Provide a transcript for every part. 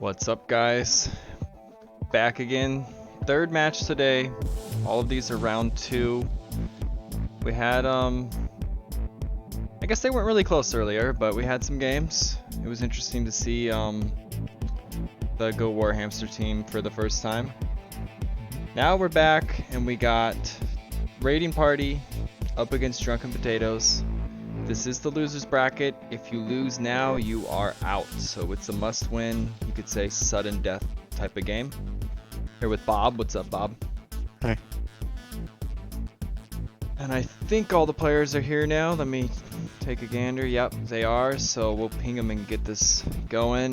What's up, guys? Back again. Third match today. All of these are round 2. We had, I guess they weren't really close earlier, but we had some games. It was interesting to see, the Go War Hamster team for the first time. Now we're back, and we got Raiding Party up against Drunken Potatoes. This is the loser's bracket. If you lose now, you are out. So it's a must-win, you could say sudden death type of game. Here with Bob. What's up, Bob? Hey. And I think all the players are here now. Let me take a gander. Yep, they are. So we'll ping them and get this going.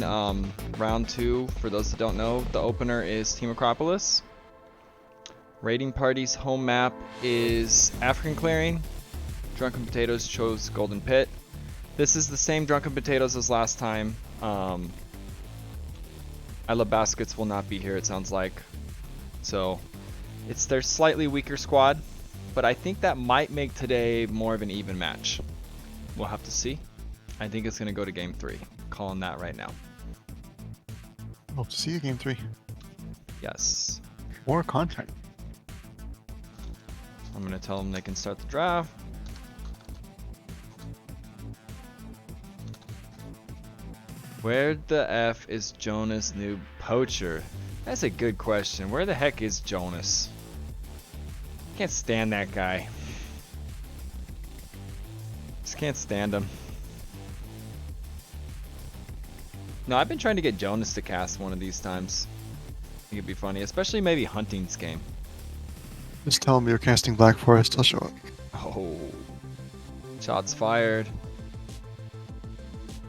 Round 2, for those that don't know, the opener is Team Acropolis. Raiding Party's home map is African Clearing. Drunken Potatoes chose Golden Pit. This is the same Drunken Potatoes as last time. I Love Baskets will not be here, it sounds like. So it's their slightly weaker squad, but I think that might make today more of an even match. We'll have to see. I think it's going to go to game 3. Calling that right now. Hope to see you game 3. Yes. More content. I'm going to tell them they can start the draft. Where the F is Jonas' new poacher? That's a good question. Where the heck is Jonas? Can't stand that guy. Just can't stand him. No, I've been trying to get Jonas to cast one of these times. I think it'd be funny, especially maybe Hunting's game. Just tell me you're casting Black Forest, I'll show up. Oh. Shots fired.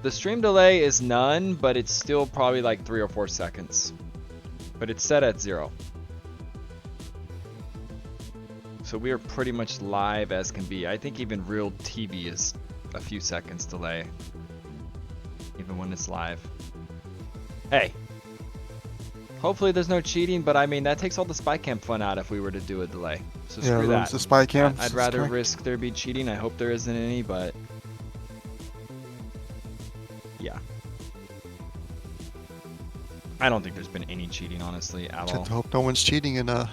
The stream delay is none, but it's still probably like 3 or 4 seconds. But it's set at 0. So we are pretty much live as can be. I think even real TV is a few seconds delay. Even when it's live. Hey. Hopefully there's no cheating, but I mean that takes all the spy cam fun out if we were to do a delay. So Yeah, screw that. the spy cam. I'd rather risk there be cheating. I hope there isn't any, but yeah. I don't think there's been any cheating, honestly, at all. I hope no one's cheating in a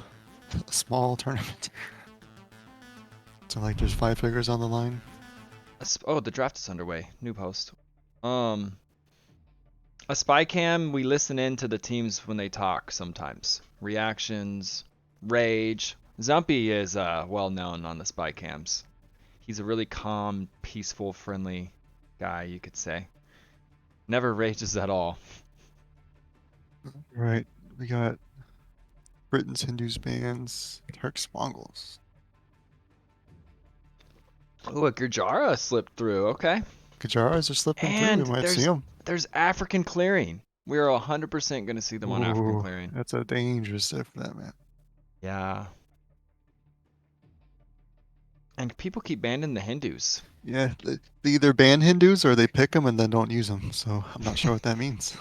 small tournament. So like there's 5 figures on the line. Oh, the draft is underway. New post. A spy cam, we listen in to the teams when they talk sometimes. Reactions, rage. Zumpy is well known on the spy cams. He's a really calm, peaceful, friendly guy, you could say. Never rages at all. Right. We got Britons, Hindus, bands, Turks, Mongols. Look, Gurjara slipped through. Okay. Kajaras are slipping And through. We might see them. there's African Clearing. We are 100% going to see them on African Clearing. That's a dangerous set for that, man. Yeah. And people keep banning the Hindus. Yeah, they either ban Hindus or they pick them and then don't use them. So I'm not sure what that means.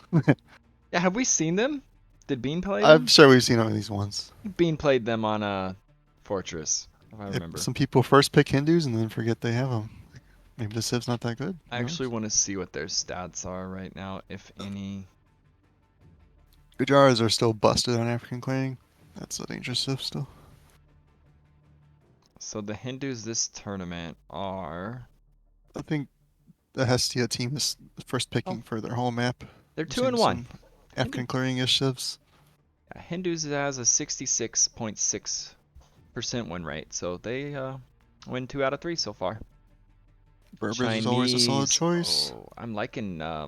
Yeah, have we seen them? Did Bean play them? I'm sure we've seen them these ones. Bean played them on Fortress, if I remember. Some people first pick Hindus and then forget they have them. Maybe the civ's not that good. I actually want to see what their stats are right now, if any. Gujaras are still busted on African Clearing. That's a dangerous civ still. So the Hindus this tournament are... I think the Hestia team is the first picking for their home map. They're 2-1. African Clearing-ish civs. Yeah, Hindus has a 66.6% win rate, so they win 2 out of 3 so far. Berbers Chinese, is always a solid choice. Oh, I'm liking... I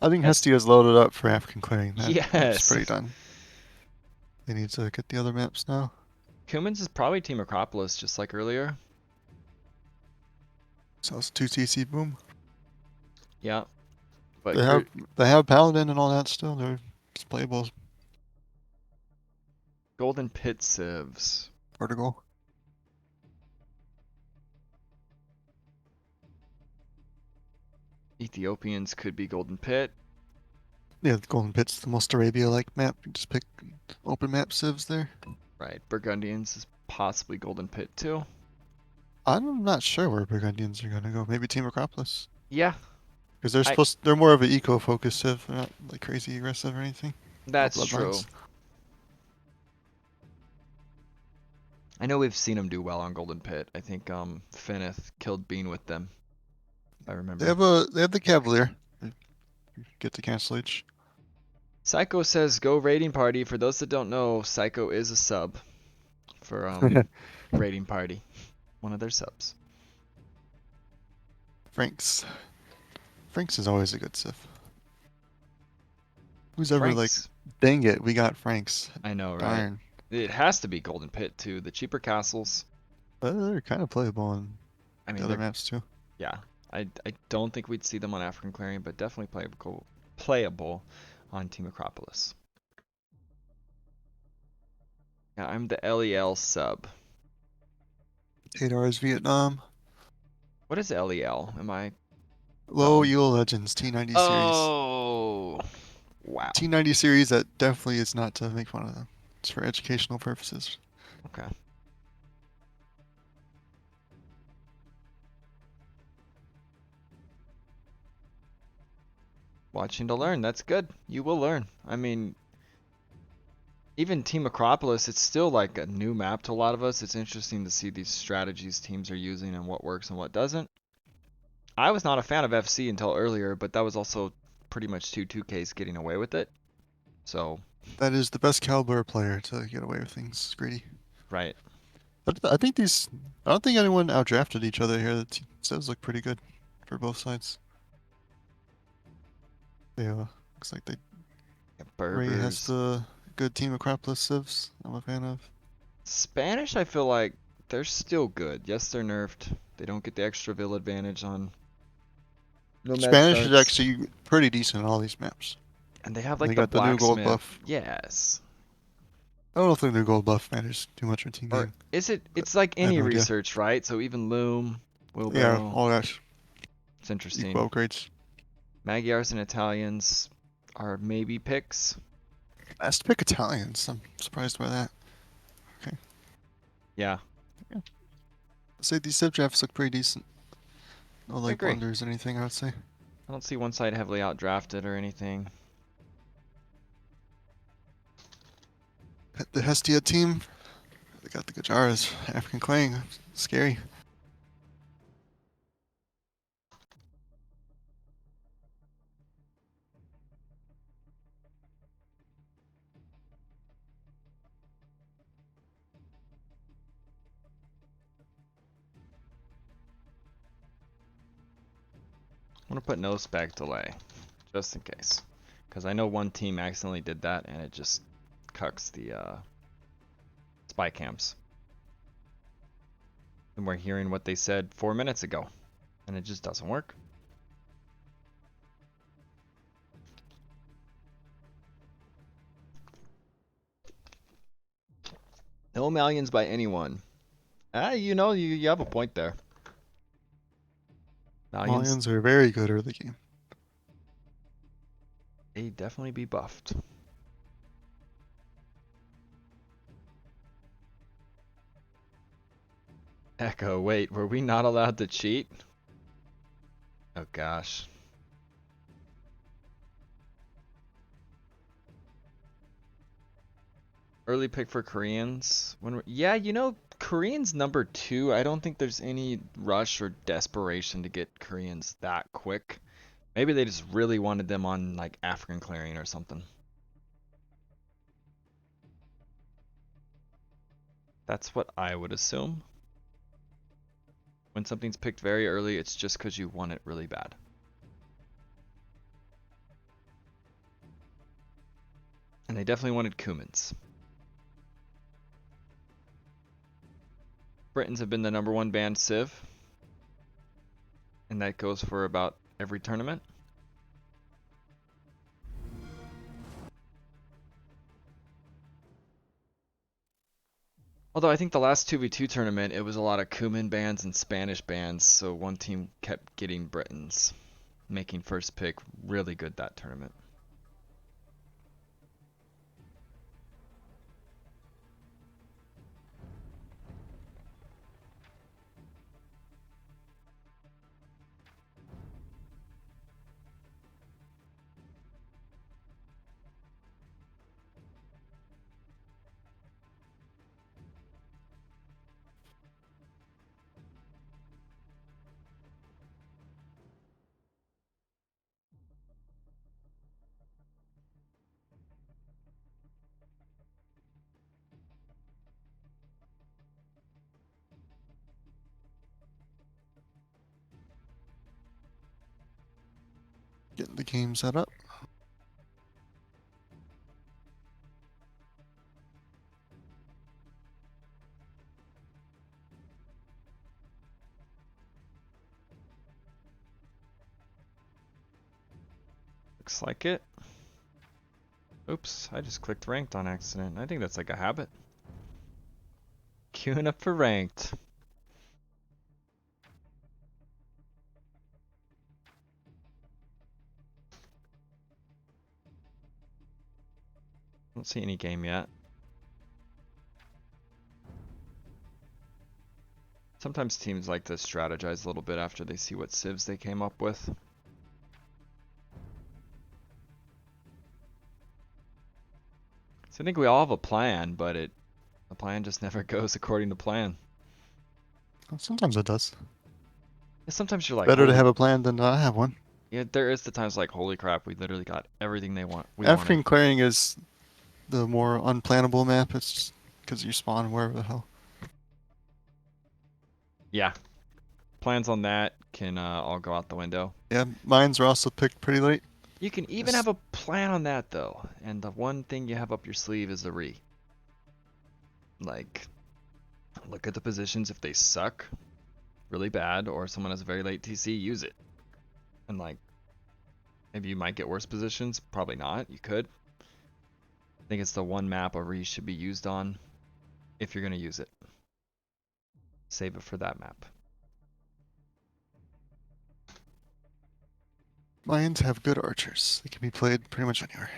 think Hestia's loaded up for African Clearing. Yes. That's pretty done. They need to get the other maps now. Cummins is probably Team Acropolis, just like earlier. So it's 2 TC boom. Yeah. But they have Paladin and all that still. It's playable. Golden Pit civs. Vertical. Ethiopians could be Golden Pit. Yeah, the Golden Pit's the most Arabia-like map. You just pick open map civs there. Right. Burgundians is possibly Golden Pit too. I'm not sure where Burgundians are going to go. Maybe Team Acropolis. Yeah. Because they're I supposed, they're more of an eco-focused civ, they're not like crazy aggressive or anything. No That's true. bloodlines. I know we've seen them do well on Golden Pit. I think Feneth killed Bean with them. If I remember. They have the Cavalier. They get to cancel each. Psycho says go raiding party. For those that don't know, Psycho is a sub for raiding party. One of their subs. Franks. Franks is always a good civ. Who's ever like, Franks. dang it, we got Franks. I know, right? Darn. It has to be Golden Pit too. The cheaper castles. They're kind of playable on I the mean, other they're maps too. yeah. I don't think we'd see them on African Clearing, but definitely playable on Team Acropolis. Yeah, I'm the LEL sub. 8 hours Vietnam. What is LEL? Am I Low dumb? Elo Legends T90 series. Oh, wow. T90 series that definitely is not to make fun of them. It's for educational purposes. Okay. Watching to learn. That's good. You will learn. I mean, even Team Acropolis, it's still like a new map to a lot of us. It's interesting to see these strategies teams are using and what works and what doesn't. I was not a fan of FC until earlier, but that was also pretty much 2Ks getting away with it. So, That is the best caliber player to get away with things. Greedy. right. I think these. I don't think anyone outdrafted each other here. The civs look pretty good for both sides. Yeah, looks like they. Yeah, Ray has Berbers. the good Team Acropolis civs. I'm a fan of. Spanish, I feel like they're still good. Yes, they're nerfed. They don't get the extra vill advantage on Nomad Spanish is starts. actually pretty decent on all these maps. And they have They like the got the new gold blacksmith. buff. Yes. I don't know if the new gold buff matters too much in team Or game, is it? but It's like I have any no idea. research, right? So even Loom, Yeah, Wheelbarrow. all that It's interesting. equal upgrades. Magyars and Italians are maybe picks. Last pick Italians. I'm surprised by that. Okay. Yeah, Yeah. I'd say these civ drafts look pretty decent. No I like agree. blunders or anything, I would say. I don't see one side heavily outdrafted or anything. The Hestia team, they got the Gajaras, African Clang. Scary. I'm gonna put no spec delay, just in case, because I know one team accidentally did that and it just cucks the spy cams. And we're hearing what they said 4 minutes ago, and it just doesn't work. No Malians by anyone. You know, you have a point there. Malians, Malians are very good early game. they definitely be buffed. Echo, wait, were we not allowed to cheat? Oh gosh. Early pick for Koreans. Yeah, you know, Koreans number 2. I don't think there's any rush or desperation to get Koreans that quick. Maybe they just really wanted them on like African clearing or something. That's what I would assume. When something's picked very early, it's just because you want it really bad. And they definitely wanted Cumans. Britons have been the number 1 banned civ. And that goes for about every tournament. Although I think the last 2v2 tournament, it was a lot of Cuman bans and Spanish bans, so one team kept getting Britons, making first pick really good that tournament. Getting the game set up. Looks like it. Oops, I just clicked ranked on accident. I think that's like a habit. Queuing up for ranked. Don't see any game yet. Sometimes teams like to strategize a little bit after they see what civs they came up with. So I think we all have a plan, but the plan just never goes according to plan. Well, sometimes it does. And sometimes you're like, Better to holy, have a plan than not have one. yeah, there is the times like, holy crap, we literally got everything we wanted. African clearing is the more unplannable map. It's because you spawn wherever the hell. Yeah, plans on that can all go out the window. Yeah, mines are also picked pretty late. You can even have a plan on that though, and the one thing you have up your sleeve is the re. Like, look at the positions. If they suck really bad or someone has a very late TC, use it. And like, maybe you might get worse positions. Probably not. You could. I think it's the one map a re should be used on if you're going to use it. Save it for that map. Mines have good archers. They can be played pretty much anywhere.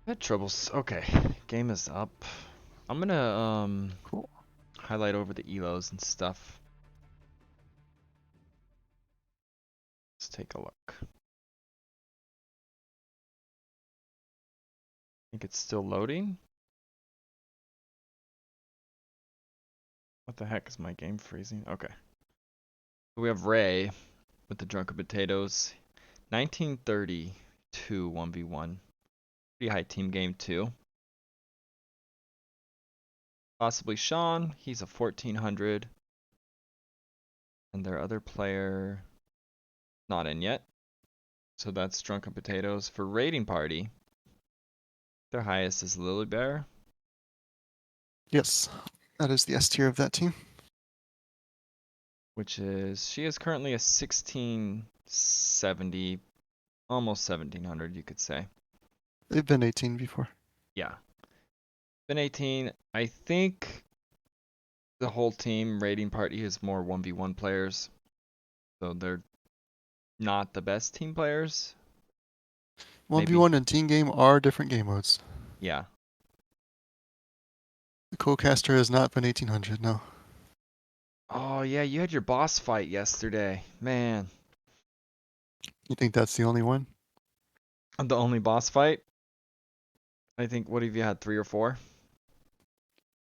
Had troubles. Okay, game is up. I'm gonna Cool. highlight over the elos and stuff. Let's take a look. I think it's still loading. What the heck is my game freezing? Okay. We have Ray with the Drunken Potatoes. 1932 1v1. Pretty high team game too. Possibly Sean. He's a 1400. And their other player not in yet. So that's Drunken Potatoes. For Raiding Party, their highest is Lily Bear. Yes, that is the S tier of that team. Which is, she is currently a 1670, almost 1700, you could say. They've been 18 before. Yeah. Been 18. I think the whole team Raiding Party is more 1v1 players. So they're not the best team players. 1v1 and team game are different game modes. Yeah. The co-caster has not been 1800, no. Oh, yeah, you had your boss fight yesterday. Man. You think that's the only one? The only boss fight? I think, what have you had, 3 or 4?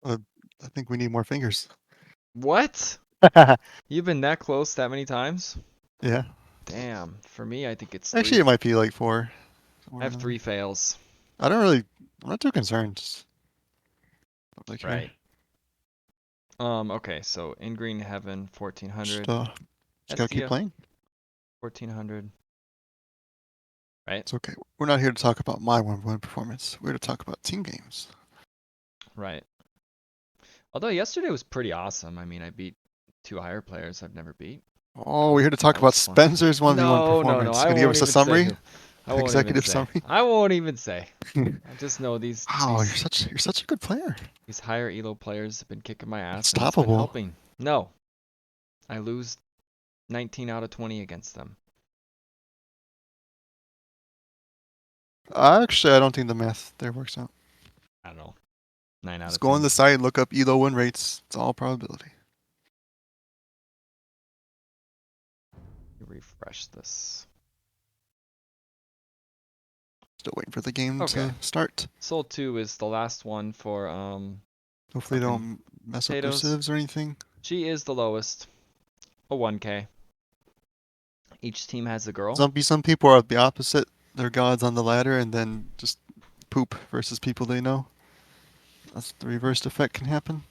I think we need more fingers. What? You've been that close that many times? Yeah. Damn. For me, I think it's Actually, 3. it might be like 4. I have 3 fails. I'm not too concerned. Don't really care. Right. Okay, so in Green Heaven, 1400. Just gotta keep playing. 1400. Right? It's okay. We're not here to talk about my 1v1 performance. We're here to talk about team games. Right. Although yesterday was pretty awesome. I mean, I beat 2 higher players I've never beat. Oh, we're here to talk about Spencer's 1v1 performance. No. Can you give us a summary? Executive summary? I won't even say. I just know these. Wow, you're such a good player. These higher elo players have been kicking my ass. It's and it's been toppable. helping. No, I lose 19 out of 20 against them. Actually, I don't think the math there works out. I don't know. 9 out Just of go 10. on the site, look up elo win rates. It's all probability. Refresh this. Still waiting for the game Okay. to start. Soul 2 is the last one for Hopefully they don't mess up their Potatoes. civs or anything. She is the lowest. A 1k. Each team has a girl. Some people are the opposite. They're gods on the ladder and then just poop versus people they know. That's the reversed effect can happen.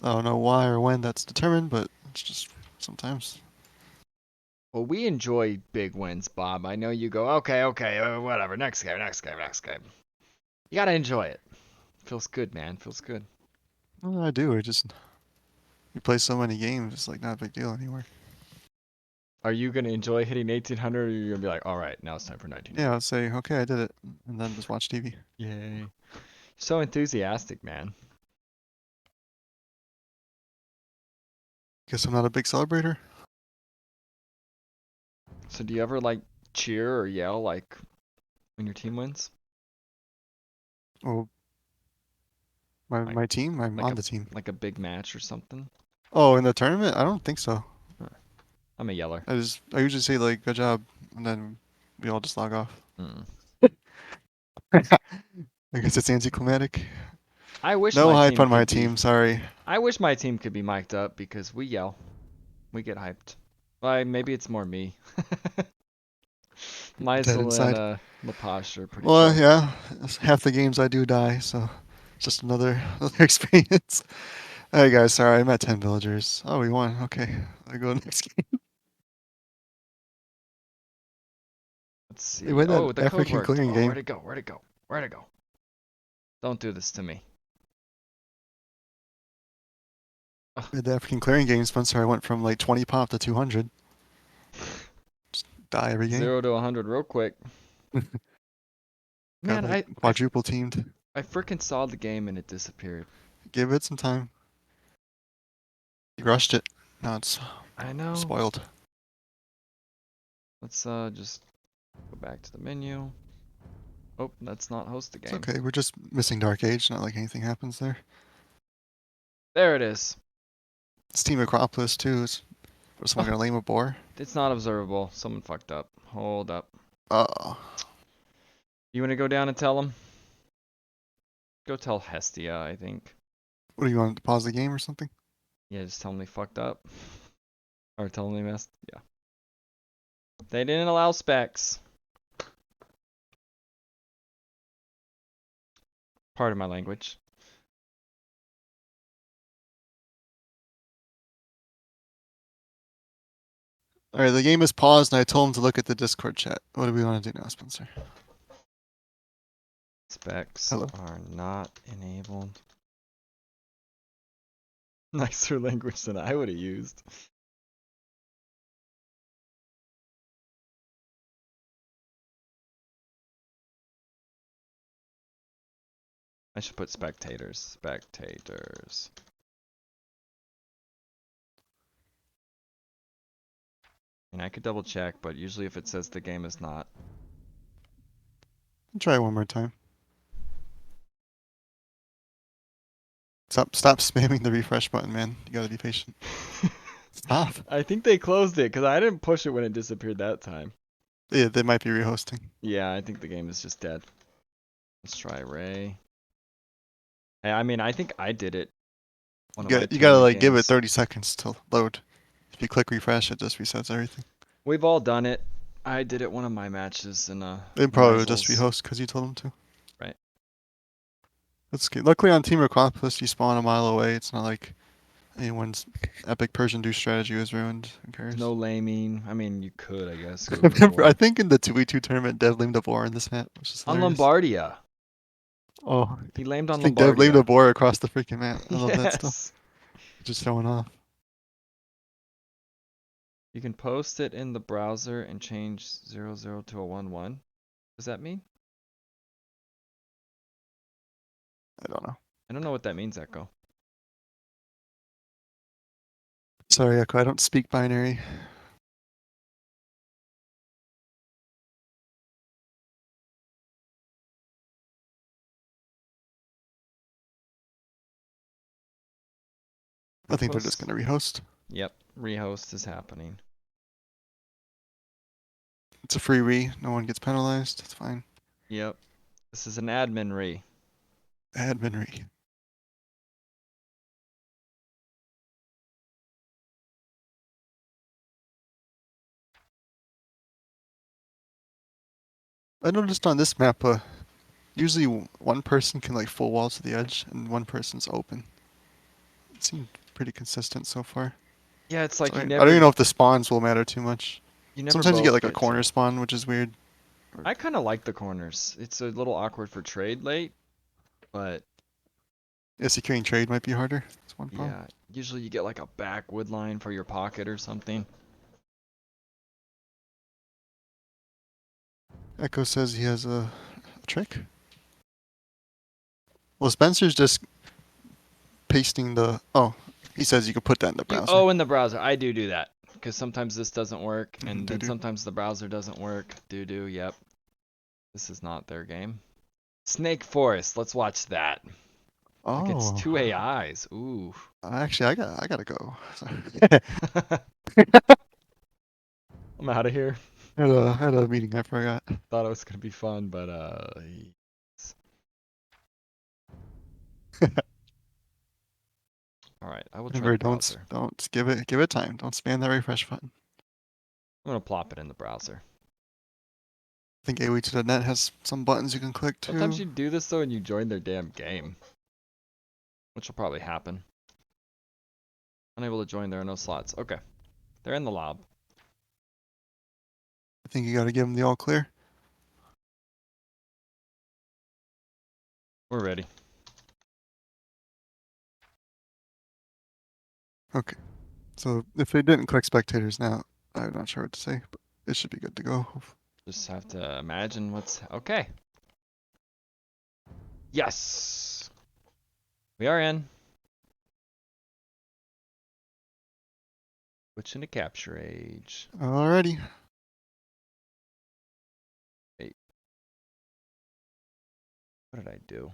I don't know why or when that's determined, but it's just sometimes. Well, we enjoy big wins, Bob. I know you go, okay, okay, whatever. Next game, next game, next game. You gotta enjoy it. Feels good, man. Feels good. Well, I do. You play so many games, it's like not a big deal anymore. Are you gonna enjoy hitting 1800, or are you gonna be like, all right, now it's time for Yeah, 1900? I'll say, okay, I did it, and then just watch TV. Yay! So enthusiastic, man. Guess I'm not a big celebrator. So do you ever like cheer or yell like when your team wins? Oh, my Like my team, I'm like on a the team. like a big match or something? Oh, in the tournament, I don't think so. Huh. I'm a yeller. I usually say like good job, and then we all just log off. Mm. I guess it's anticlimactic. I wish No my hype team on my could be. team. Sorry. I wish my team could be mic'd up because we yell. We get hyped. Well, maybe it's more me. Dead Maisel and inside. Mapash are pretty Well, chill. yeah. Half the games I do die, so it's just another another experience. Hey guys, sorry, I'm at 10 villagers. Oh, we won. Okay, I go next game. Let's They see. win that Oh, the code African worked. clearing Oh, game. where'd it go? Where'd it go? Where'd it go? Don't do this to me. Ugh. We had the African clearing game, Spencer. I went from like 20 pop to 200. Die every game. 0 to 100 real quick. Got Man, like quadruple teamed. I freaking saw the game and it disappeared. Give it some time. You rushed it. Now it's I know. spoiled. Let's just go back to the menu. Oh, that's not host the It's game. okay. We're just missing Dark Age. Not like anything happens there. There it is. It's Team Acropolis too. Was someone Oh, gonna lame a boar? it's not observable. Someone fucked up. Hold up. Uh-oh. You want to go down and tell them? Go tell Hestia, I think. What do you want to pause the game or something? Yeah, just tell them they fucked up. Or tell them they messed. Yeah. They didn't allow specs. Part of my language. All right, the game is paused, and I told him to look at the Discord chat. What do we want to do now, Spencer? Specs Hello. are not enabled. Nicer language than I would have used. I should put spectators. Spectators. And I could double check, but usually if it says the game is not. Try it one more time. Stop spamming the refresh button, man. You gotta be patient. Stop. I think they closed it because I didn't push it when it disappeared that time. Yeah, they might be rehosting. Yeah, I think the game is just dead. Let's try Ray. Hey, I mean, I think I did it. One of my You gotta tournament like give it games. 30 seconds to load. If you click refresh, it just resets everything. We've all done it. I did it one of my matches in They probably will just Meisel's. rehost because you told them to. Right. That's good. Luckily on Team Acropolis, you spawn a mile away. It's not like anyone's epic Persian douche strategy was ruined. Who There's cares? no laming. I mean, you could, I guess, go for I 4. think in the 2v2 tournament, Dev lamed a boar in this map, which is On hilarious. Lombardia. Oh, He lamed I on think Dev lamed a Lombardia. boar across the freaking map. I love that stuff. Yes. Just showing off. You can post it in the browser and change 00 to a 11. Does that mean? I don't know. I don't know what that means, Echo. Sorry, Echo. I don't speak binary. I think they're just Post. gonna rehost. Yep, rehost is happening. It's a free re. No one gets penalized. It's fine. Yep. This is an admin re. Admin re. I noticed on this map, usually one person can like full wall to the edge, and one person's open. It seemed pretty consistent so far. Yeah, it's So like I don't even you know if the spawns will matter too much. never Sometimes you get both like a get corner to. spawn, which is weird. I kind of like the corners. It's a little awkward for trade late, but Yeah, securing trade might be harder. That's one problem. yeah, usually you get like a back wood line for your pocket or something. Echo says he has a trick. Well, Spencer's just pasting the. Oh, he says you can put that in the browser. In the browser. I do that because sometimes this doesn't work, and then Doo-doo. sometimes the browser doesn't work. Yep. This is not their game. Snake Forest. Let's watch that. Against Oh, two AIs. Ooh. actually, I gotta go. Sorry. I'm out of here. Had a meeting. I forgot. Thought it was gonna be fun, but all right. I will try Remember, the browser. don't give it time. Don't spam that refresh button. I'm gonna plop it in the browser. I think AOE to the net has some buttons you can click Sometimes too. you do this though, and you join their damn game, which will probably happen. Unable to join. There are no slots. Okay, they're in the lob. I think you gotta give them the all clear. We're ready. Okay. So if they didn't click spectators now, I'm not sure what to say, but it should be good to go. Just have to imagine what's okay. Yes, we are in. Switch into capture age. Alrighty. Wait, what did I do?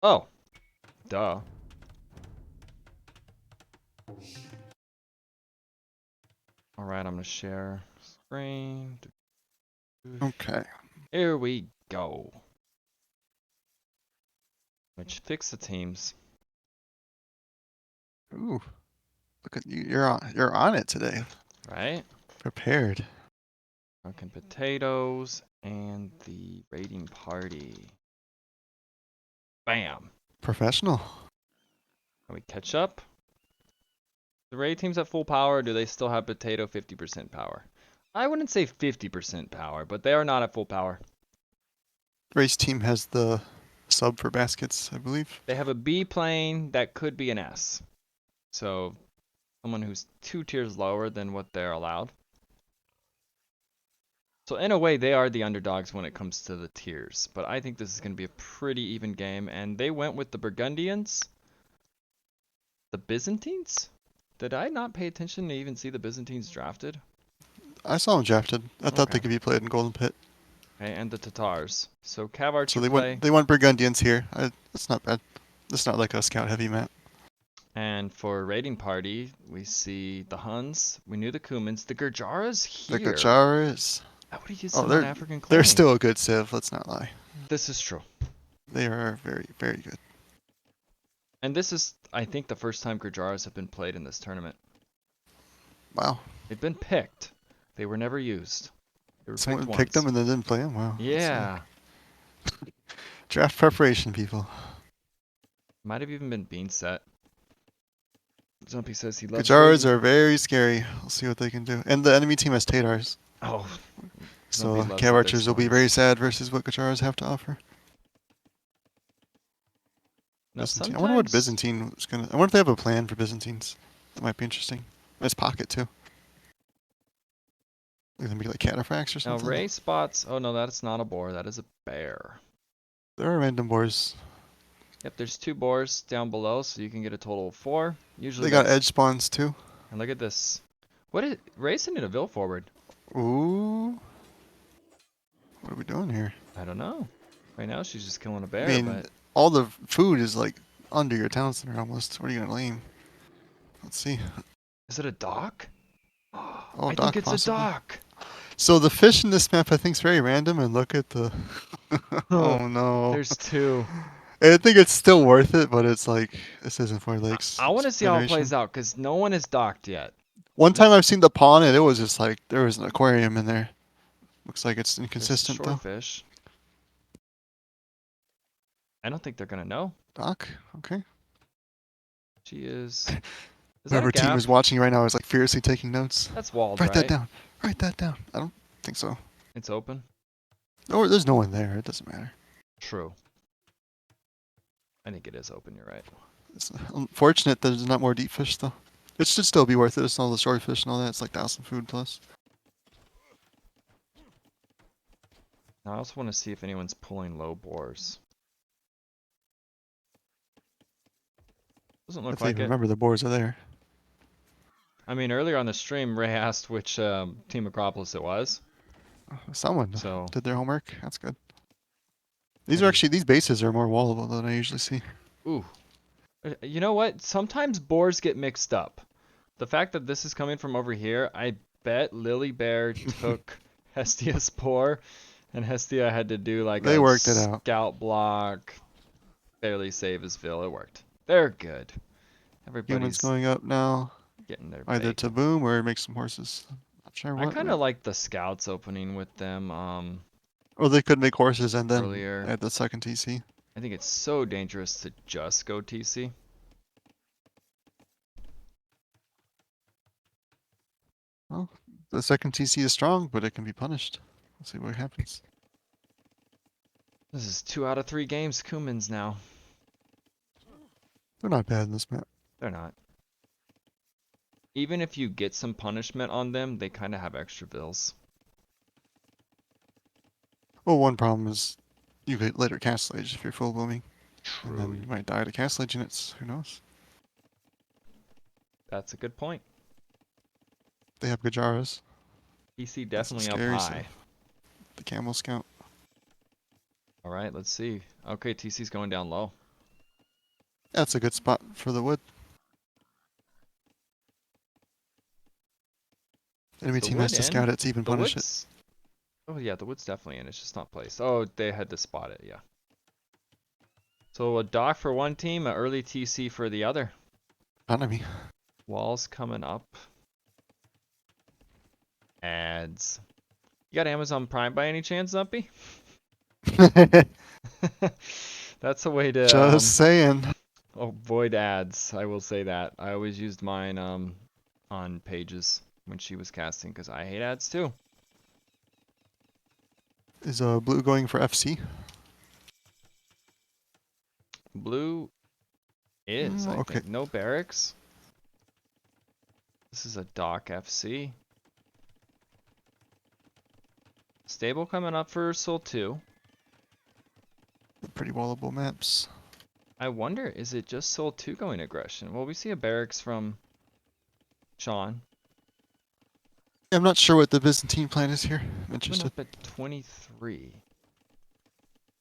Oh, duh. All right, I'm gonna share screen. Okay. Here we go. Which fix the teams. Ooh, look at you. You're on it today. Right? Prepared. Drunken potatoes and the raiding party. Bam. Professional. Can we catch up? The raid teams at full power, or do they still have potato 50% power? I wouldn't say 50% power, but they are not at full power. Race team has the sub for baskets, I believe. They have a B plane that could be an S. So someone who's 2 tiers lower than what they're allowed. So in a way, they are the underdogs when it comes to the tiers. But I think this is going to be a pretty even game. And they went with the Burgundians. The Byzantines? Did I not pay attention to even see the Byzantines drafted? I saw them drafted. I thought they Okay. could be played in Golden Pit. Okay, and the Tatars. So Cav Archer So play. they went Burgundians here. That's not bad. That's not like a scout heavy map. And for raiding party, we see the Huns. We knew the Cumans. The Gurjaras The here. Gacharas. I would have used Oh, them on African they're claim. still a good civ. Let's not lie. This is true. They are very, very good. And this is, I think, the first time Gurjaras have been played in this tournament. Wow. They've been picked. They were never used. They were Someone picked picked once. them and then didn't play them. Wow. Yeah. Draft preparation, people. Might have even been bean set. Jumpy says he loves Gajaras raiding. are very scary. We'll see what they can do. And the enemy team has Tatars. Oh. So Jumpy loves Cav the big Archers will be very spawns. sad versus what Gajaras have to offer. Now Byzantine. I wonder what sometimes. Byzantine is gonna. I wonder if they have a plan for Byzantines. That might be interesting. Nice pocket too. They're gonna be like cataphracts or Now something. Ray spots. Oh no, that's not a boar. That is a bear. There are random boars. Yep, there's 2 boars down below, so you can get a total of 4. Usually They got that's. edge spawns too. And look at this. What is Ray's sending a Vil forward? Ooh. What are we doing here? I don't know. Right now she's just killing a I bear, mean, but all the food is like under your town center almost. What are you gonna aim? Let's see. is it a dock? Oh, I dock think it's possibly. a dock. So the fish in this map I think is very random, and look at the. Oh no. There's 2. I think it's still worth it, but it's like this isn't for Lakes I want to see how it Federation. plays out because no one is docked yet. One time I've seen the pawn and it was just like there was an aquarium in there. Looks like it's There's inconsistent though. shorefish. I don't think they're gonna know. Doc, okay. She is. Is that a Whoever team gap? is watching right now is like furiously taking notes. That's walled, Write that right? down. Write that down. I don't think so. It's open. Or there's no one there. It doesn't matter. True. I think it is open. You're right. It's unfortunate that there's not more deep fish though. It should still be worth it. It's all the swordfish and all that. It's like 1,000 food plus. Now I also want to see if anyone's pulling low boars. Doesn't look If they like even it. remember the boars are there. I mean, earlier on the stream, Ray asked which Team Acropolis it was. Someone So did their homework. That's good. that is. These bases are more wallable than I usually see. Ooh. You know what? Sometimes boars get mixed up. The fact that this is coming from over here, I bet Lily Bear took Hestia's boar, and Hestia had to do like They a worked it out. scout block, barely save his Vil. It worked. They're good. Humans Everybody's going up now. getting their Either to bacon. boom or make some horses. Not sure I what. kind of like the scouts opening with them Or they could make horses and then earlier. add the second TC. I think it's so dangerous to just go TC. Well, the second TC is strong, but it can be punished. Let's see what happens. This is 2 out of 3 games Kumins now. They're not bad in this map. They're not. Even if you get some punishment on them, they kind of have extra Vils. Well, one problem is you get later castle age if you're full booming. And True. then you might die to castle age units. Who knows? That's a good point. They have Gajaras. PC That's some definitely up scary high. stuff. The Camel Scout. All right, let's see. Okay, TC's going down low. That's a good spot for the wood. Enemy The team wood has to in. scout it to even The punish it. wood's. Oh yeah, the wood's definitely in. It's just not placed. Oh, they had to spot it. Yeah. So a dock for one team, an early TC for the other. Enemy. Walls coming up. Ads. You got Amazon Prime by any chance, Zumpy? That's a way to Just saying. avoid ads. I will say that. I always used mine on Pages when she was casting because I hate ads too. Is blue going for FC? Blue is, I Okay. think. No barracks. This is a dock FC. Stable coming up for Soul 2. Pretty wallable maps. I wonder, is it just Soul 2 going aggression? Well, we see a barracks from Sean. I'm not sure what the Byzantine plan is here. I'm Coming interested. up at 23.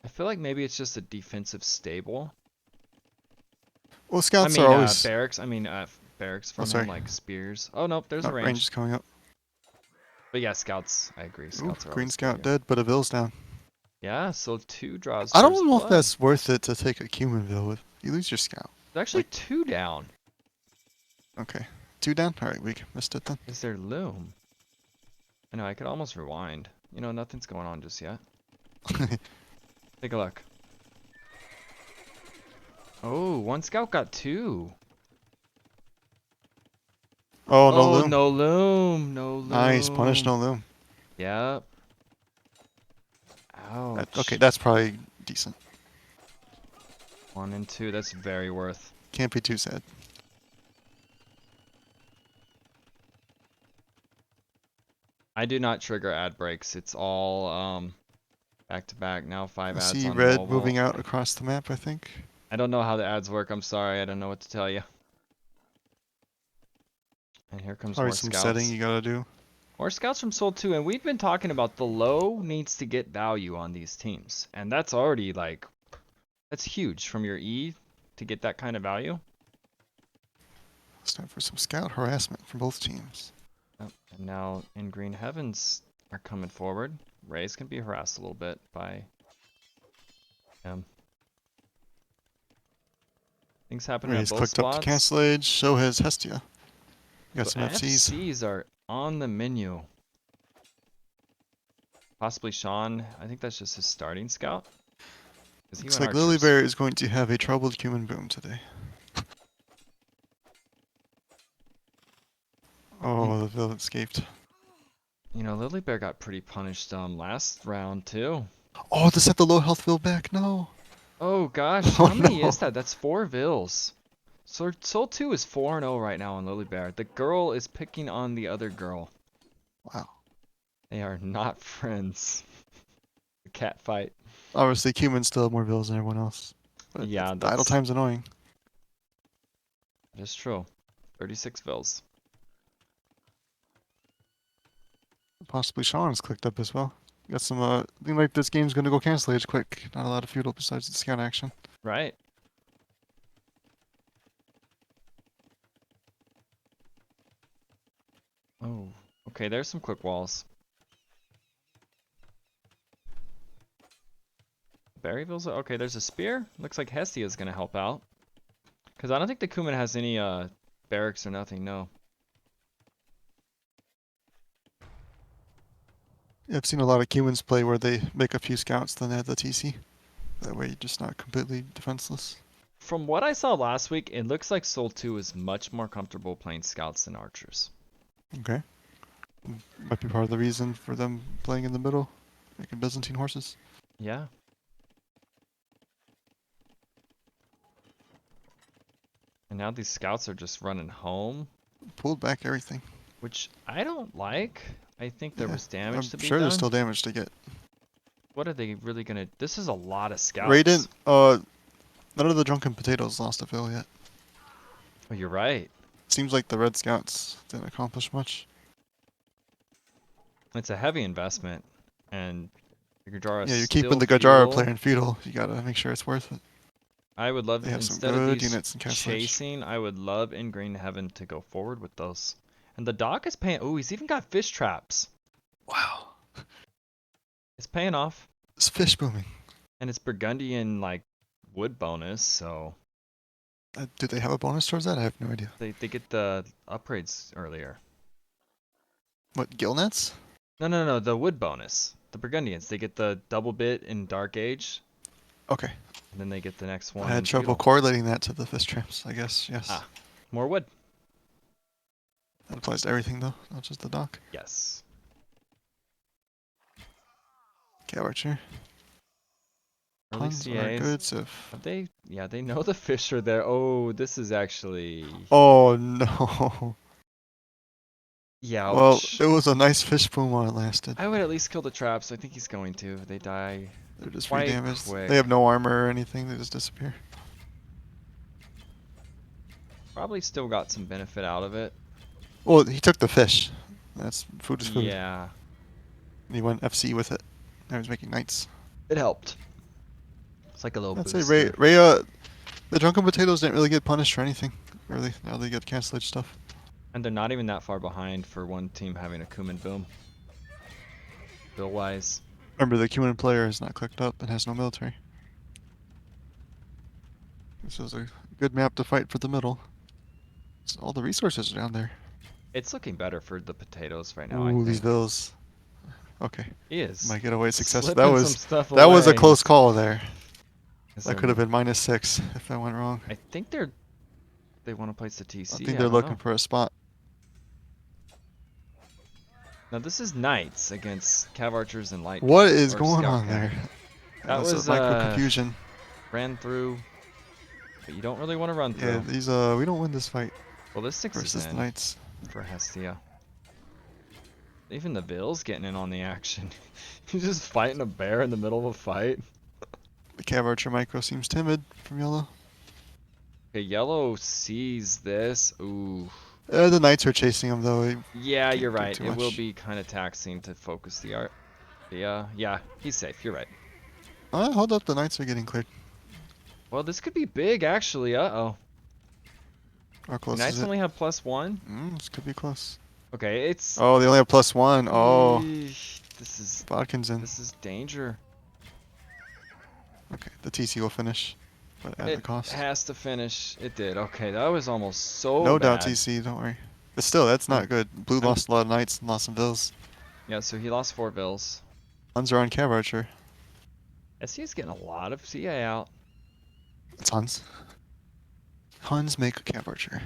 I feel like maybe it's just a defensive stable. Well, I scouts mean, are always. barracks. I mean, barracks from sorry. him, like spears. Oh, nope, there's Oh, a range. range is coming up. But yeah, scouts. I agree. Ooh, Scouts are green always scout good. dead, but a Ville's down. Yeah, so 2 draws I first don't know if blood. that's worth it to take a Cumanville with. You lose your scout. There's actually like- 2 down. Okay. 2 down? Alright, we missed it then. Is there loom? I know, I could almost rewind. You know, nothing's going on just yet. Take a look. Oh, 1 scout got 2. Oh, no Oh, loom. no loom. No loom. Nice, punish no loom. Yep. Ouch. Okay, that's probably decent. 1 and 2, that's very worth. Can't be too sad. I do not trigger ad breaks. It's all back to back. Now 5 I ads see on red mobile. moving out across the map, I think. I don't know how the ads work. I'm sorry. I don't know what to tell you. And here comes Probably more some scouts. setting you gotta do. More scouts from Soul 2, and we've been talking about the low needs to get value on these teams. And that's already like, that's huge from your E to get that kind of value. It's time for some scout harassment from both teams. Yep. And now in Green Heavens are coming forward. Rays can be harassed a little bit by him. Things happening Ray's at both clicked up to spots. Castle Age, so has Hestia. Got So some FCs. FCs are on the menu. Possibly Sean. I think that's just his starting scout. Because he Looks went like archers. Lilybear is going to have a troubled human boom today. Oh, the villain escaped. You know, Lilybear got pretty punished last round too. Oh, to set the low health Vil back? No. Oh gosh, Oh how many no. is that? That's 4 Vils. So Soul 2 is 4-0 right now on Lilybear. The girl is picking on the other girl. Wow. They are not friends. The cat fight. Obviously, humans still have more Vils than everyone else. But Yeah, the idle time's annoying. that's true. 36 Vils. Possibly Sean's clicked up as well. Got some, I think like this game's gonna go cancel age quick. Not a lot of feudal besides the scout action. Right. Oh, okay, there's some quick walls. Berryville's okay, there's a spear. Looks like Hestia's gonna help out. Cause I don't think the Kuman has any barracks or nothing, no. Yeah, I've seen a lot of humans play where they make a few scouts, then add the TC. That way you're just not completely defenseless. From what I saw last week, it looks like Soul 2 is much more comfortable playing scouts than archers. Okay. Might be part of the reason for them playing in the middle, making Byzantine horses. Yeah. And now these scouts are just running home, Pulled back everything. which I don't like. I think there Yeah, was damage I'm to be sure there's done. still damage to get. What are they really gonna? This is a lot of scouts. Raiden, none of the drunken potatoes lost a Vil yet. Oh, you're right. Seems like the red scouts didn't accomplish much. It's a heavy investment, and the Gajara Yeah, you're still keeping the Gajara feudal. player in feudal. You gotta make sure it's worth it. I would love, They have some instead of good these units in Castle Edge. chasing, I would love in Green Heaven to go forward with those. And the dock is paying. Oh, he's even got fish traps. Wow, It's paying off. this fish booming. And it's Burgundian, like, wood bonus, so Do they have a bonus towards that? I have no idea. they get the upgrades earlier. What, gill nets? No, the wood bonus. The Burgundians, they get the double bit in Dark Age, Okay. and then they get the next one I had in trouble Feudal. correlating that to the fish traps, I guess, yes. Ah, more wood. That applies to everything though, not just the dock. Yes. Cow archer. Early Puns are CAs. good, so... Have they? Yeah, they know the fish are there. Oh, this is actually. Oh no. Yeah, Well, ouch. it was a nice fish boom while it lasted. I would at least kill the traps. I think he's going to. They die They're just quite re-damaged. quick. They have no armor or anything, they just disappear. Probably still got some benefit out of it. Well, he took the fish. That's food is food. Yeah, And he went FC with it. Now he's making knights. it helped. It's like a little I'd say booster. the drunken potatoes didn't really get punished for anything, really. Now they get cancel edge stuff. And they're not even that far behind for one team having a Kuman boom. Bill wise. Remember, the Cuman player is not clicked up and has no military. This is a good map to fight for the middle. So all the resources are down there. It's looking better for the potatoes right now, Ooh, I these think. Vils. Okay, He is. might get away successful. Slipping some stuff That was a away. close call there. 'Cause That could have been -6 if that went wrong. I think they want to place the TC. I think I they're don't looking know. for a spot. Now this is Knights against Cav Archers and Light. What is or going Scout on Cav. there? That That's was a micro confusion. ran through, but you don't really want to run through. Yeah, these we don't win this fight Well, this 6 is versus the in Knights. for Hestia. Even the Ville's getting in on the action. He's just fighting a bear in the middle of a fight. The Cav Archer micro seems timid from yellow. Okay, Yellow sees this. Ooh. The Knights are chasing him though. Yeah, Can't you're do right. too It will much. be kind of taxing to focus the art. Yeah, he's safe. You're right. Hold up, the Knights are getting cleared. Well, this could be big, actually. Uh-oh. How The close Knights is it? only have +1. This could be close. Okay, it's... Oh, they only have +1. Oh, Eesh, Bodkin's in. this is danger. Okay, the TC will finish, but at the It cost. has to finish. It did. Okay, that was almost so No bad. doubt TC, don't worry. But still, that's not good. Blue I'm- lost a lot of Knights and lost some Vils. Yeah, so he lost 4 Vils. Huns are on Cav Archer. SC's getting a lot of CA out. Tons. Tons make a Cav Archer.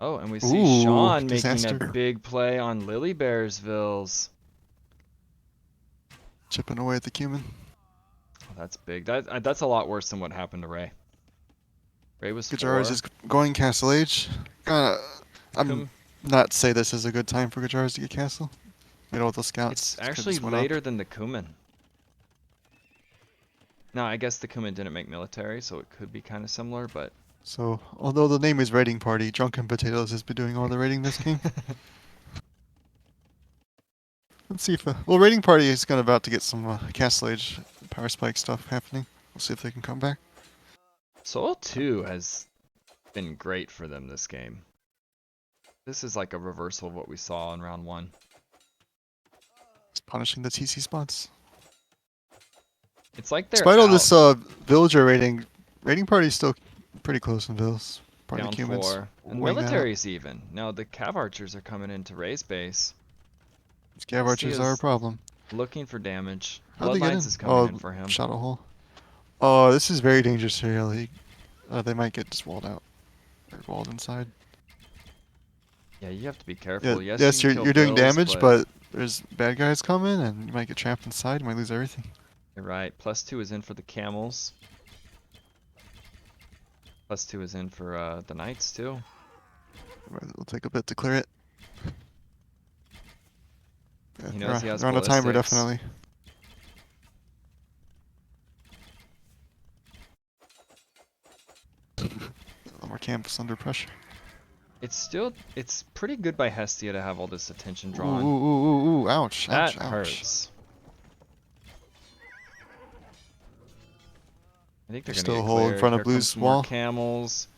Oh, and we see Ooh, Sean making a disaster. big play on Lily Bearsvilles. Chipping away at the cumin. Oh, that's big. That's a lot worse than what happened to Ray. Ray was Gajara's 4. is going Castle Age. I'm not say this is a good time for Gajara's to get Castle. Get all those scouts. It's actually just went up. later than the Kuman. Now, I guess the Kuman didn't make military, so it could be kind of similar, but... So, although the name is Raiding Party, Drunken Potatoes has been doing all the raiding this game. Let's see if... well, Raiding Party is about to get some Castle Age Power Spike stuff happening. We'll see if they can come back. Soul 2 has been great for them this game. This is like a reversal of what we saw in round 1. It's punishing the TC spots. It's like they're Despite all out. this villager raiding, Raiding Party is still pretty close in vills. Party Down Cumans 4. And weighing that out. military's even. Now the Cav Archers are coming into Ray's base. Cav Archers are a problem. Looking for damage. How'd they get in? Bloodlines is coming in for him. Shadow Hole. Oh, this is very dangerous here, League. They might get just walled out. Or walled inside. Yeah, you have to be careful. Yeah, Yes, yes, you you're can kill doing Bills, damage, but there's bad guys coming, and you might get trapped inside. You might lose everything. You're right. +2 is in for the camels. +2 is in for the knights too. It'll take a bit to clear it. Yeah, He knows he has they're on a timer, ballistics. definitely. More camps under pressure. It's pretty good by Hestia to have all this attention drawn. Ooh, ouch, That ouch, ouch. hurts. I think they're There's gonna still a get hole in cleared. front of Here Blue's comes more wall. camels.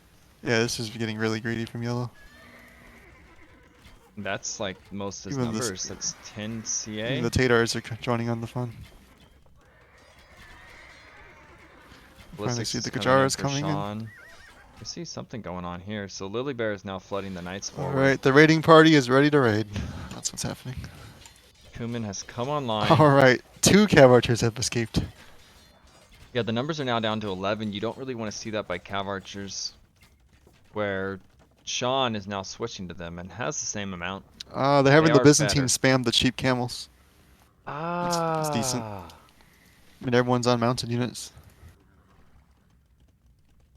Yeah, this is getting really greedy from yellow. That's like most of his Even numbers. That's 10 CA. Even the Tatars are joining on the fun. Finally see the Gajaras coming in. I see something going on here. So Lily Bear is now flooding the knights forward. Alright, the raiding party is ready to raid. That's what's happening. Kuman has come online. Alright, 2 Cav Archers have escaped. Yeah, the numbers are now down to 11. You don't really want to see that by Cav Archers, where Sean is now switching to them and has the same amount. They're having They the are Byzantine better. spam the cheap camels. That's decent. I mean, everyone's on mounted units.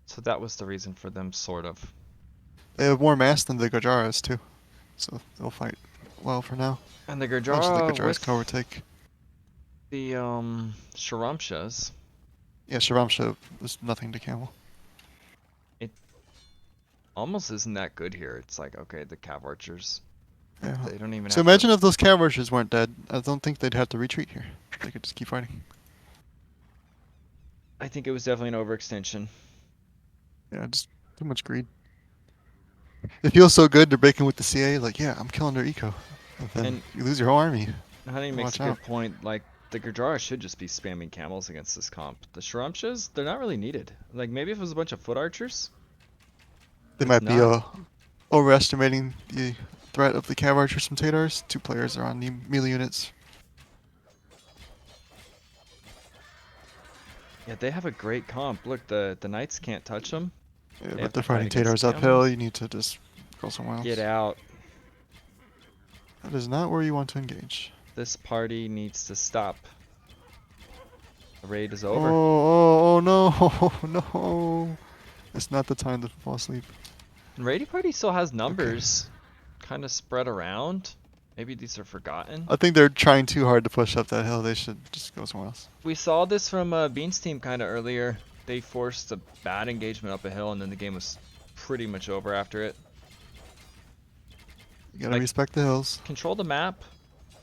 So that was the reason for them, sort of. They have more mass than the Gajaras, too. So they'll fight well for now. And the Most of the Gajara Gajaras can with overtake. the Sharamshas. Yeah, Sharamsha was nothing to camel. It almost isn't that good here. It's like, okay, the Cav Archers. Yeah. They don't even So have imagine if those Cav Archers weren't dead. I don't think they'd have to retreat here. They could just keep fighting. I think it was definitely an overextension. Yeah, just too much greed. It feels so good to break in with the CA. Like, yeah, I'm killing their eco. And then you lose your whole army. Honey makes Watch a good out. point. Like, the Gajara should just be spamming camels against this comp. The Sharamshas, they're not really needed. Like, maybe if it was a bunch of foot archers. They It's might be not. overestimating the threat of the Cav Archers from Tatars. 2 players are on the melee units. Yeah, they have a great comp. Look, the Knights can't touch them. Yeah, They but have they're to fight fighting against Tatars uphill. camels. You need to just go somewhere else. Get out. That is not where you want to engage. This party needs to stop. The raid is over. Oh no, no. It's not the time to fall asleep. And Raiding Party still has numbers kind of spread around. Maybe these are forgotten. I think they're trying too hard to push up that hill. They should just go somewhere else. We saw this from Bean's team kind of earlier. They forced a bad engagement up a hill, and then the game was pretty much over after it. You gotta respect the hills. Control the map.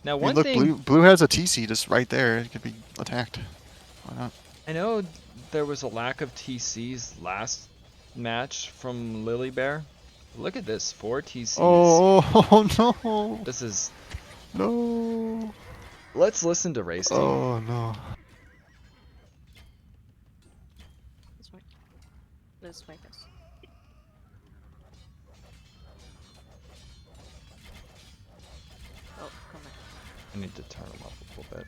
Now, I mean, one look, thing... blue has a TC just right there. It could be attacked. Why not? I know there was a lack of TCs last match from Lily Bear. Look at this, 4 TCs. Oh no! This is... No! Let's listen to Race Team. Oh no. This way, guys. Oh, come back. I need to turn them up a little bit.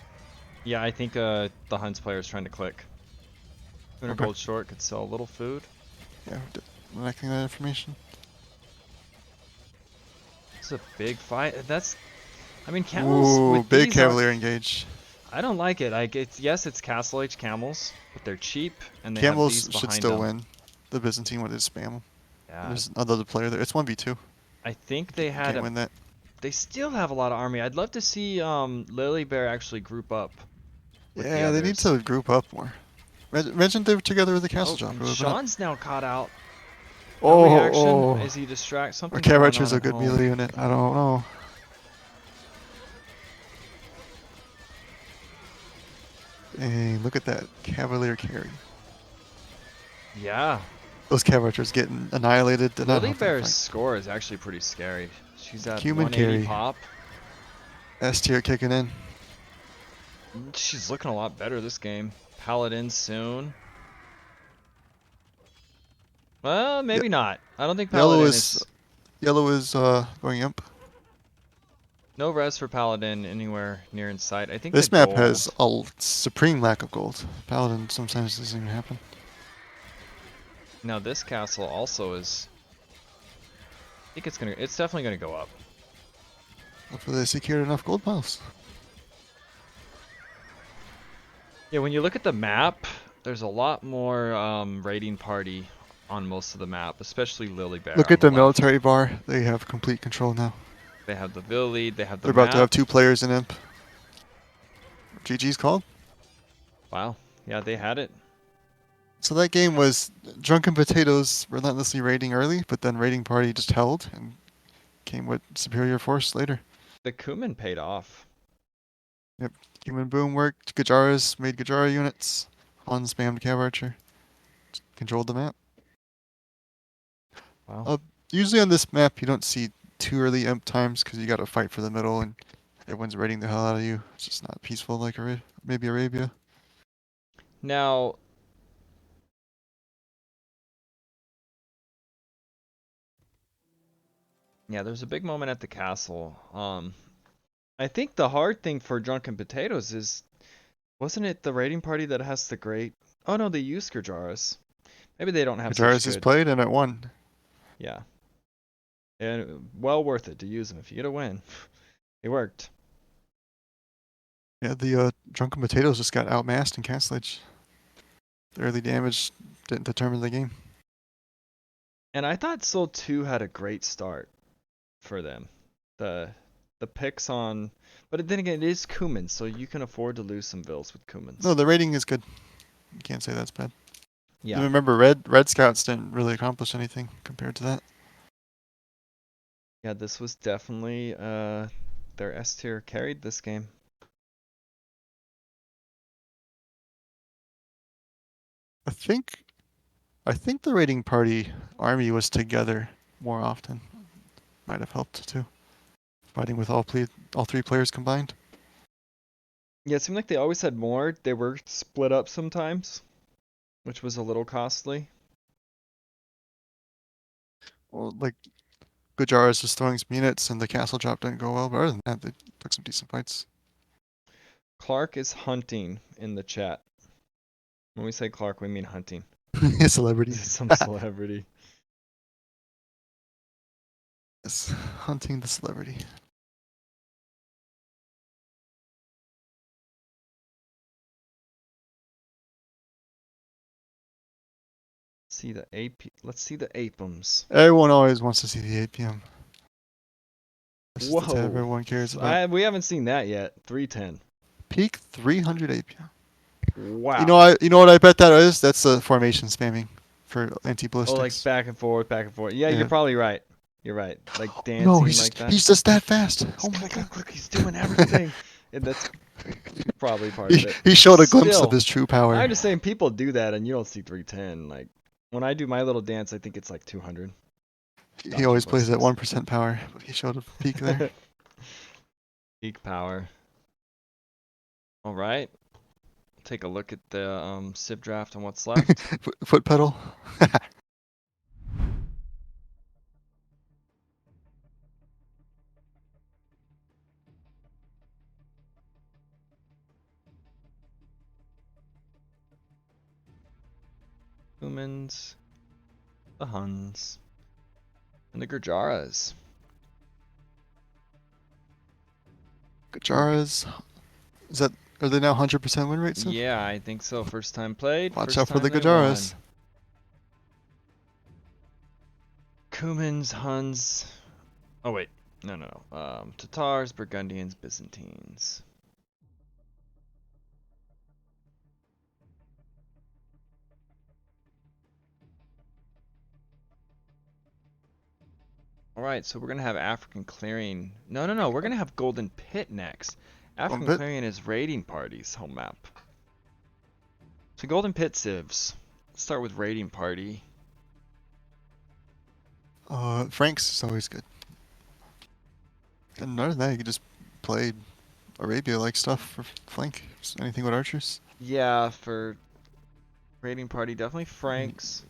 Yeah, I think the Huns player is trying to click. 200 Okay. gold short, could sell a little food. Yeah, lacking that information. It's a big fight. That's, I mean, camels Ooh, with big these are. Cavalier engage. I don't like it. Like, it's, yes, it's Castle Age camels, but they're cheap and they have Camels these should behind still them. win. The Byzantine would just spam them. Yeah, There's another player there. It's 1v2. I think they You had can't a. win that. They still have a lot of army. I'd love to see Lily Bear actually group up with the Yeah, they need others. to group up more. Imagine they were together with the castle Oh, job. and It would've been up. Sean's now caught out. No Oh, reaction. oh. Is he distract? Our Something's Cav going Archer's on a at good home. melee unit. I don't know. Hey, look at that Cavalier carry. Yeah. Those Cav Archers getting annihilated. They're not Lily helping the Bear's fight. score is actually pretty scary. She's at Human 180 carry. pop. S tier kicking in. She's looking a lot better this game. Paladin soon. Well, maybe not. I don't think Yellow Paladin is is. going imp. No res for Paladin anywhere near in sight. I think This the map gold. has a supreme lack of gold. Paladin sometimes doesn't even happen. Now this castle also is. I think it's gonna. It's definitely gonna go up. Hopefully they secured enough gold piles. Yeah, when you look at the map, there's a lot more raiding party on most of the map, especially Lily Bear. Look on at the left. military bar. They have complete control now. They have the Vil lead. They have the They're about to have map. 2 players in imp. GG's called. Wow. Yeah, they had it. So that game was Drunken Potatoes relentlessly raiding early, but then raiding party just held and came with superior force later. The Kuman paid off. Yep. Human Boom worked. Gajaras made Gajara units. Han spammed Cav Archer. Controlled the map. Wow. Usually on this map you don't see too early imp times because you got to fight for the middle and everyone's raiding the hell out of you. It's just not peaceful like maybe Arabia. Now, yeah, there's a big moment at the castle. I think the hard thing for Drunken Potatoes is, wasn't it the raiding party that has the great? Oh no, they use Gajaras. Maybe they don't have such Gajaras is good. played and it won. Yeah. And well worth it to use them if you get a win. It worked. Yeah, the Drunken Potatoes just got outmassed in Castlage. The early damage didn't determine the game. And I thought Soul 2 had a great start for them. The picks on, but then again, it is Kuman, so you can afford to lose some Vils with Kumans. No, the rating is good. You can't say that's bad. Yeah. Remember, Red Scouts didn't really accomplish anything compared to that. Yeah, this was definitely their S tier carried this game. I think the raiding party army was together more often. Might have helped too. Fighting with all 3 players combined. Yeah, it seemed like they always had more. They were split up sometimes, which was a little costly. Well, like Gajara's was throwing some units and the castle drop didn't go well, but other than that, they took some decent fights. Clark is hunting in the chat. When we say Clark, we mean hunting. Celebrity. Is it some celebrity? Yes, hunting the celebrity. See the AP. Let's see the APMs. Everyone always wants to see the 8 p.m. This is the tab Whoa. everyone cares about. We haven't seen that yet. 310. Peak 300 8 p.m. Wow. You know what I bet that is? That's the formation spamming for Oh, anti-ballistics. like back and forth, back and forth. Yeah, Yeah. you're probably right. You're right. Like dancing No, like that. he's just that fast. Just Oh my click, god. click, click. He's doing everything. And that's probably part of He, it. he showed a glimpse Still, of his true power. I'm just saying people do that and you don't see 310. Like when I do my little dance, I think it's like 200. He always plays at ballistics. 1% power, but he showed a peak there. Peak power. All right. Take a look at the Civ draft and what's left. Foot pedal. Kumans, the Huns, and the Gurjaras. Gajaras. Is that? Are they now 100% win rate? Sif? Yeah, I think so. First time played. Watch first out for the time they won. Gajaras. Cumans, Huns. Oh wait, no. Tatars, Burgundians, Byzantines. All right, so we're gonna have African Clearing. No. We're gonna have Golden Pit next. African Pit? Clearing is raiding parties home map. So Golden Pit civs. Let's start with raiding party. Frank's is always good. And other than that, you could just play Arabia-like stuff for flank. Just anything with archers. Yeah, for raiding party, definitely Franks.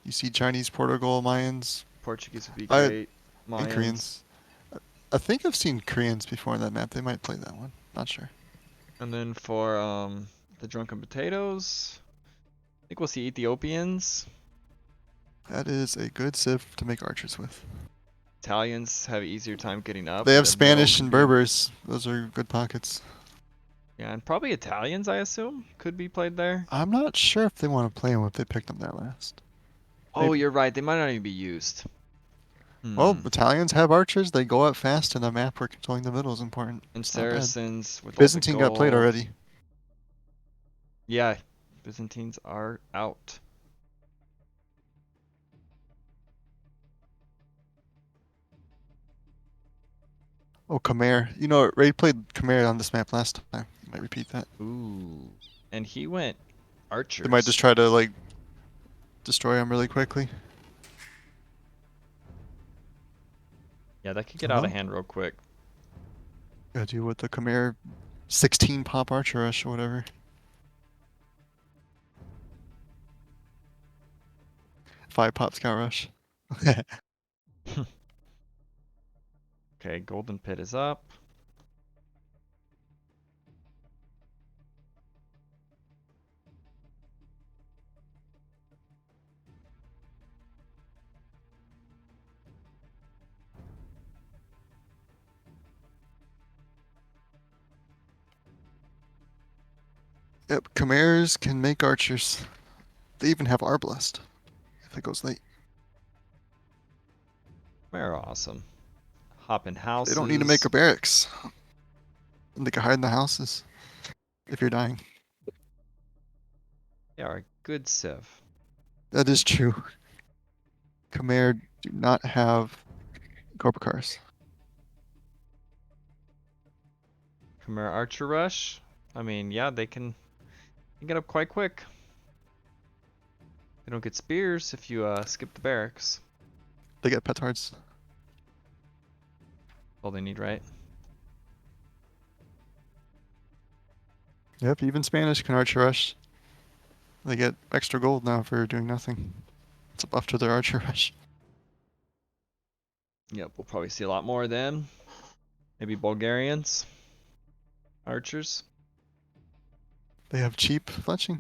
You see Chinese, Portugal, Mayans, Portuguese would be I- great. and Mayans. Koreans. I think I've seen Koreans before on that map. They might play that one. Not sure. And then for the Drunken Potatoes, I think we'll see Ethiopians. That is a good civ to make archers with. Italians have an easier time getting up. They have The Spanish middle and could be- Berbers. Those are good pockets. Yeah, and probably Italians, I assume, could be played there. I'm not sure if they want to play them if they picked them there last. Oh, Maybe. you're right. They might not even be used. Well, Hmm. Italians have archers. They go up fast, and a map where controlling the middle is important. And It's not bad. Saracens with all the Byzantine got played gold. already. Yeah, Byzantines are out. Oh, Khmer. You know, Ray played Khmer on this map last time. You might repeat that. Ooh. And he went archers. They might just try to, like, destroy them really quickly. Yeah, that could get out of Uh-huh. hand real quick. Gotta deal with the Khmer 16 pop archer rush or whatever. 5 pop scout rush. Okay, Golden Pit is up. Yep, Khmer's can make archers. They even have Arblast if it goes late. They're awesome. Hop in houses. They don't need to make a barracks. And they can hide in the houses if you're dying. They are a good civ. That is true. Khmer do not have Cobra cars. Khmer Archer Rush. I mean, yeah, they can get up quite quick. They don't get spears if you skip the barracks. They get petards. All they need, right? Yep, even Spanish can archer rush. They get extra gold now for doing nothing. It's a buff to their archer rush. Yep, we'll probably see a lot more of them. Maybe Bulgarians. Archers. They have cheap fletching.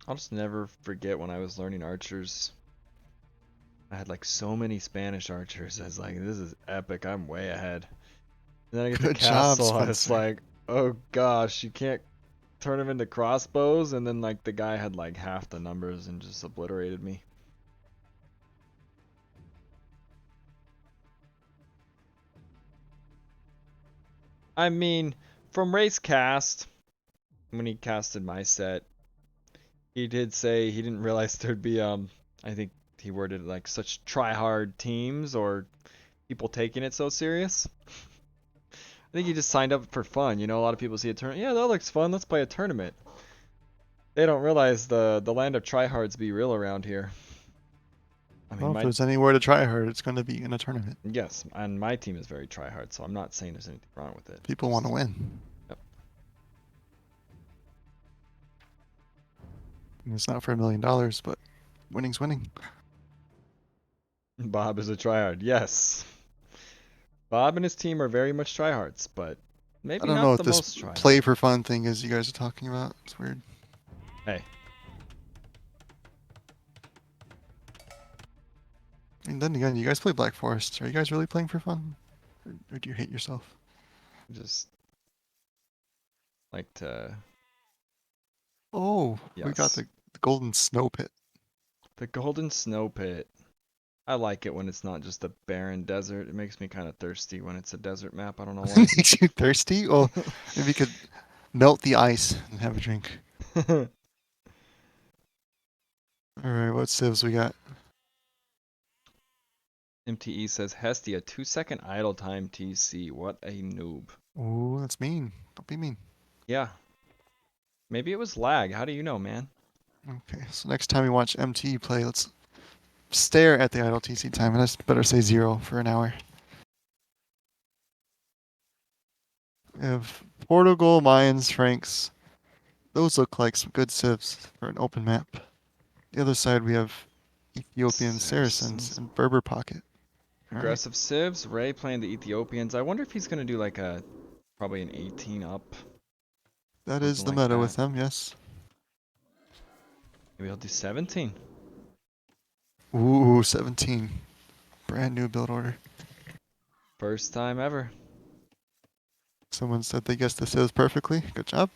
I'll just never forget when I was learning archers. I had like so many Spanish archers. I was like, this is epic. I'm way ahead. And then I get to Good job, castle. I was Spencer. like, oh gosh, you can't turn them into crossbows. And then like the guy had like half the numbers and just obliterated me. I mean, from Race Cast, when he casted my set, he did say he didn't realize there'd be I think he worded it like such try-hard teams or people taking it so serious. I think he just signed up for fun. You know, a lot of people see a tournament. Yeah, that looks fun. Let's play a tournament. They don't realize the land of tryhards be real around here. I mean, Well, if there's anywhere to try hard, it's going to be in a tournament. yes, and my team is very tryhard, so I'm not saying there's anything wrong with it. People want to win. Yep. And it's not for $1 million, but winning's winning. Bob is a tryhard. Yes. Bob and his team are very much tryhards, but maybe I don't not know the what this most tryhard. play for fun thing is you guys are talking about. It's weird. Hey, And then again, you guys play Black Forest. Are you guys really playing for fun? Or do you hate yourself? Just like to. Oh, we got Yes. the golden snow pit. The Golden Snow Pit. I like it when it's not just a barren desert. It makes me kind of thirsty when it's a desert map. I don't know why. Makes you thirsty? Well, maybe you could melt the ice and have a drink. Alright, what civs we got? MTE says Hestia 2-second idle time TC. What a noob. Ooh, that's mean. Don't be mean. Yeah. Maybe it was lag. How do you know, man? Okay, so next time we watch MT play, let's stare at the idle TC time, and let's better say 0 for an hour. We have Portugal, Mayans, Franks. Those look like some good civs for an open map. The other side we have Ethiopian Saracens and Berber Pocket. All right. Aggressive civs. Ray playing the Ethiopians. I wonder if he's going to do like probably an 18 up. That is the something like meta that. with them, yes. Maybe he'll do 17. Ooh, 17. Brand new build order. First time ever. Someone said they guessed the civs perfectly. Good job.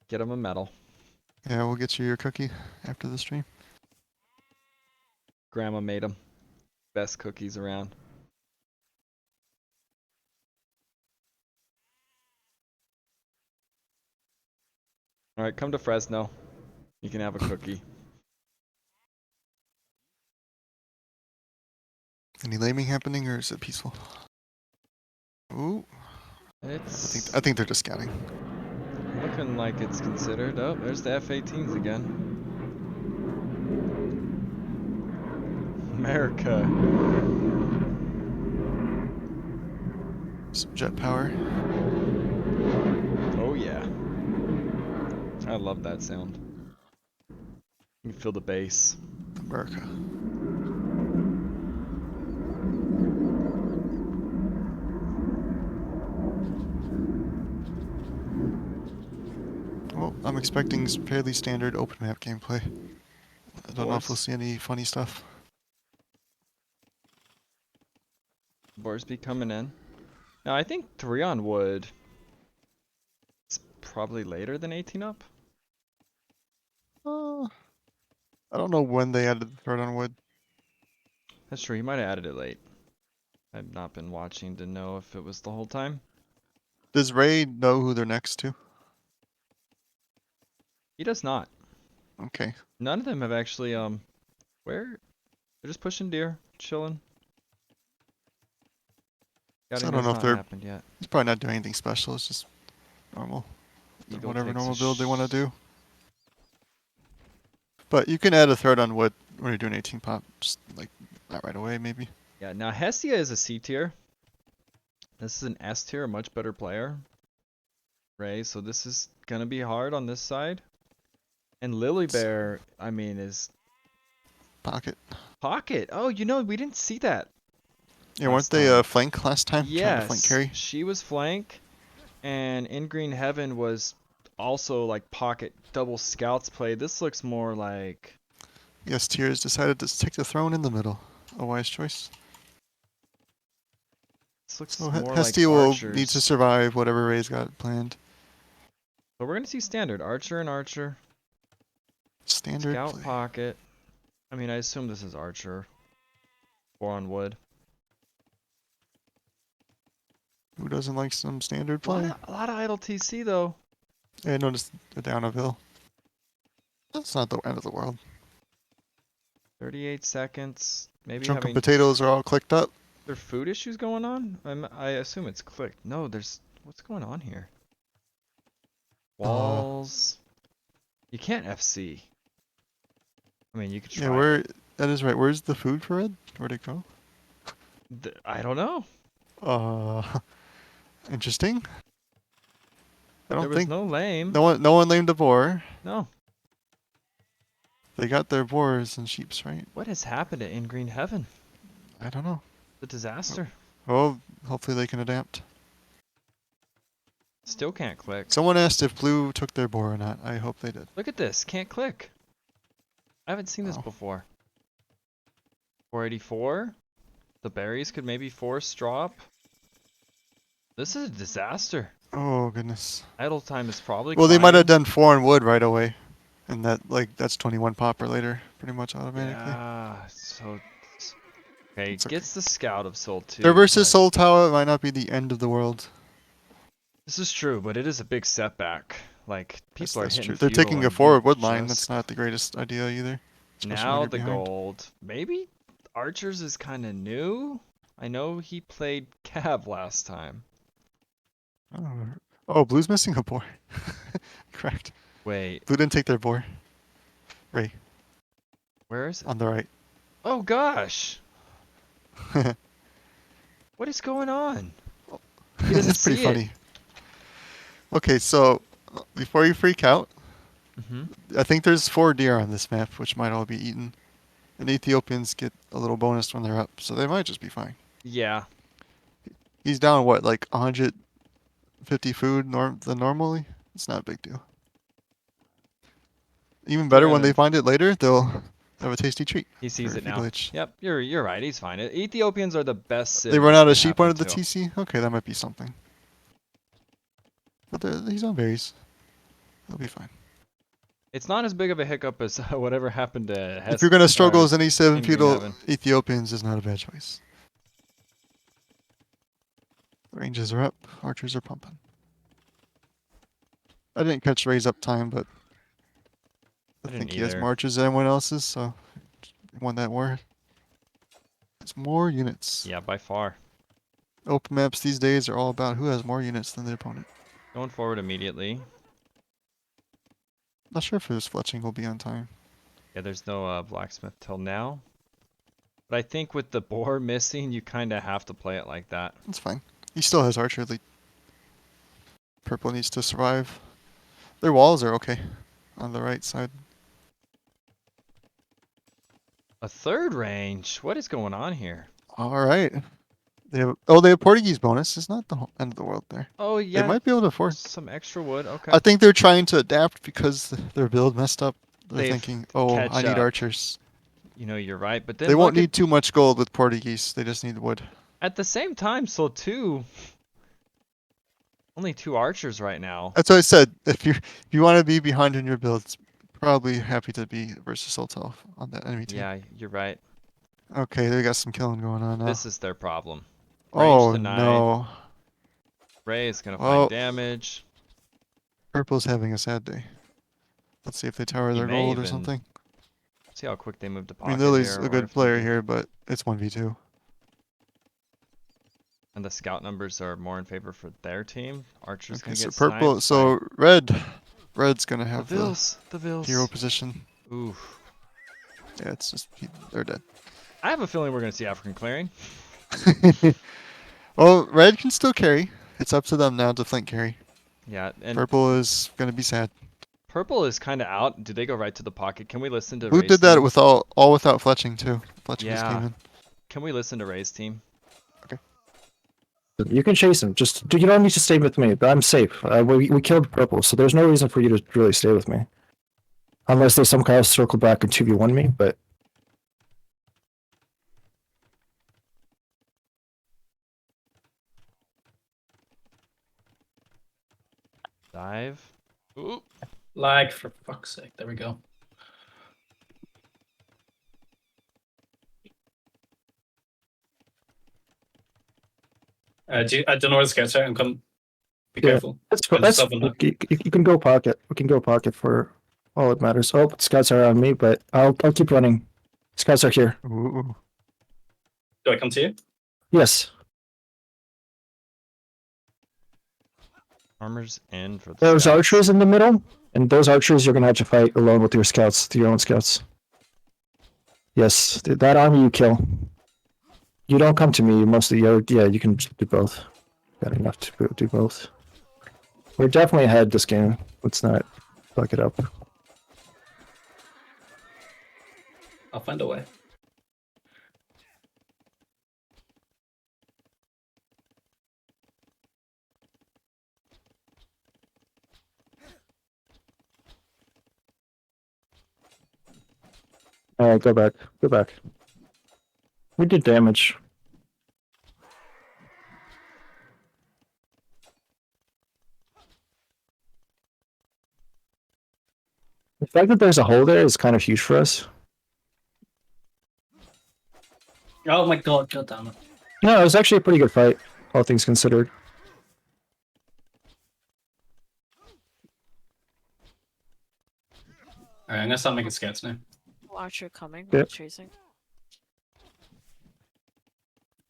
Get him a medal. Yeah, we'll get you your cookie after the stream. Grandma made them. Best cookies around. Alright, come to Fresno. You can have a cookie. Any laming happening, or is it peaceful? Ooh, It's I think they're just scouting. looking like it's considered. Oh, there's the F-18s again. America. Some jet power. Oh yeah. I love that sound. You can feel the bass. America. Well, I'm expecting fairly standard open map gameplay. I don't know if we'll see any funny stuff. Borsby coming in. Now I think 3 on wood. It's probably later than 18 up. I don't know when they added the third on wood. That's true. He might have added it late. I've not been watching to know if it was the whole time. Does Ray know who they're next to? He does not. Okay. None of them have actually where they're just pushing deer, chilling. So I Scouting don't has know if not they're happened yet. He's probably not doing anything special. It's just normal. Eagle Whatever takes a normal build they want to do. But you can add a third on wood when you're doing 18 pop. Just like not right away, maybe. Yeah, now Hestia is a C tier. This is an S tier, a much better player. Ray, so this is gonna be hard on this side. And Lily Bear, I mean, is Pocket. pocket. Oh, you know, we didn't see that. Yeah, weren't last they time. flank last time? Trying to flank Yes, carry? she was flank, and in Green Heaven was also like pocket double scouts play. This looks more like Yes, Tears decided to take the throne in the middle. A wise choice. this looks So more Hestia like will archers. need to survive whatever Ray's got planned. But we're gonna see standard archer and archer. Standard Scout play. pocket. I mean, I assume this is archer. 4 on wood. Who doesn't like some standard A lot play? of, a lot of idle TC though. Yeah, notice the down of hill. That's not the end of the world. 38 seconds. Maybe Drunken having potatoes are all clicked up. there food issues going on? I assume it's clicked. No, there's what's going on here? Walls. You can't FC. I mean, you could try. Yeah, that is right. Where's the food for it? Where'd it go? I don't know. Interesting. I There don't was think no lame. no one lamed a boar. No. They got their boars and sheeps, right? What has happened in Green Heaven? I don't know. The disaster. Well, hopefully they can adapt. Still can't click. Someone asked if blue took their boar or not. I hope they did. Look at this. Can't click. I haven't seen this Oh. before. 484. The berries could maybe force drop. This is a disaster. Oh goodness. Idle time is probably Well, they might have climbing. done 4 and wood right away, and that's 21 popper later, pretty much automatically. Yeah, so okay, It's okay. gets the scout of Soul 2. Their versus but Soul Tower might not be the end of the world. This is true, but it is a big setback. Like Yes, people are that's hitting true. They're feudal taking a and you forward wood line. That's just- not the greatest idea either. Especially when Now you're the behind. gold. Maybe Archers is kind of new. I know he played Cav last time. Oh, Blue's missing a boar. Correct. Wait, Blue didn't take their boar. Ray, where is it? on the right. Oh gosh, what is going on? He doesn't It's pretty see it. funny. Okay, so before you freak out, Mm-hmm. I think there's 4 deer on this map, which might all be eaten. And Ethiopians get a little bonus when they're up, so they might just be fine. Yeah, He's down, what, like 150 food than normally? It's not a big deal. Even better when they find it later, they'll have a tasty treat. he sees for it now. feudal age. Yep, you're right. He's fine. Ethiopians are the best. They civ run this out could of sheep happen under the to. TC? Okay, that might be something. But he's on berries. He'll be fine. It's not as big of a hiccup as whatever happened to If you're gonna struggle as any 7 in feudal Greenhaven. Ethiopians, is not a bad choice. Ranges are up. Archers are pumping. I didn't catch Ray's up time, but I didn't think he has either. more archers than anyone else's, so he won that war. It's more units. Yeah, by far. Open maps these days are all about who has more units than the opponent. Going forward immediately. Not sure if his fletching will be on time. Yeah, there's no blacksmith till now. But I think with the boar missing, you kind of have to play it like that. That's fine. He still has archer lead. Purple needs to survive. Their walls are okay on the right side. A third range? What is going on here? All right. They have Portuguese bonus. It's not the whole end of the world there. Oh, yeah. They might be able to afford. Some extra wood. Okay. I think they're trying to adapt because their build messed up. They're They've thinking, oh, catch I need up. archers. You know, you're right. But then They won't look need too much gold with Portuguese. They just need wood. at the same time, Soul 2. Only 2 archers right now. That's what I said. If you want to be behind in your builds, probably happy to be versus Sultel on that enemy team. Yeah, you're right. Okay, they got some killing going on now. This is their problem. Range Oh denied. no. Ray is going to Oh. find damage. Purple's having a sad day. Let's see if they tower He their may gold or even something. See how quick they move to I mean, pocket Lily's here, a or good if player maybe- here, but it's 1v2. And the scout numbers are more in favor for their team. Archer's Okay, gonna so get purple. sniped So red's gonna by have the Vils. The Vils. hero position. Oof. Yeah, it's just they're dead. I have a feeling we're gonna see African clearing. Well, red can still carry. It's up to them now to flank carry. Yeah, and Purple is gonna be sad. purple is kind of out. Do they go right to the pocket? Can we listen to Blue Ray's did that team? with all without fletching too. Fletching just Yeah. came in. Can we listen to Ray's team? You can chase him. Just you don't need to stay with me. I'm safe. We killed purple, so there's no reason for you to really stay with me, unless there's some kind of circle back and 2v1 me. But Dive. Ooh. Lag, for fuck's sake. There we go. I don't know where the scouts are. I'm coming. Be Yeah. careful. that's Put that's yourself in luck. you can go pocket. We can go pocket for all that matters. Oh, scouts are on me, but I'll keep running. Scouts are here. Ooh. Do I come to you? Yes. Armor's in for the There's scouts. archers in the middle, and those archers you're gonna have to fight alone with your scouts, your own scouts. Yes, that army you kill. You don't come to me. You mostly, yeah, you can do both. Got enough to do both. We're definitely ahead this game. Let's not fuck it up. I'll find a way. Alright, go back. Go back. We did damage. The fact that there's a hole there is kind of huge for us. Oh my god, god damn it. No, it was actually a pretty good fight, all things considered. Alright, I'm gonna start making scouts now. Archer coming, Yep. not chasing.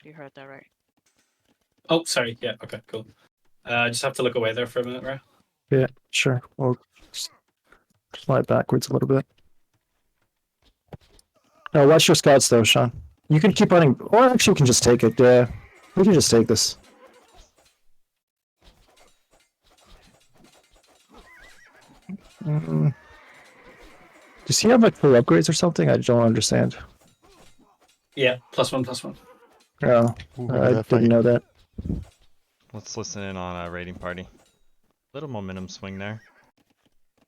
You heard that right. Oh, sorry. Yeah, okay, cool. I just have to look away there for a minute, right? Yeah, sure. We'll slide backwards a little bit. No, watch your scouts though, Sean. You can keep running, or actually we can just take it. Yeah, we can just take this. Does he have like full upgrades or something? I don't understand. Yeah, +1/+1. Oh, Ooh, I that didn't fight. know that. Let's listen in on a raiding party. Little momentum swing there.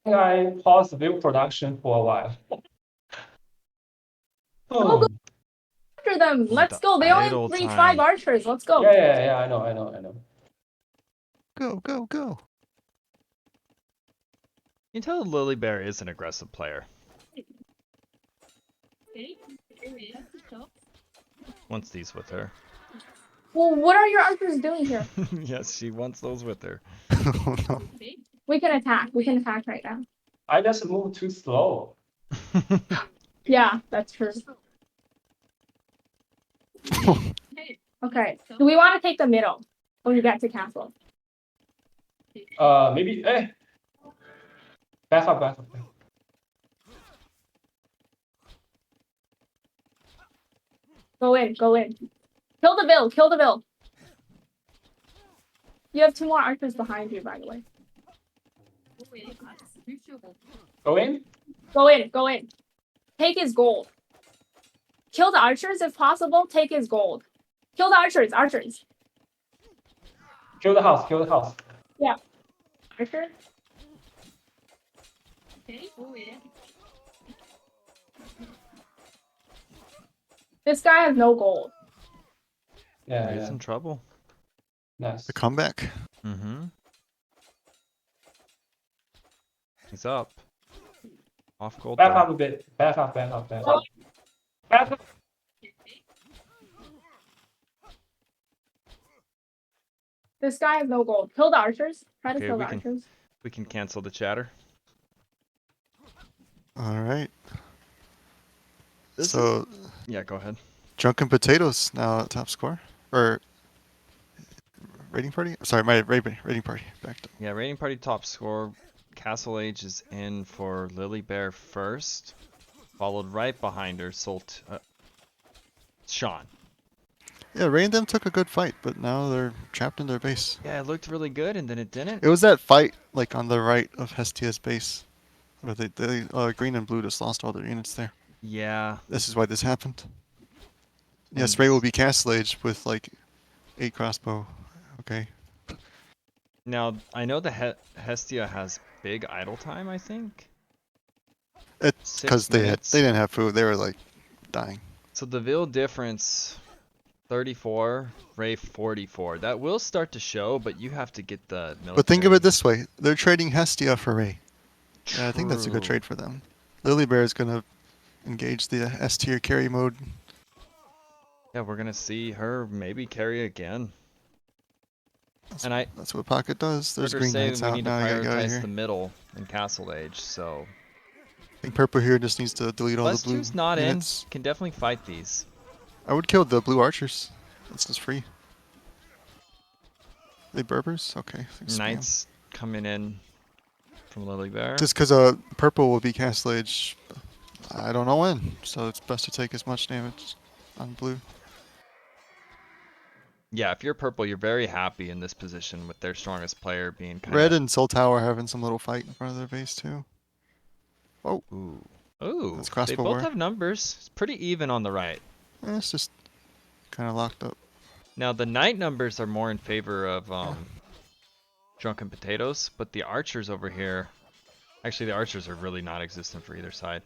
I paused the build production for a while. Oh, after them. Let's go. They idle only need time. 5 archers. Let's go. Yeah, I know. Go, go, go. You can tell Lily Bear is an aggressive player. Wants these with her. Well, what are your archers doing here? Yes, she wants those with her. Oh no. We can attack. We can attack right now. I just moved too slow. Yeah, that's true. Okay. Do we want to take the middle when we get to castle? Maybe. Back up. Go in. Go in. Kill the bill. Kill the bill. You have 2 more archers behind you, by the way. Go in. Go in. Go in. Take his gold. Kill the archers if possible. Take his gold. Kill the archers. Archers. Kill the house. Archer. This guy has no gold. He's in trouble. Nice. The comeback. Mm-hmm. He's up. Off gold. Back though. up a bit. Back up. Back up. This guy has no gold. Kill the archers. Try to Okay, kill the we can- archers. We can cancel the chatter. All right. This So, Yeah, go ahead. Drunken Potatoes now at top score. Or rating party? Sorry, my rating party. Back to Yeah, rating party top score. Castle Age is in for Lily Bear first, followed right behind her. Sean. Yeah, Ray and them took a good fight, but now they're trapped in their base. Yeah, it looked really good, and then it didn't. It was that fight, like on the right of Hestia's base, where green and blue just lost all their units there. Yeah. This is why this happened. Yes, And- Ray will be Castle Age with like 8 crossbow. Okay. Now I know the Hestia has big idle time. I think. It's 6 because they minutes. didn't have food. They were like dying. So the Vil difference, 34, Ray 44. That will start to show, but you have to get the military. But think of it this way: they're trading Hestia for Ray. Yeah, I think that's a good True. trade for them. Lily Bear is gonna engage the S tier carry mode. Yeah, we're gonna see her maybe carry again. And That's what Pocket does. There's heard her green say knights we out need to now. You gotta get out of prioritize here. the middle in Castle Age. So I think Purple here just needs to delete all Plus the blue 2's not units. in. Can definitely fight these. I would kill the blue archers. That's just free. They Berbers? Okay. thanks, spam. Knights coming in from Lily Bear. Just because purple will be Castle Age, I don't know when. So it's best to take as much damage on blue. Yeah, if you're purple, you're very happy in this position with their strongest player being kind Red of. and Soul Tower having some little fight in front of their base too. Oh, Ooh, That's they crossbow both war. have numbers. It's pretty even on the right. it's just kind of locked up. Now the knight numbers are more in favor of Drunken Potatoes, but the archers over here, actually the archers are really non-existent for either side.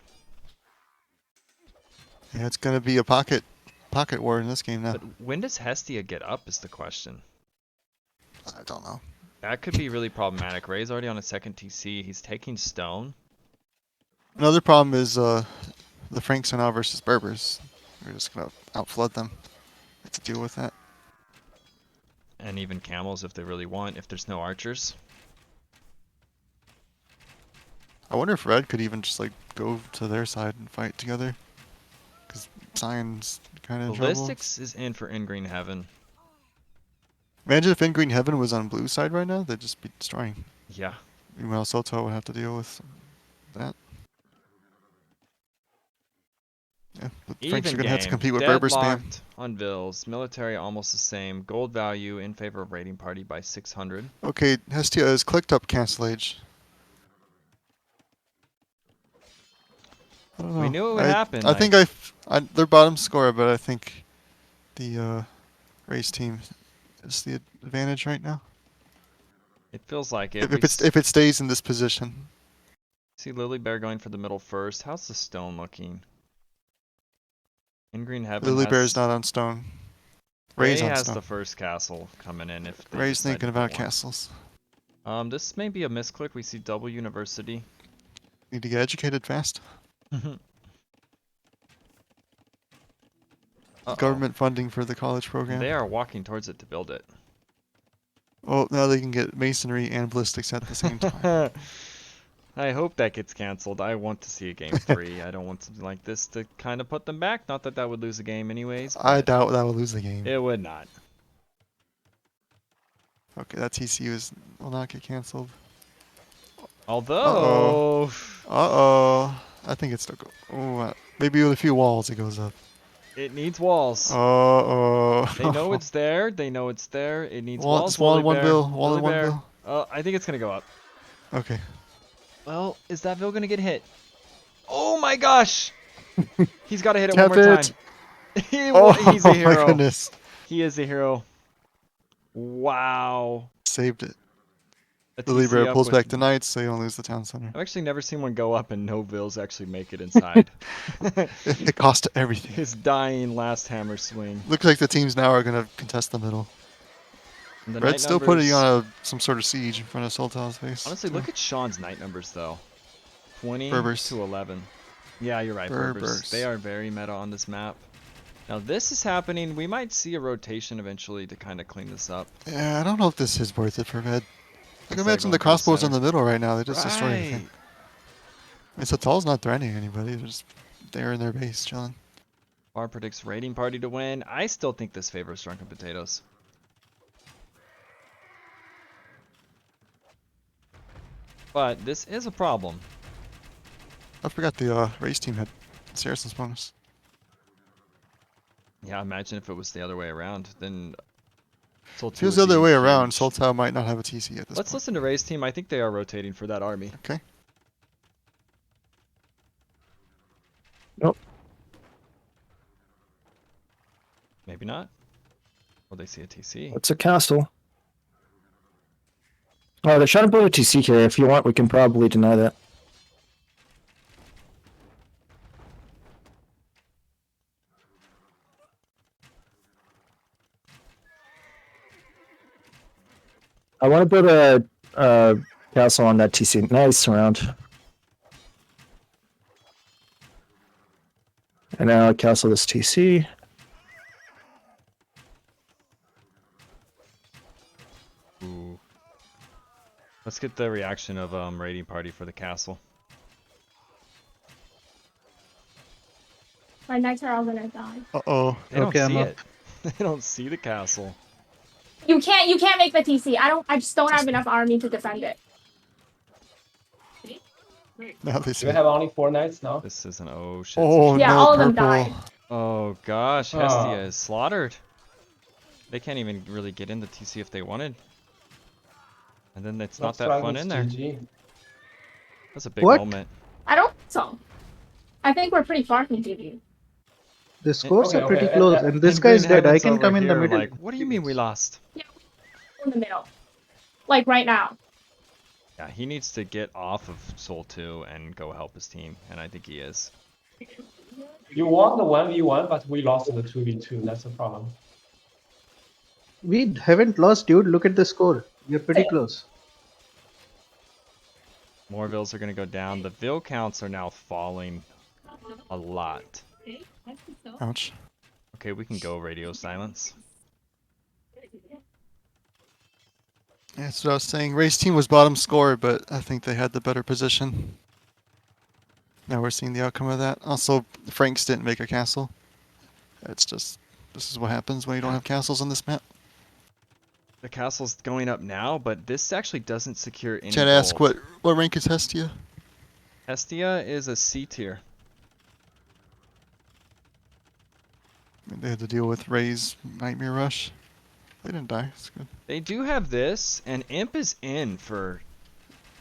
Yeah, it's gonna be a pocket war in this game now. But when does Hestia get up is the question. I don't know. That could be really problematic. Ray's already on a second TC. He's taking stone. Another problem is the Franks are now versus Berbers. We're just gonna outflood them. Have to deal with that. And even camels if they really want, if there's no archers. I wonder if Red could even just like go to their side and fight together. Because Cyan's kind of in trouble. Ballistics is in for In Green Heaven. Imagine if In Green Heaven was on blue side right now, they'd just be destroying. Yeah. Meanwhile, Soto would have to deal with that. Yeah, but Franks Even are gonna have to game. compete with Berber spam. Deadlocked on Vills. Military almost the same. Gold value in favor of raiding party by 600. Okay, Hestia has clicked up Cancel Age. I don't know. We knew it would happen. I think they're bottom scorer, but I think the race team is the advantage right now. It feels like it. If it stays in this position. See Lily Bear going for the middle first. How's the stone looking? In Green Heaven. Lily Bear's not on stone. Ray Ray's on has stone. the first castle coming in. If they Ray's decide thinking to about put one. castles. This may be a misclick. We see double university. Need to get educated fast. Government funding for the college program. They are walking towards it to build it. Well, now they can get masonry and ballistics at the same time. I hope that gets canceled. I want to see a game 3. I don't want something like this to kind of put them back. Not that that would lose a game anyways. I but doubt that will lose the game. It would not. Okay, that TCU will not get canceled. Although... Uh-oh. I think it's still go. Oh, maybe with a few walls it goes up. It needs walls. Uh-oh. They know it's there. They know it's there. It needs Wall, walls. just wall in Lily one Bear. bill. Wall Lily in one Bear. bill. I think it's going to go up. Okay. Well, is that bill going to get hit? Oh my gosh! He's got to hit it Tap one more it. time. He's a hero. My goodness. He is a hero. Wow. Saved it. A The Libra TC up pulls with- back to Knights, so you don't lose the town center. I've actually never seen one go up and no vills actually make it inside. It cost everything. His dying last hammer swing. Looks like the teams now are going to contest the middle. And the Red's night still putting numbers- on some sort of siege in front of Sultan's face. Honestly, look at Sean's night numbers though. 20 Berbers. to 11. Yeah, you're right, Berbers. Berbers. They are very meta on this map. Now this is happening. We might see a rotation eventually to kind of clean this up. Yeah, I don't know if this is worth it for Red. Like, Looks like imagine going the for crossbows in center. the middle right now. They just destroy Right. everything. And Satal's not threatening anybody. They're just there in their base chilling. Bar predicts raiding party to win. I still think this favors Drunken Potatoes. But this is a problem. I forgot the race team had Saracen's bonus. Yeah, imagine if it was the other way around. Then Sultan If it was would the other be way around, huge. Sultan might not have a TC at this Let's point. listen to Ray's team. I think they are rotating for that army. Okay. Nope. Maybe not. Will they see a TC? It's a castle. Oh, they're trying to build a TC here. If you want, we can probably deny that. I want to build a castle on that TC. Nice round. And now I'll castle this TC. Ooh. Let's get the reaction of raiding party for the castle. My knights are all gonna die. Uh-oh. They don't Okay, I'm see up. it. They don't see the castle. You can't make the TC. I just don't have enough army to defend it. Now they Do see we it. have only 4 knights now? This is an oh shit. Oh, Yeah, no, all of them purple. died. Oh gosh, Oh. Hestia is slaughtered. They can't even really get in the TC if they wanted. And then it's not that fun in there. GG. That's a big What? moment. I don't think so. I think we're pretty far from GG. The scores Okay, are pretty okay, close, and this And guy is Green dead. I Heaven's can over come in the here middle. Like, what do you mean we lost? In the middle. Like right now. Yeah, he needs to get off of Soul 2 and go help his team, and I think he is. You won the 1v1, but we lost in the 2v2. That's the problem. We haven't lost, dude. Look at the score. We're pretty close. More vills are gonna go down. The vill counts are now falling a lot. Ouch. Okay, we can go radio silence. Yeah, that's what I was saying. Ray's team was bottom score, but I think they had the better position. Now we're seeing the outcome of that. Also, Franks didn't make a castle. It's just, this is what happens when you don't have castles on this map. The castle's going up now, but this actually doesn't secure any Chad gold. asked what rank is Hestia? Hestia is a C tier. They had to deal with Ray's Nightmare Rush. They didn't die. It's good. They do have this, and Imp is in for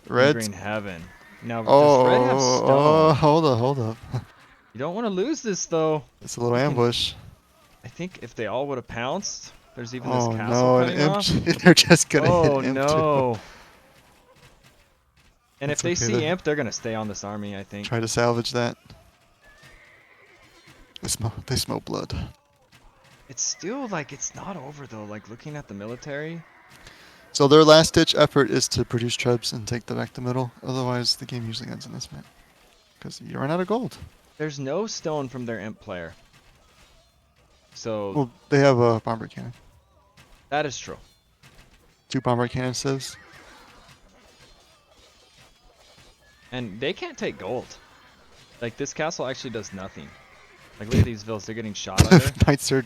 Red. Green Heaven. Now, does Red have stone? Hold up. You don't want to lose this, though. It's a little We can- ambush. I think if they all would have pounced, there's even Oh this castle no, an cutting imp. off. They're just gonna Oh hit imp no. And That's if they okay, see though. Imp, they're gonna stay on this army, I too. think. Try to salvage that. They smell blood. It's still like it's not over though. Like looking at the military, So their last ditch effort is to produce trebs and take the back to middle. Otherwise, the game usually ends in this map. Because you run out of gold. there's no stone from their Imp player. So Well, they have a bomber cannon. that is true. 2 bomber cannon civs. And they can't take gold. Like this castle actually does nothing. Like look at these vills, they're getting shot under. Knights are.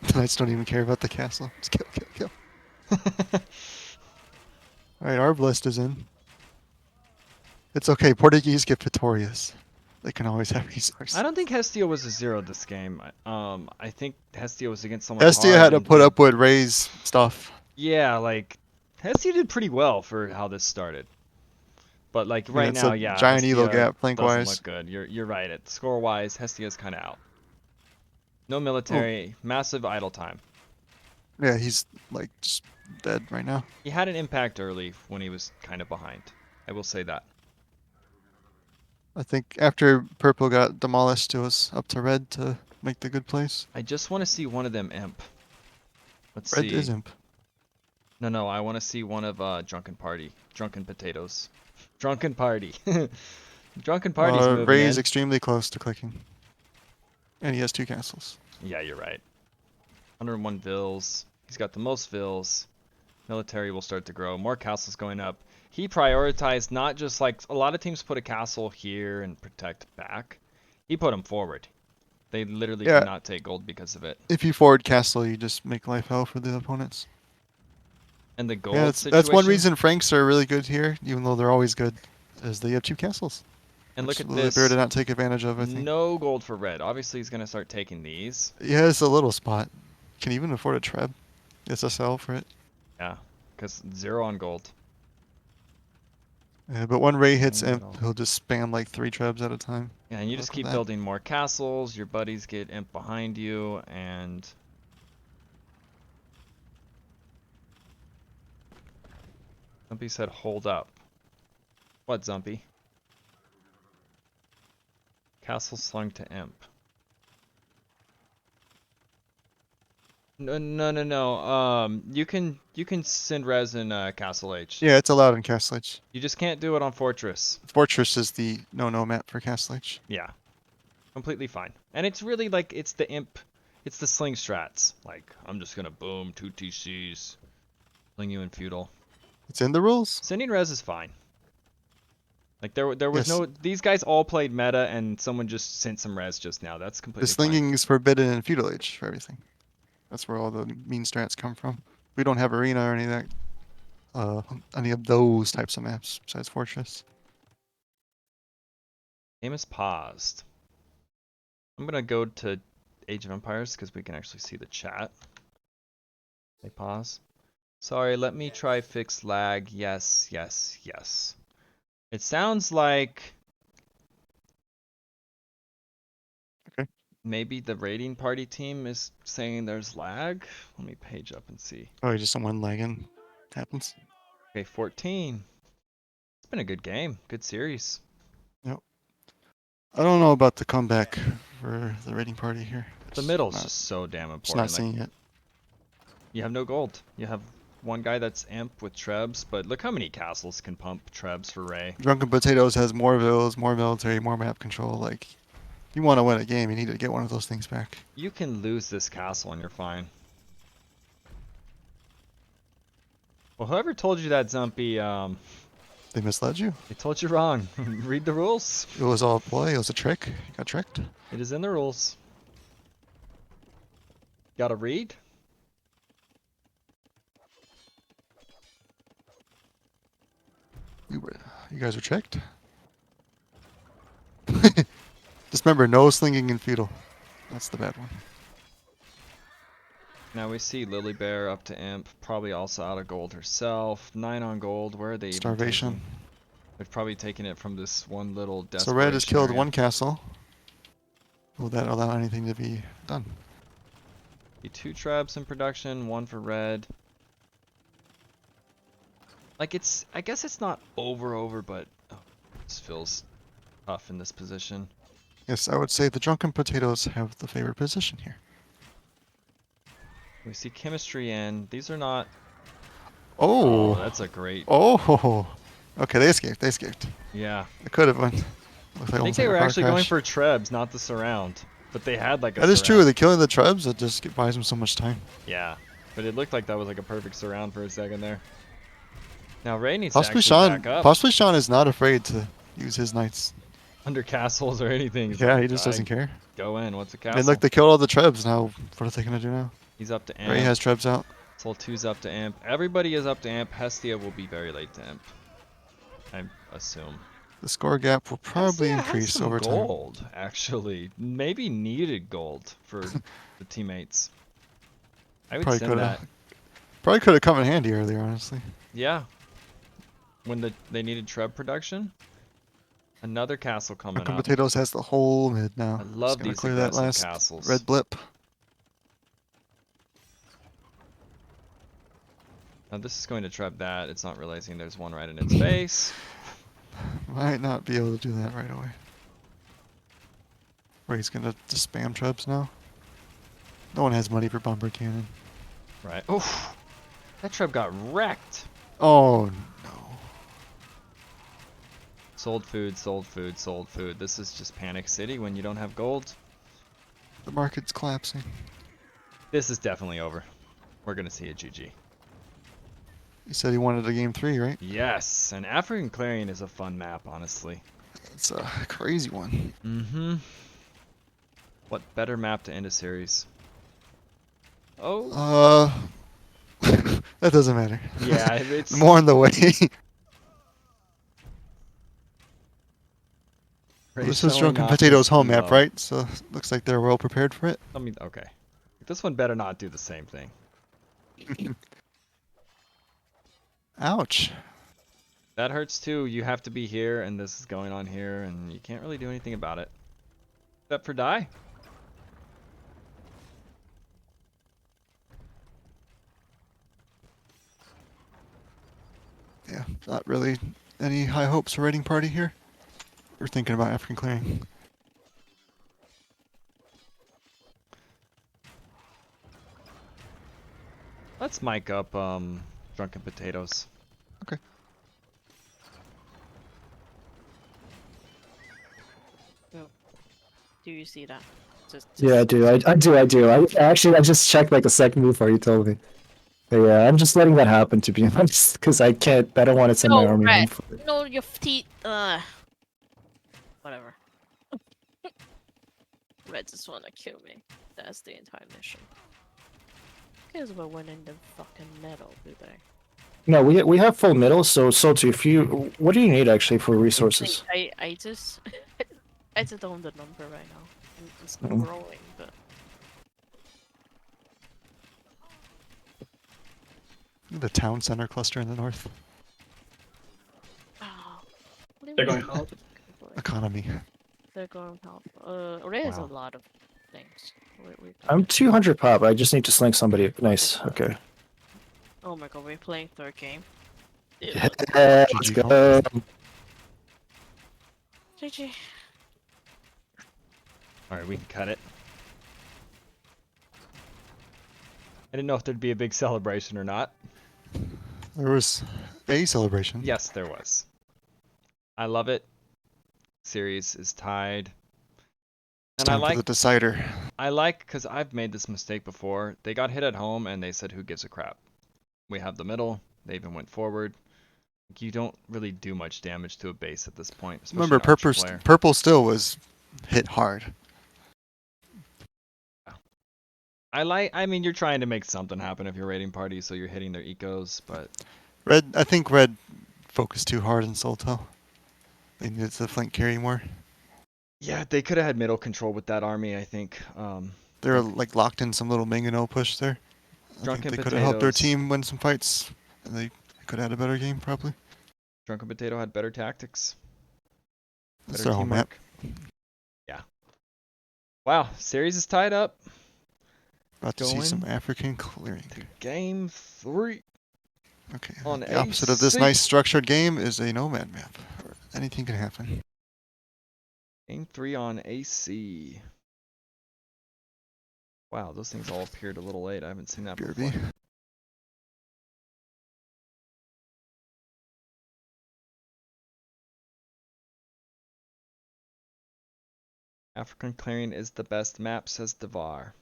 The Knights don't even care about the castle. Just kill, kill, kill. Alright, Arbalest is in. It's okay, Portuguese get victorious. They can always have resources. I don't think Hestia was a 0 this game. I think Hestia was against someone Hestia hard had to and put did- up with Ray's stuff. Yeah, like Hestia did pretty well for how this started. But like mean, right it's now, a yeah, giant elo Hestia gap, flank doesn't wise. look good. You're right. At score wise, Hestia's kind of out. No military, massive idle time. Yeah, he's like just dead right now. He had an impact early when he was kind of behind. I will say that. I think after purple got demolished, it was up to red to make the good place. I just want to see one of them imp. Let's Red see. is imp. No, I want to see one of Drunken Party. Drunken Potatoes. Drunken Party. Drunken Party's moving Ray's in. extremely close to clicking. And he has 2 castles. Yeah, you're right. 101 vills. He's got the most vills. Military will start to grow. More castles going up. He prioritized not just like a lot of teams put a castle here and protect back. He put them forward. They literally Yeah. could not take gold because of it. If you forward castle, you just make life hell for the opponents. And the gold Yeah, that's one reason Franks are really good here, even though they're always good, is they have 2 castles. And look which at the this. Bear did not take advantage of, I think. No gold for red. Obviously, he's going to start taking these. He has a little spot. Can even afford a treb. SSL for it. Yeah, because 0 on gold. Yeah, but when Ray hits Not at imp, all. he'll just spam like 3 trebs at a time. Yeah, and you just Look at keep that. building more castles. Your buddies get imp behind you, and Zumpy said, "Hold up." What, Zumpy? Castle slung to imp. No. You can send res in Castle H. Yeah, it's allowed in Castle H. You just can't do it on Fortress. Fortress is the no-no map for Castle H. Yeah. Completely fine. And it's really like it's the imp, it's the sling strats. Like I'm just gonna boom 2 TCs, sling you in feudal. It's in the rules. Sending res is fine. Like there was Yes. no. These guys all played meta, and someone just sent some res just now. That's completely The fine. slinging is forbidden in Feudal Age for everything. That's where all the mean strats come from. We don't have arena or any of those types of maps besides Fortress. Game is paused. I'm gonna go to Age of Empires because we can actually see the chat. They pause. Sorry, let me try fix lag. Yes. It sounds like Okay. maybe the raiding party team is saying there's lag. Let me page up and see. Oh, just someone lagging. Happens. Okay, 14. It's been a good game. Good series. I don't know about the comeback for the raiding party here. The Just middle's not, just so damn just important. not Like, seeing it. you have no gold. You have one guy that's imp with trebs, but look how many castles can pump trebs for Ray. Drunken Potatoes has more villas, more military, more map control. Like, if you want to win a game, you need to get one of those things back. You can lose this castle and you're fine. Well, whoever told you that, Zumpy, They misled you. they told you wrong. Read the rules. It was all a play. It was a trick. You got tricked. It is in the rules. Gotta read? You guys were tricked. Just remember, no slinging in feudal. That's the bad one. Now we see Lily Bear up to imp, probably also out of gold herself. 9 on gold. Where are they? even Starvation. taking- They've probably taken it from this one little So red has desperation killed area. one castle. Will that allow anything to be done? Be 2 traps in production, 1 for red. Like I guess it's not over, but this feels tough in this position. Yes, I would say the Drunken Potatoes have the favored position here. We see chemistry in. These are not. Oh, That's a great. oh. Okay, they escaped. They escaped. Yeah. It could have been. Looks like I think almost they like a were car actually going crash. for trebs, not the surround. But they had like a That is true. surround. They're killing the trebs. It just buys them so much time. Yeah. But it looked like that was like a perfect surround for a second there. Now Ray needs Possibly to actually Sean. back up Possibly Sean is not afraid to use his knights. under castles or anything. He's Yeah, like, he just doesn't care. Go in. What's a castle? And look, they killed all the trebs. Now, what are they gonna do now? He's up to imp. Ray has trebs out. Soul 2's up to imp. Everybody is up to imp. Hestia will be very late to imp. I assume. The score gap will probably Hestia has increase some over time. gold, actually. Maybe needed gold for the teammates. I would Probably send could that. have. Probably could have come in handy earlier, honestly. Yeah. When they needed treb production. Another castle coming Drunken up. Potatoes has the whole mid now. I Just love gonna these clear that aggressive last castles. red blip. Now this is going to treb that. It's not realizing there's one right in its face. Might not be able to do that right away. Ray's gonna just spam trebs now. No one has money for bomber cannon. Right. Oof. That treb got wrecked. Oh no. Sold food, sold food, sold food. This is just Panic City when you don't have gold. The market's collapsing. This is definitely over. We're gonna see a GG. He said he wanted a game 3, right? Yes, and African Clarion is a fun map, honestly. It's a crazy one. Mm-hmm. What better map to end a series? Oh. That doesn't matter. Yeah, it's More in the way. This is Drunken Potatoes' home map, right? So looks like they're well prepared for it. I mean, okay. This one better not do the same thing. Ouch. That hurts too. You have to be here, and this is going on here, and you can't really do anything about it. Except for die. Yeah, not really any high hopes for raiding party here. We're thinking about African clearing. Let's mic up Drunken Potatoes. Okay. Do you see that? Yeah, I do. I do. I just checked like a second before you told me. But yeah, I'm just letting that happen to be honest, because I don't want to send my No, army home. Red. For it. No, your teeth. Whatever. Red just wanna kill me. That's the entire mission. Because we're winning the fucking medal, do they? No, we have full middle. So Sotu, if you, what do you need actually for resources? I just I just don't have the number right now. It's not Mm. growing, but The town center cluster in the north. what do They're we going need help. to go for? Economy. They're going help. Ray has a Wow. lot of things. We I'm 200 pop. I just need to sling somebody. Nice. Okay. Oh my god, we're playing third game. Yeah, let's GG. go. GG. Alright, we can cut it. I didn't know if there'd be a big celebration or not. There was a celebration. Yes, there was. I love it. Series is tied. It's And I time for like the decider. because I've made this mistake before. They got hit at home and they said, who gives a crap? We have the middle. They even went forward. You don't really do much damage to a base at this point, especially Remember, an archer player. purple still was hit hard. I mean, you're trying to make something happen if you're raiding parties, so you're hitting their ecos, but I think red focused too hard in Solto. They needed to flank carry more. yeah, they could have had middle control with that army, I think. They were like locked in some little Mangano push there. I think Drunken they could have helped their Potatoes. team win some fights, and they could have had a better game probably. Drunken Potato had better tactics. That's Better their home map. teamwork. Yeah. Wow, series is tied up. About to see Going some African clearing. To game 3. Okay. On The opposite of this AC. nice structured game is a nomad map. Anything can happen. Game 3 on AC. Wow, those things all appeared a little late. I haven't seen that before. BRB. African Clearing is the best map, says Devar.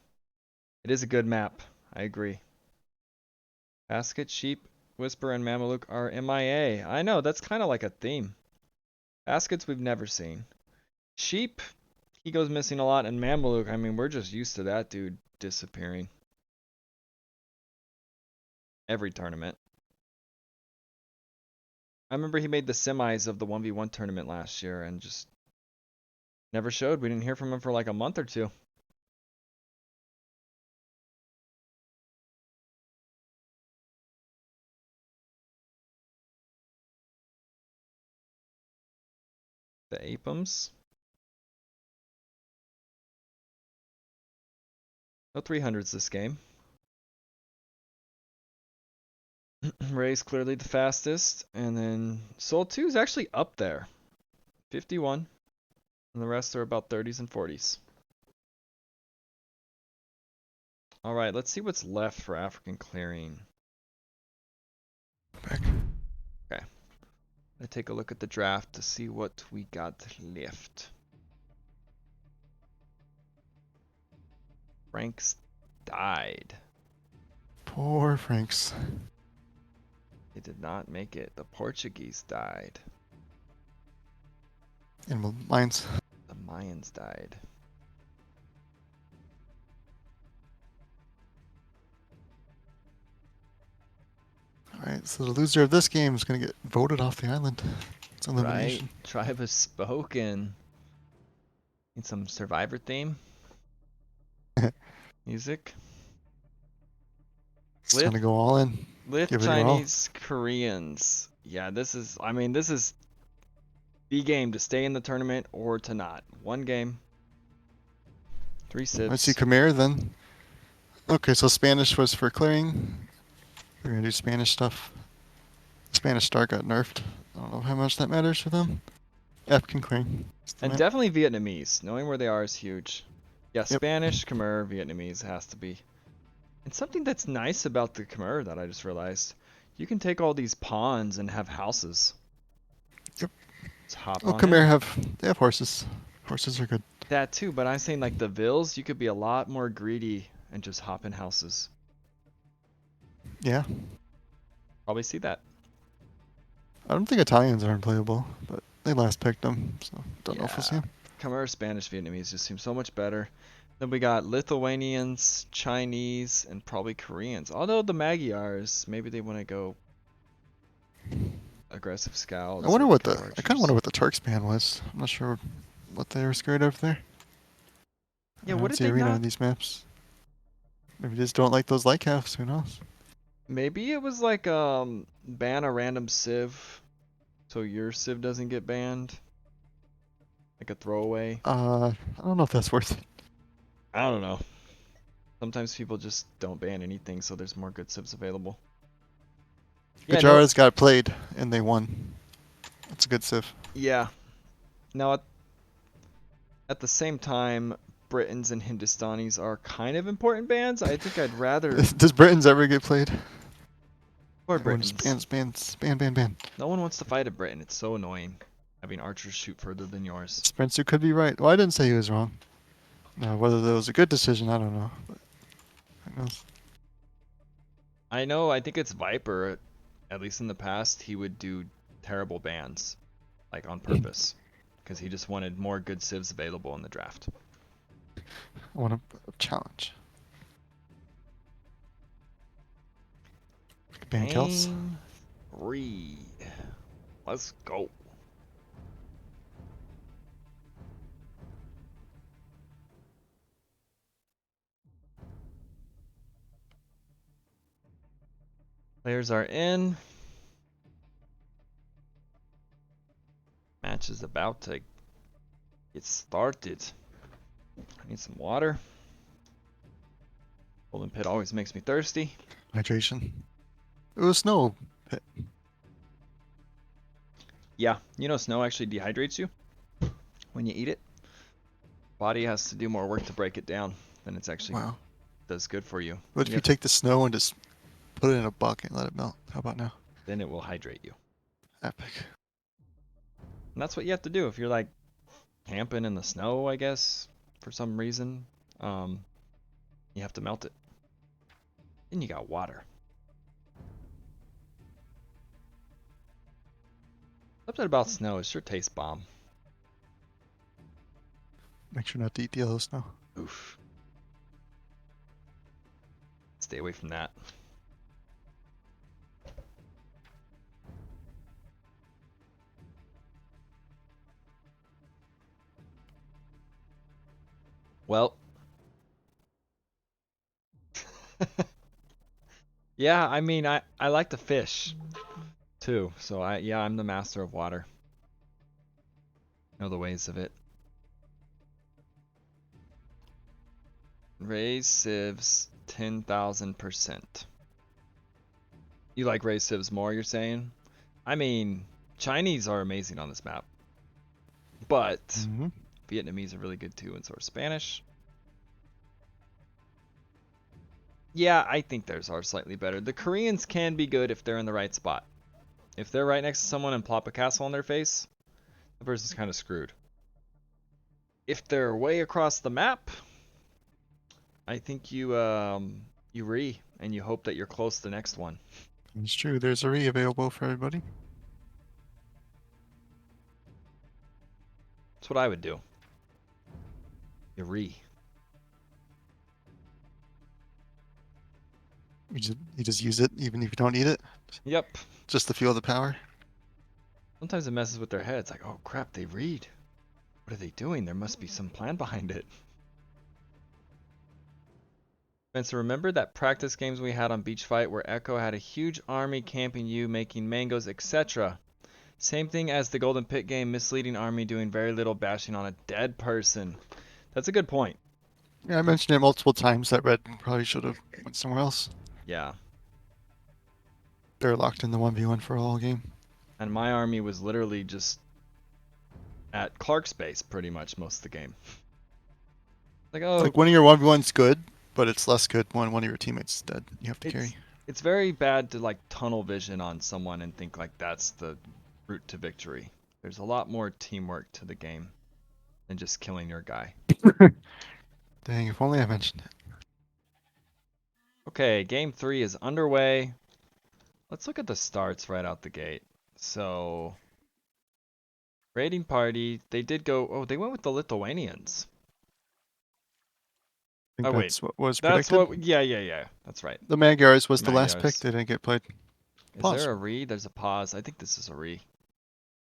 It is a good map. I agree. Basket, Sheep, Whisper, and Mameluke are MIA. I know, that's kind of like a theme. Baskets we've never seen. Sheep, he goes missing a lot, and Mameluke, I mean, we're just used to that dude disappearing. Every tournament. I remember he made the semis of the 1v1 tournament last year and just never showed. We didn't hear from him for like a month or two. The Apums. No 300s this game. Ray's clearly the fastest, and then Soul 2 is actually up there. 51. And the rest are about 30s and 40s. Alright, let's see what's left for African Clearing. Back. Okay. Let's take a look at the draft to see what we got left. Franks died. Poor Franks. They did not make it. The Portuguese died. And mines. The Mayans died. Alright, so the loser of this game is going to get voted off the island. It's Right. elimination. Tribe has spoken. Need some Survivor theme. Music. It's time to go all in. With Give it your all. Chinese Koreans. Yeah, this is the game to stay in the tournament or to not. One game. 3 sips. Let's see Khmer then. Okay, so Spanish was for clearing. We're gonna do Spanish stuff. Spanish star got nerfed. I don't know how much that matters for them. African clearing. It's the And map. definitely Vietnamese. Knowing where they are is huge. Yeah, Yep. Spanish, Khmer, Vietnamese has to be. And something that's nice about the Khmer that I just realized, you can take all these pawns and have houses. Yep. Let's hop Oh, on Khmer they have horses. Horses are good. that too, but I'm saying like the Vills, you could be a lot more greedy and just hop in houses. Yeah. Probably see that. I don't think Italians are unplayable, but they last picked them, so don't know if we'll see Yeah. them. Khmer, Spanish, Vietnamese just seem so much better. Then we got Lithuanians, Chinese, and probably Koreans. Although the Magyars, maybe they want to go aggressive scouts. I wonder or what kill I kind of archers. wonder what the Turks ban was. I'm not sure what they were scared of there. Yeah, I what don't did see they arena not? on these maps. Maybe they just don't like those light calves. Who knows? Maybe it was like ban a random civ, so your civ doesn't get banned. Like a throwaway. I don't know if that's worth it. I don't know. Sometimes people just don't ban anything, so there's more good civs available. Yeah, Gajara's got played and they won. That's a good civ. Yeah. Now at the same time, Britons and Hindustanis are kind of important bands. I think I'd rather Does Britons ever get played? or Everyone just Britons. ban. No one wants to fight a Briton. It's so annoying having archers shoot further than yours. Spencer could be right. Well, I didn't say he was wrong. Whether that was a good decision, I don't know. But who knows? I know. I think it's Viper. At least in the past, he would do terrible bans, like on purpose, because he just wanted more good civs available in the draft. I want a challenge. Ban Celts. Game 3. Let's go. Players are in. Match is about to get started. I need some water. Golden Pit always makes me thirsty. Hydration. It was snow pit. Yeah, you know snow actually dehydrates you when you eat it. Body has to do more work to break it down than it's actually Wow. does good for you. What if you take the snow and just put it in a bucket and let it melt? How about now? Then it will hydrate you. Epic. And that's what you have to do if you're like camping in the snow, I guess, for some reason. You have to melt it. Then you got water. Something about snow, it sure tastes bomb. Make sure not to eat the yellow snow. Oof. Stay away from that. Well. Yeah, I mean, I like to fish too. So I'm the master of water. Know the ways of it. Raise sieves 10,000%. You like raise sieves more, you're saying? I mean, Chinese are amazing on this map. But Mm-hmm. Vietnamese are really good too, and so are Spanish. Yeah, I think theirs are slightly better. The Koreans can be good if they're in the right spot. If they're right next to someone and plop a castle on their face, the person's kind of screwed. If they're way across the map, I think you re and you hope that you're close to the next one. It's true. There's a re available for everybody. That's what I would do. You re. You just use it even if you don't need it. Yep. Just to feel the power. Sometimes it messes with their heads. Like, oh crap, they read. What are they doing? There must be some plan behind it. Spencer, remember that practice games we had on Beach Fight where Echo had a huge army camping you, making mangoes, etc. Same thing as the Golden Pit game, misleading army doing very little bashing on a dead person. That's a good point. Yeah, I mentioned it multiple times that Red probably should have went somewhere else. Yeah. They're locked in the 1v1 for a whole game. And my army was literally just at Clark's base pretty much most of the game. Like, oh, Like one of your 1v1's good, but it's less good when one of your teammates is dead. You have to carry. it's very bad to like tunnel vision on someone and think like that's the route to victory. There's a lot more teamwork to the game than just killing your guy. Dang, if only I mentioned it. Okay, game 3 is underway. Let's look at the starts right out the gate. So, raiding party, they did go, oh, they went with the Lithuanians. I think Oh, wait. that's what was That's predicted. what, yeah, that's right. The Magyars was the last Magyars. pick. They didn't get played. Is Pause. there a re? There's a pause. I think this is a re.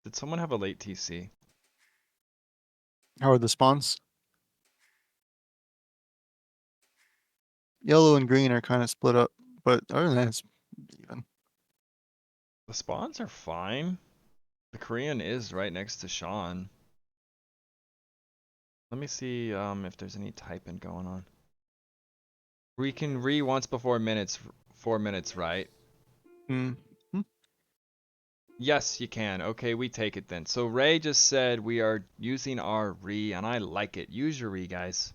Did someone have a late TC? How are the spawns? Yellow and green are kind of split up, but other than that, it's even. The spawns are fine. The Korean is right next to Sean. Let me see if there's any typing going on. We can re once before minutes, 4 minutes, right? Hmm. Yes, you can. Okay, we take it then. So Ray just said we are using our re, and I like it. Use your re, guys.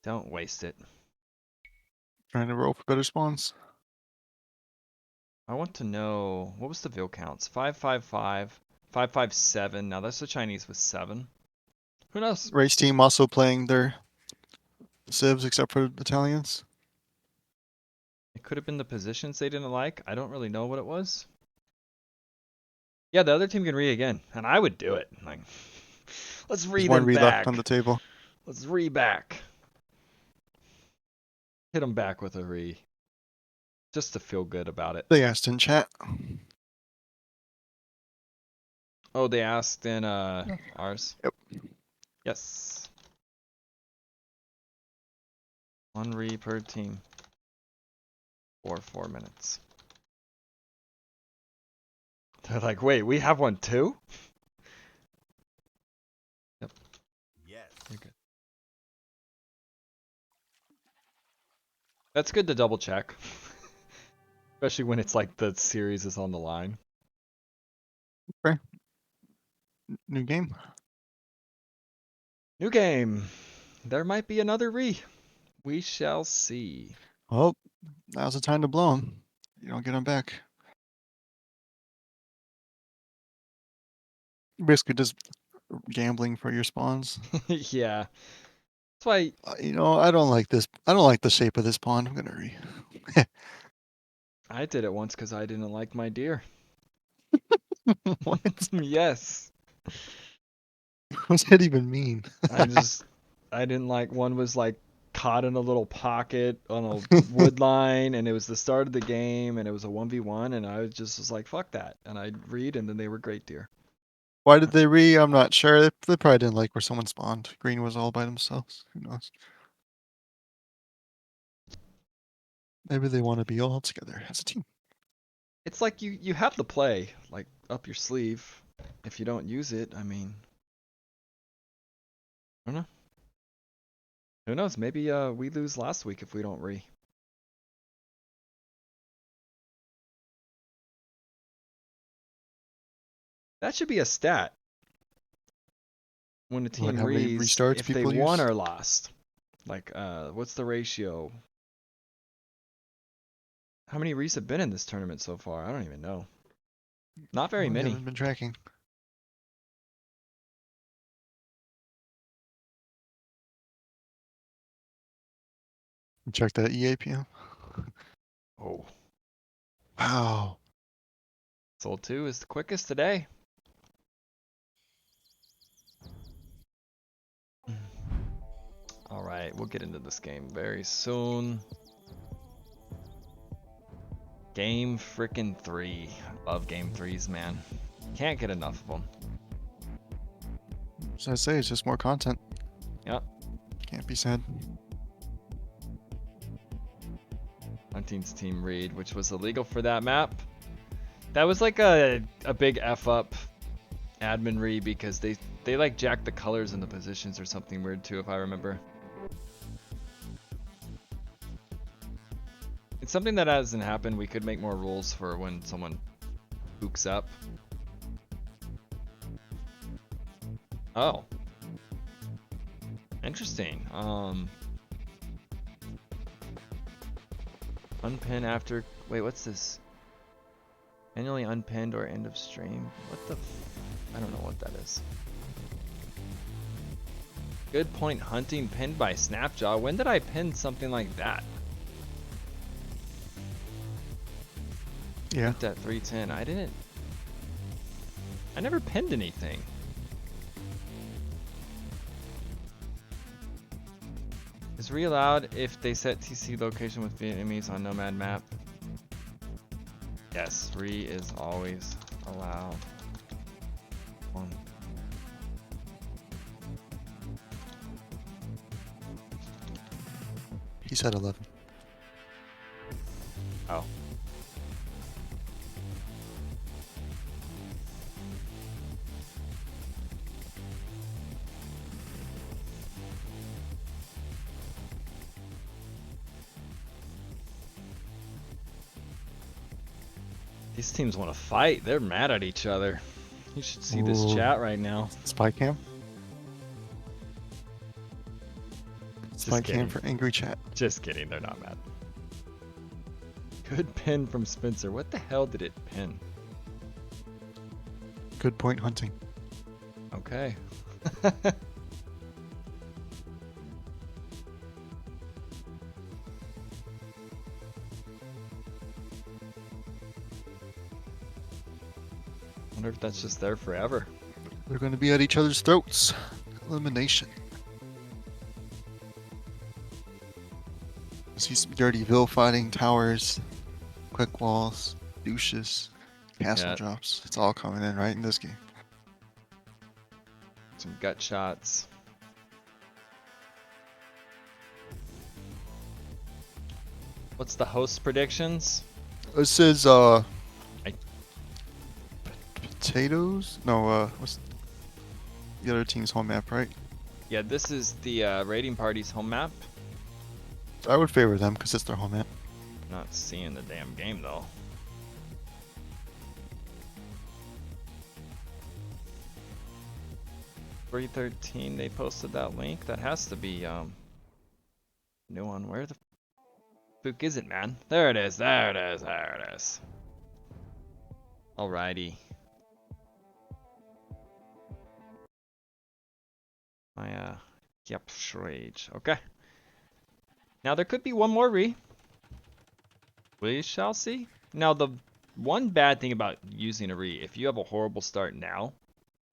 Don't waste it. Trying to roll for better spawns. I want to know, what was the Vil counts? 555, 557. Now that's the Chinese with 7. Who knows? Race team also playing their civs except for Italians. It could have been the positions they didn't like. I don't really know what it was. Yeah, the other team can re again, and I would do it. Like, let's re There's one them re back. left on the table. Let's re back. Hit them back with a re. Just to feel good about it. They asked in chat. Oh, they asked in ours? Yep. Yes. 1 re per team. For 4 minutes. They're like, wait, we have one too? Yep. Yes. You're good. That's good to double check. Especially when it's like the series is on the line. New game. New game. There might be another re. We shall see. Well, now's the time to blow them. You don't get them back. Basically just gambling for your spawns. Yeah. That's why You know, I don't like this. I don't like the shape of this pawn. I'm gonna re. I did it once because I didn't like my deer. What Yes. does that even mean? I didn't like, one was like caught in a little pocket on a wood line, and it was the start of the game, and it was a 1v1, and I was like, fuck that. And I'd read, and then they were great deer. Why did they re? I'm not sure. They probably didn't like where someone spawned. Green was all by themselves. Who knows? Maybe they want to be all together as a team. It's like you have the play, like, up your sleeve. If you don't use it, I mean, I don't know. Who knows? Maybe we lose last week if we don't re. That should be a stat. When a team How many rees, restarts if they people won use? or lost. Like, what's the ratio? How many rees have been in this tournament so far? I don't even know. Not very Well, we many. haven't been tracking. Check that EAPM. Oh, Wow. Soul 2 is the quickest today. All right, we'll get into this game very soon. Game frickin' 3. Love game 3s, man. Can't get enough of them. As I say, it's just more content. Yep. Can't be said. Hunting's team read, which was illegal for that map. That was like a big F up admin read because they like jacked the colors and the positions or something weird too, if I remember. It's something that hasn't happened. We could make more rules for when someone hooks up. Oh. Interesting. Unpin after, wait, what's this? Manually unpinned or end of stream? What the I don't know what that is. Good point hunting pinned by Snapjaw. When did I pin something like that? Yeah. At 310. I never pinned anything. Is re allowed if they set TC location with Vietnamese on Nomad map? Yes, re is always allowed. One. He said 11. Oh. These teams want to fight. They're mad at each other. You should see this Ooh. chat right now. Spy cam. It's Just my kidding. cam for angry chat. Just kidding, they're not mad. Good pin from Spencer. What the hell did it pin? Good point hunting. Okay. Wonder if that's just there forever. They're going to be at each other's throats. Elimination. I see some dirty Vil fighting towers, quick walls, douches, castle Yeah. drops. It's all coming in right in this game. Some gut shots. What's the host predictions? This is I- potatoes? No, what's the other team's home map, right? Yeah, this is the raiding party's home map. I would favor them because it's their home map. Not seeing the damn game though. .313, they posted that link. That has to be new one. Where the fuck is it, man? There it is. There it is. There it is. Alrighty. My yep, rage. Okay. Now there could be one more re. We shall see. Now the one bad thing about using a re, if you have a horrible start now,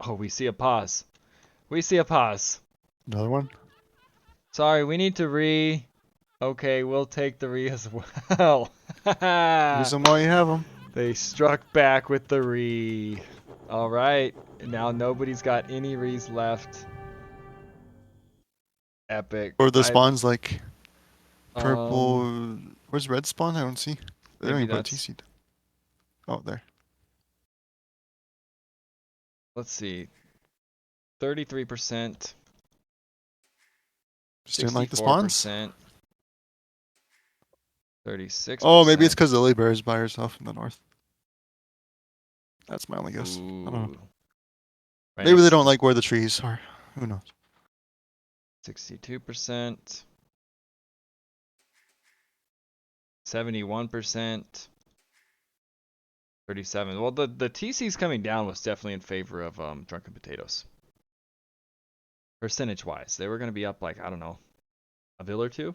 oh, we see a pause. We see a pause. Another one? Sorry, we need to re. Okay, we'll take the re as well. Use them while you have them. They struck back with the re. All right, now nobody's got any re's left. Epic. Or the spawns like purple. Um, Where's red spawn? I don't see. They don't maybe even put that's- TC. Oh, there. Let's see. 33%. Just didn't like the spawns? 64%. 36%. Oh, maybe it's because the Lily Bear is by herself in the north. That's my only guess. I don't know. Ooh. Right Maybe they next- don't like where the trees are. Who knows? 62%. 71%. 37. Well, the TCs coming down was definitely in favor of Drunken Potatoes. Percentage-wise, they were going to be up like, I don't know, a bill or two.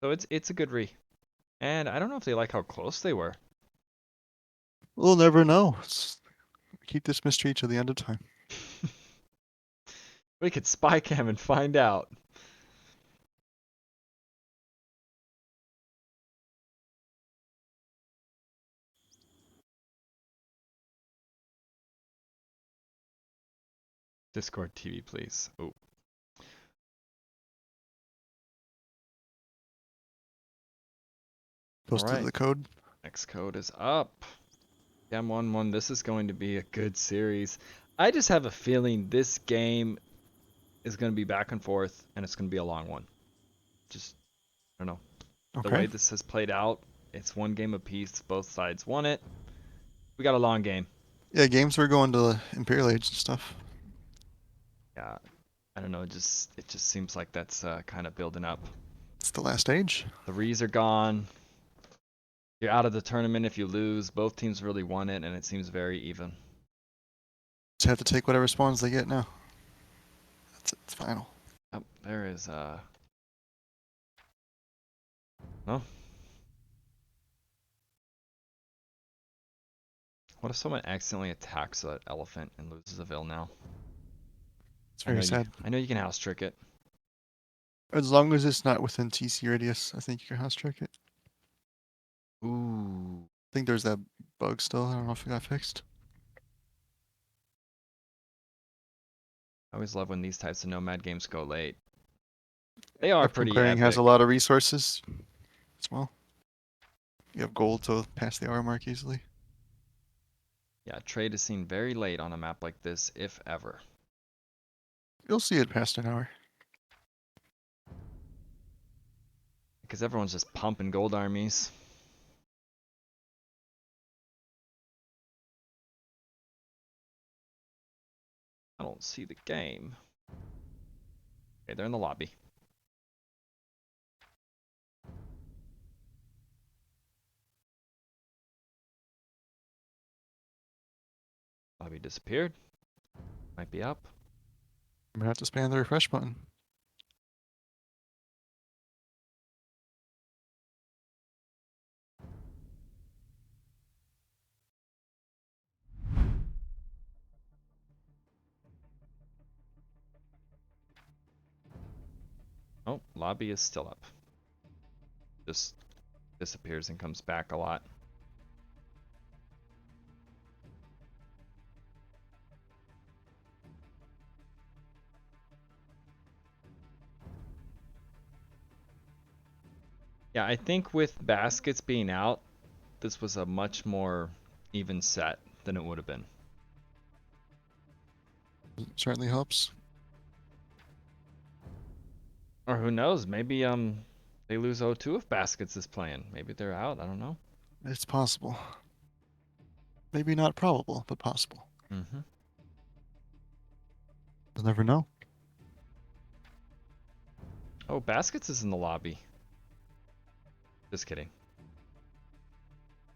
So it's a good re. And I don't know if they like how close they were. We'll never know. Keep this mystery to the end of time. We could spy cam and find out. Discord TV, please. Oh. Posted Alright. the code. Next code is up. M11, this is going to be a good series. I just have a feeling this game is going to be back and forth, and it's going to be a long one. Just, I don't know. The way Okay. this has played out, it's one game apiece. Both sides won it. We got a long game. Yeah, games were going to the Imperial Age and stuff. Yeah, I don't know. It just seems like that's kind of building up. It's the last age. The Rees are gone. You're out of the tournament if you lose. Both teams really won it, and it seems very even. Just have to take whatever spawns they get now. That's it. It's final. Oh, there is no. What if someone accidentally attacks an elephant and loses a Vil now? It's very sad. I know you can house trick it. As long as it's not within TC radius, I think you can house trick it. Ooh. I think there's that bug still. I don't know if it got fixed. I always love when these types of Nomad games go late. They are Weapon pretty clearing epic. has a lot of resources as well. You have gold to pass the hour mark easily. Yeah, trade is seen very late on a map like this, if ever. You'll see it past an hour. Because everyone's just pumping gold armies. I don't see the game. Okay, they're in the lobby. Lobby disappeared. Might be up. I'm gonna have to spam the refresh button. Oh, lobby is still up. Just disappears and comes back a lot. Yeah, I think with baskets being out, this was a much more even set than it would have been. Certainly helps. Or who knows, maybe they lose 0-2 if baskets is playing. Maybe they're out, I don't know. It's possible. Maybe not probable, but possible. Mm-hmm. You'll never know. Oh, baskets is in the lobby. Just kidding.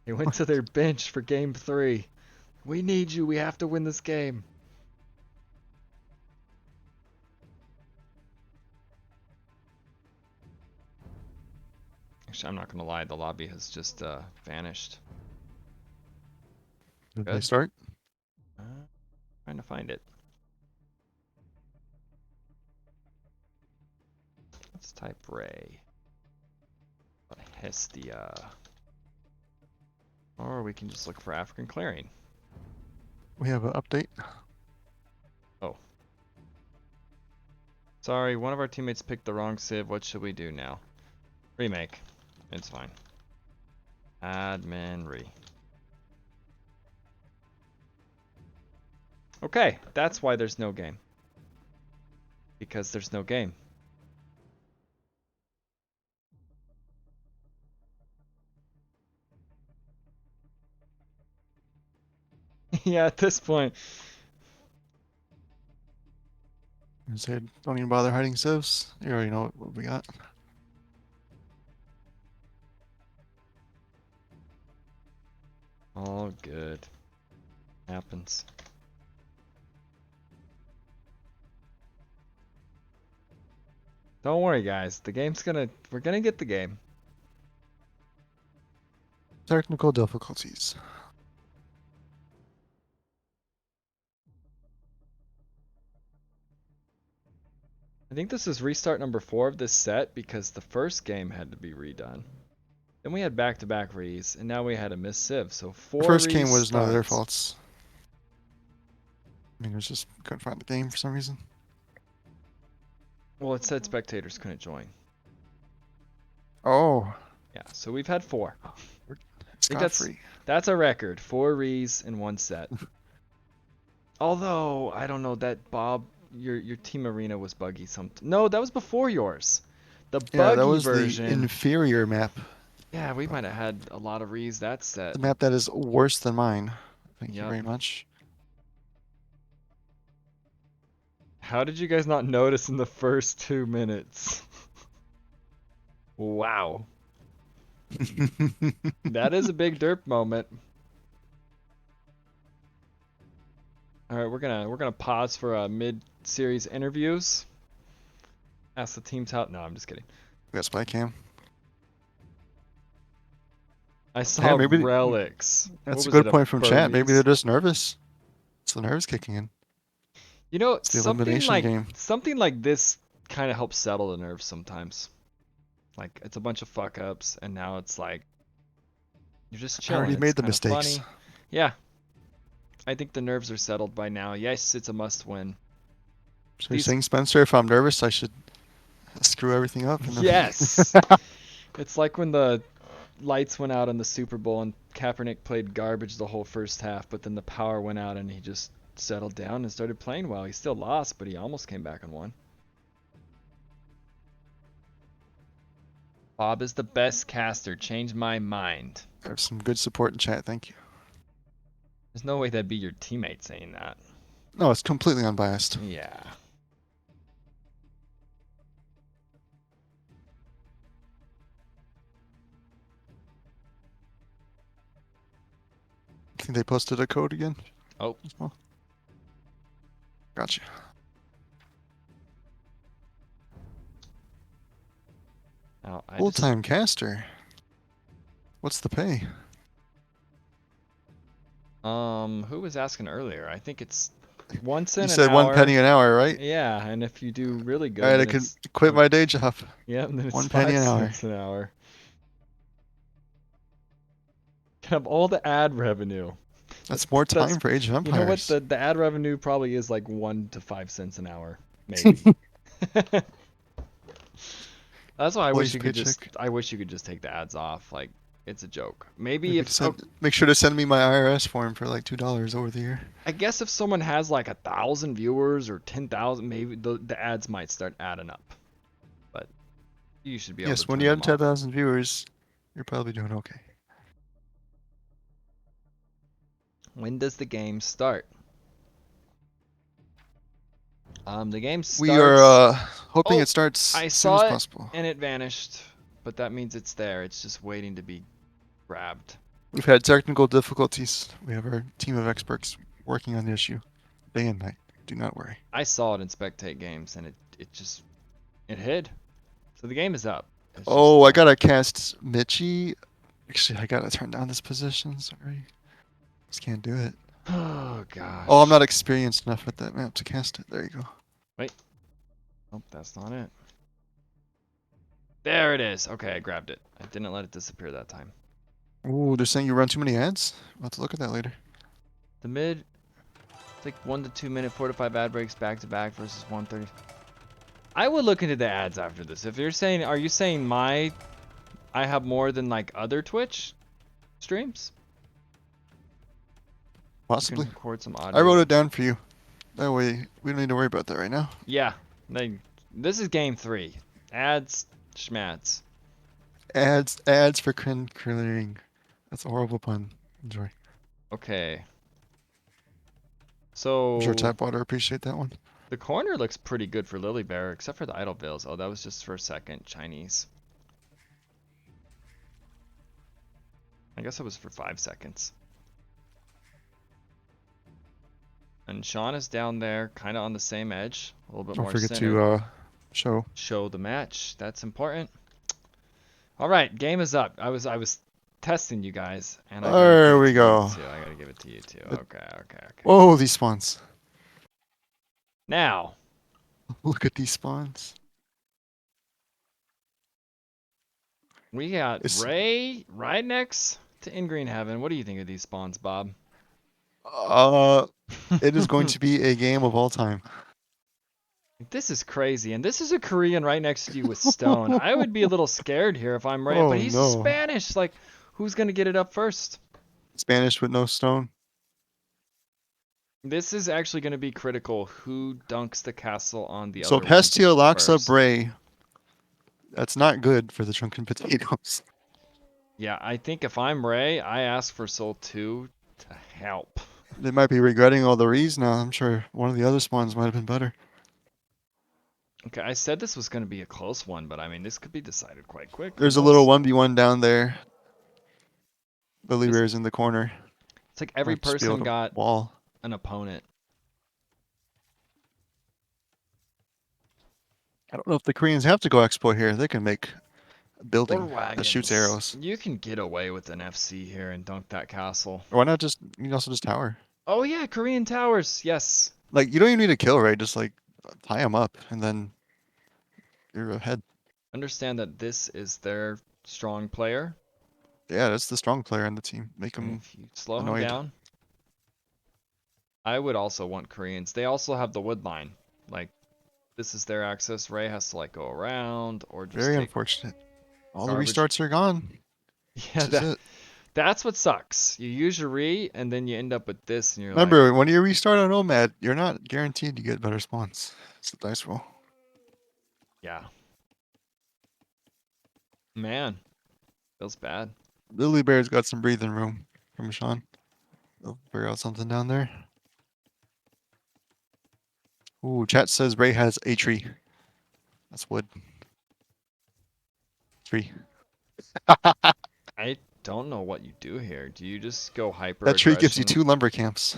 They went to their bench for game 3. We need you, we have to win this game. Actually, I'm not gonna lie, the lobby has just vanished. Did they Good. start? Trying to find it. Let's type Ray. Hestia. Or we can just look for African clearing. We have an update. Oh. Sorry, one of our teammates picked the wrong civ. What should we do now? Remake. It's fine. Admin re. Okay, that's why there's no game. Because there's no game. Yeah, at this point. I said, don't even bother hiding civs. You already know what we got. All good. Happens. Don't worry, guys. The game's we're gonna get the game. Technical difficulties. I think this is restart number 4 of this set because the first game had to be redone. Then we had back-to-back rees, and now we had a miss civ. So 4 The first game was none of their restarts. faults. I mean, it was just couldn't find the game for some reason. Well, it said spectators couldn't join. Oh, Yeah, so we've had 4. scot that's- free. That's a record. 4 rees in one set. Although, I don't know, that Bob, your team arena was buggy something. No, that was before yours. The Yeah, that buggy was version. the inferior map. Yeah, we might have had a lot of rees that set. The map that is worse than mine. Thank you Yep. very much. How did you guys not notice in the first 2 minutes? Wow. That is a big derp moment. All right, we're gonna pause for mid-series interviews. Ask the teams how. No, I'm just kidding. We got spy cam. I saw maybe relics. That's What a was good it, point from chat. Maybe Burmese? they're just nervous. It's the nerves kicking in. You know, It's the elimination game. something like this kind of helps settle the nerves sometimes. Like it's a bunch of fuck ups, and now it's like you're just I chilling. already It's made the kinda mistakes. funny. Yeah, I think the nerves are settled by now. Yes, it's a must win. So you're These- saying, Spencer, if I'm nervous, I should screw everything up? And then... Yes. It's like when the lights went out in the Super Bowl and Kaepernick played garbage the whole first half, but then the power went out and he just settled down and started playing well. He still lost, but he almost came back and won. Bob is the best caster. Change my mind. I have some good support in chat. Thank you. There's no way that'd be your teammate saying that. No, it's completely unbiased. Yeah. think they posted a code again. Oh. As well. Gotcha. Now, I Full just time caster. What's the pay? who was asking earlier? I think it's 1 cent You an said hour. 1 penny an hour, right? Yeah, and if you do really good, All right, I then can it's quit my day job. yeah, then it's 1 penny 5 an hour. cents an hour. Can have all the ad revenue. That's more That's- time for Age of You know what? Empires. The ad revenue probably is like 1 to 5 cents an hour, maybe. That's why I wish Employee's you could just. paycheck. I wish you could just take the ads off. Like, it's a joke. Maybe Maybe if make sure to send me my IRS form for like $2 over the year. I guess if someone has like 1,000 viewers or 10,000, maybe the ads might start adding up. But you should be able Yes, to when turn you have them off. 10,000 viewers, you're probably doing okay. When does the game start? The game starts. We are hoping Oh, it starts I as soon as saw it possible. and it vanished, but that means it's there. It's just waiting to be grabbed. We've had technical difficulties. We have our team of experts working on the issue day and night. Do not worry. I saw it in Spectate Games and it hid. So the game is up. It's Oh, I just, gotta cast Mitchie. Actually, I gotta turn down this position. Sorry. Just can't do it. Oh gosh. Oh, I'm not experienced enough at that map to cast it. There you go. Oh, that's not it. There it is. Okay, I grabbed it. I didn't let it disappear that time. Ooh, they're saying you run too many ads? We'll have to look at that later. The mid, it's like 1 to 2 minute 4 to 5 ad breaks back to back versus 130. I would look into the ads after this. If you're saying, are you saying I have more than like other Twitch streams? You can Possibly. record some audio. I wrote it down for you. That way, we don't need to worry about that right now. Yeah, this is game 3. Ads, schmats. Ads for clearing. That's a horrible pun. Enjoy. Okay. So I'm sure Tapwater appreciate that one. the corner looks pretty good for Lily Bear, except for the idle veils. Oh, that was just for a second. Chinese. I guess it was for 5 seconds. And Sean is down there, kind of on the same edge, a little bit Don't more forget center. to Show the match. That's important. All right, game is up. I was testing you guys, and I gotta There give it we to go. You too. I gotta give it to you too. Okay. Whoa, these spawns. Now, Look at these spawns. we got It's- Ray right next to In Green Heaven. What do you think of these spawns, Bob? It is going to be a game of all time. This is crazy, and this is a Korean right next to you with Stone. I would be a little scared here if I'm Ray, Oh, but he's no. Spanish. Like, who's gonna get it up first? Spanish with no stone. This is actually going to be critical. Who dunks the castle on the So other one Hestia locks up first? Bray. That's not good for the Drunken Potatoes. Yeah, I think if I'm Ray, I ask for Soul 2 to help. They might be regretting all the rees now. I'm sure one of the other spawns might have been better. Okay, I said this was going to be a close one, but I mean, this could be decided quite quick. There's Who a little knows? 1v1 down there. Billy This- Bear's in the corner. It's like every Might just be able person to got wall. an opponent. I don't know if the Koreans have to go exploit here. They can make a Or building wagons. that shoots arrows. You can get away with an FC here and dunk that castle. Or why not just, you can also just tower. Oh yeah, Korean towers. Yes. Like, you don't even need a kill, right? Just like tie them up and then you're ahead. Understand that this is their strong player. Yeah, that's the strong player on the team. Make And them. if you slow him annoyed. down. I would also want Koreans. They also have the wood line. Like, this is their access. Ray has to like go around or just Very take. unfortunate. All garbage. the restarts are gone. Yeah, This is it. that's what sucks. You use your re and then you end up with this and you're Remember, when you restart on Nomad, you're not guaranteed to get better spawns. It's the dice roll. yeah. Man, feels bad. Lily Bear's got some breathing room from Sean. They'll figure out something down there. Ooh, chat says Ray has a tree. That's wood. Tree. don't know what you do here. Do you just go hyper That tree gives you aggression? 2 lumber camps.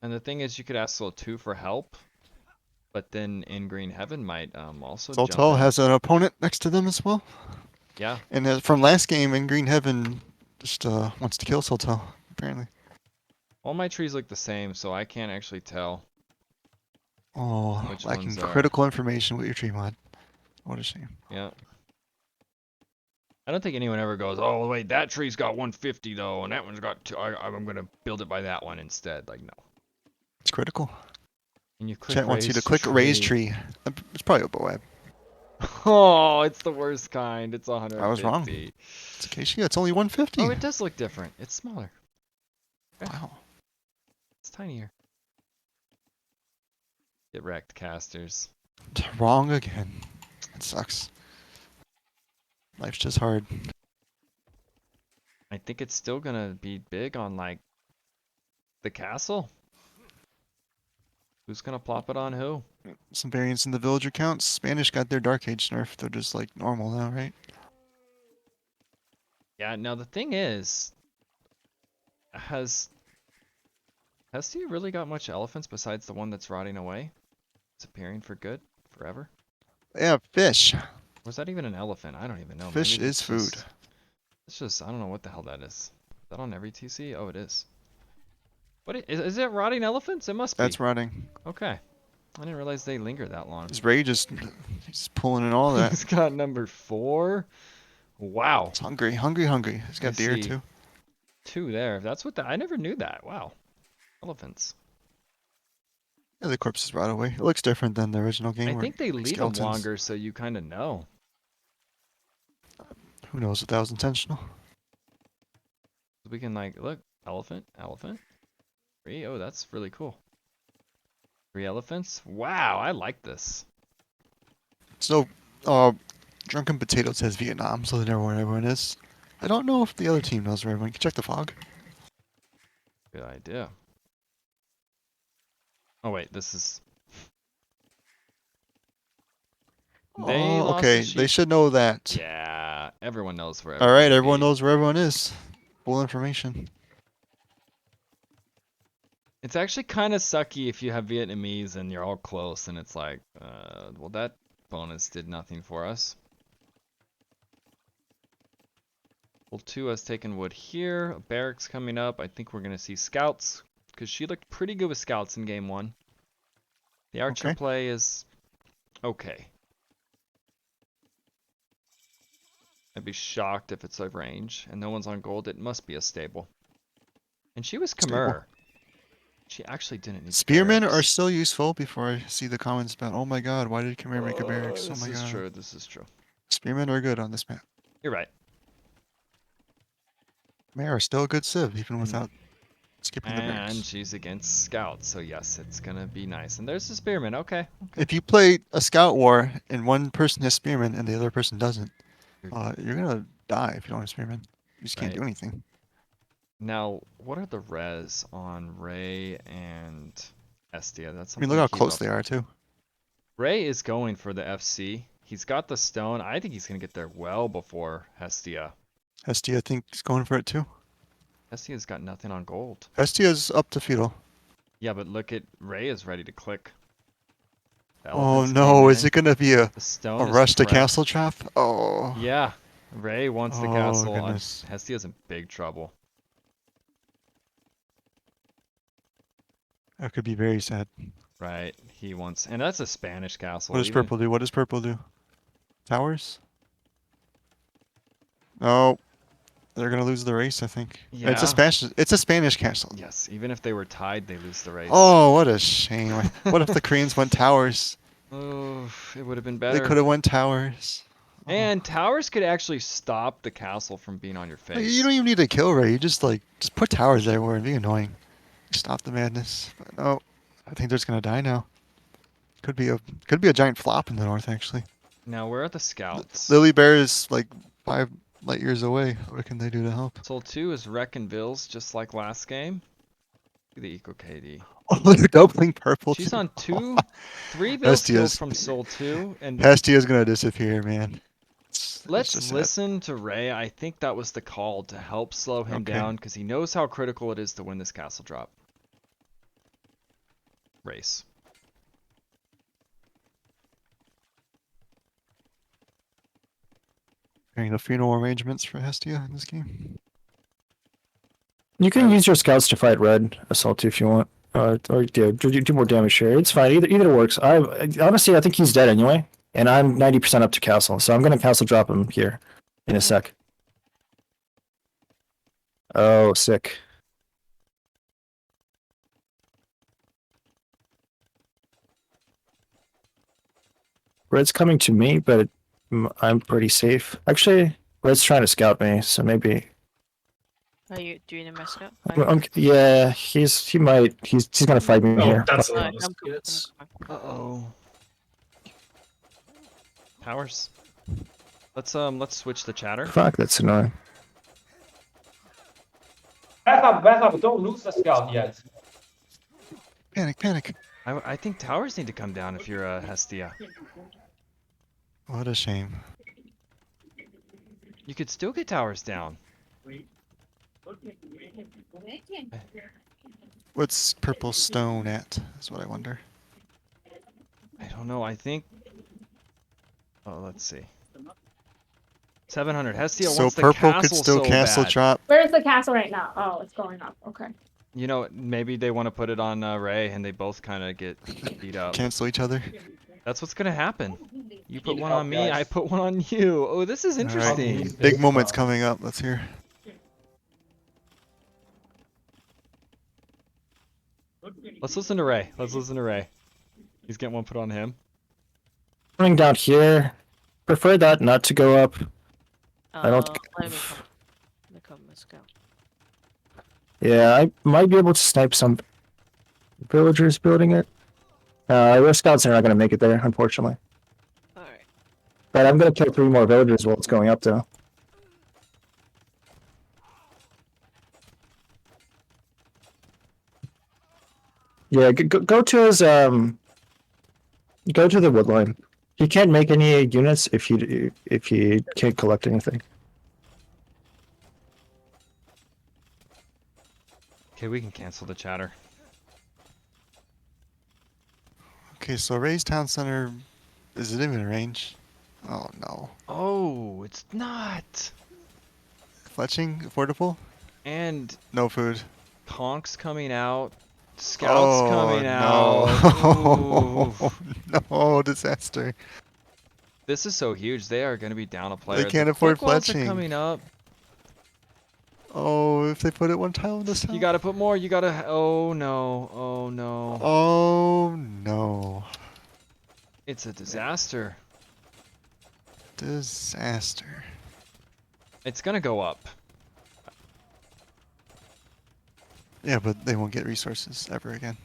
And the thing is, you could ask Soul 2 for help, but then in Green Heaven might also jump Zoltal in. has an opponent next to them as well. Yeah. And from last game in Green Heaven, just wants to kill Zoltal, apparently. All my trees look the same, so I can't actually tell. Oh, Which lacking ones are- critical information with your tree mod. What a shame. Yeah. I don't think anyone ever goes, oh, wait, that tree's got 150, though, and that one's got two. I'm going to build it by that one instead. Like, no. It's critical. And you click Chat wants you to raise click raise tree. It's probably a Boab. Oh, it's the worst kind. It's 150. I was wrong. It's Acacia. It's only 150. Oh, it does look different. It's smaller. Okay. Wow. It's tinier. Get wrecked, casters. Wrong again. It sucks. Life's just hard. I think it's still going to be big on, like, the castle. Who's going to plop it on who? Some variants in the villager counts. Spanish got their Dark Age nerf. They're just like normal now, right? Yeah, now the thing is, has he really got much elephants besides the one that's rotting away? Disappearing for good? Forever? Yeah, fish. Was that even an elephant? I don't even know. Fish Maybe is it's food. It's just, I don't know what the hell that is. Is that on every TC? Oh, it is. Is it rotting elephants? It must be. That's rotting. Okay. I didn't realize they linger that long. His Ray he's pulling in all that. He's got number 4. Wow. It's hungry, hungry, hungry. He's got I deer see. too. 2 there. That's what I never knew that. Wow. Elephants. Yeah, the corpses rot away. It looks different than the original game. I where think they leave them skeletons- longer so you kind of know. Who knows if that was intentional? We can like, look, elephant. 3, oh, that's really cool. 3 elephants. Wow, I like this. So, Drunken Potato says Vietnam, so they know where everyone is. I don't know if the other team knows where everyone. You can check the fog. Good idea. Oh wait, this is. They Oh, lost okay. the sheep. They should know that. Yeah, everyone knows where. All right, everyone's everyone be. knows where everyone is. Full information. It's actually kind of sucky if you have Vietnamese and you're all close, and it's like, well, that bonus did nothing for us. Well, 2 has taken wood here. Barracks coming up. I think we're gonna see scouts because she looked pretty good with scouts in game 1. The archer Okay. play is okay. I'd be shocked if it's a range and no one's on gold. It must be a stable. And she was Stable. Khmer. She actually didn't need Spearmen are barracks. still useful before I see the comments about, oh my god, why did Khmer make a barracks? Oh This my is god. true. This is true. Spearmen are good on this map. You're right. Khmer are still a good civ, even And- without skipping the And barracks. she's against scouts, so yes, it's gonna be nice. And there's the spearman. Okay. If you play a scout war and one person has spearmen and the other person doesn't, You're- you're gonna die if you don't have spearmen. You just can't Right. do anything. Now, what are the res on Ray and Estia? That's I mean, something look to how keep close up. they are too. Ray is going for the FC. He's got the stone. I think he's gonna get there well before Hestia. Hestia, I think, is going for it too. Hestia's got nothing on gold. Hestia's up to feudal. Yeah, but look at Ray is ready to click. The Oh elephants no, came is in. it gonna be a The stone is rush to prepped. castle trap? Oh. Yeah, Ray wants the Oh, castle. goodness. Hestia's in big trouble. That could be very sad. Right, he wants, and that's a Spanish castle. What does even- purple do? What does purple do? Towers? No. They're gonna lose the race, I think. It's Yeah. a Spanish. It's a Spanish castle. Yes, even if they were tied, they lose the race. Oh, what a shame! What if the Koreans went towers? Oh, it would have been They better. could have went towers. Oh. And towers could actually stop the castle from being on your Like, face. you don't even need to kill Ray. You just put towers everywhere and be annoying. Stop the madness. But no, I think they're just gonna die now. Could be a giant flop in the north actually. Now, where are the scouts? Lily Bear is like 5 light years away. What can they do to help? Soul 2 is Reckonville's, just like last game. Look at the Eco KD. Oh, they're doubling purple. She's too. on 3 bill skills Hestia's- from Soul 2, and Hestia's gonna disappear, man. It's Let's just listen to Ray. I think that was the call to help slow him Okay. down because he knows how critical it is to win this castle drop race. preparing the funeral arrangements for Hestia in this game. You can use your scouts to fight red assault if you want. Or do more damage here. It's fine. Either works. Honestly, I think he's dead anyway, and I'm 90% up to castle, so I'm gonna castle drop him here in a sec. Oh, sick. Red's coming to me, but I'm pretty safe. Actually, Red's trying to scout me, so maybe. Are you doing a mess up? Yeah, he's gonna fight me Oh, here. that's a lot I'm of coming. units. Uh-oh. Towers. Let's switch the chatter. Fuck, that's annoying. Back up, don't lose the scout yet. Panic, panic. I think towers need to come down if you're Hestia. What a shame. You could still get towers down. What's purple stone at? Is what I wonder. I don't know. I think. Oh, let's see. 700. Hestia So wants the purple castle could still so castle bad. drop. Where's the castle right now? Oh, it's going up. Okay. You know, maybe they want to put it on Ray, and they both kind of get beat up. Cancel each other. That's what's gonna happen. You put Need one help, on me, guys. I put one on you. Oh, this is All right. interesting. This Big moments one. coming up. Let's hear. Let's listen to Ray. Let's listen to Ray. He's getting one put on him. Coming down here. Prefer that not to go up. I don't. Let me come. Let me come, let's go. Yeah, I might be able to snipe some villagers building it. Our scouts are not gonna make it there, unfortunately. Alright. But I'm gonna kill 3 more villagers while it's going up, though. Yeah, go to his go to the wood line. He can't make any units if he can't collect anything. Okay, we can cancel the chatter. Okay, so Ray's town center. Is it even range? Oh no. Oh, it's not. Fletching affordable? And No food. Conks coming out. Scouts coming no. out. Ooh. No, disaster. This is so huge. They are going to be down a player. can't The afford quick walls are fletching. coming up. Oh, if they put it one tile in this You got to put more. You got to. Oh no. Oh no. Oh no. It's a disaster. Disaster. It's going to go up. Yeah, but they won't get resources ever again.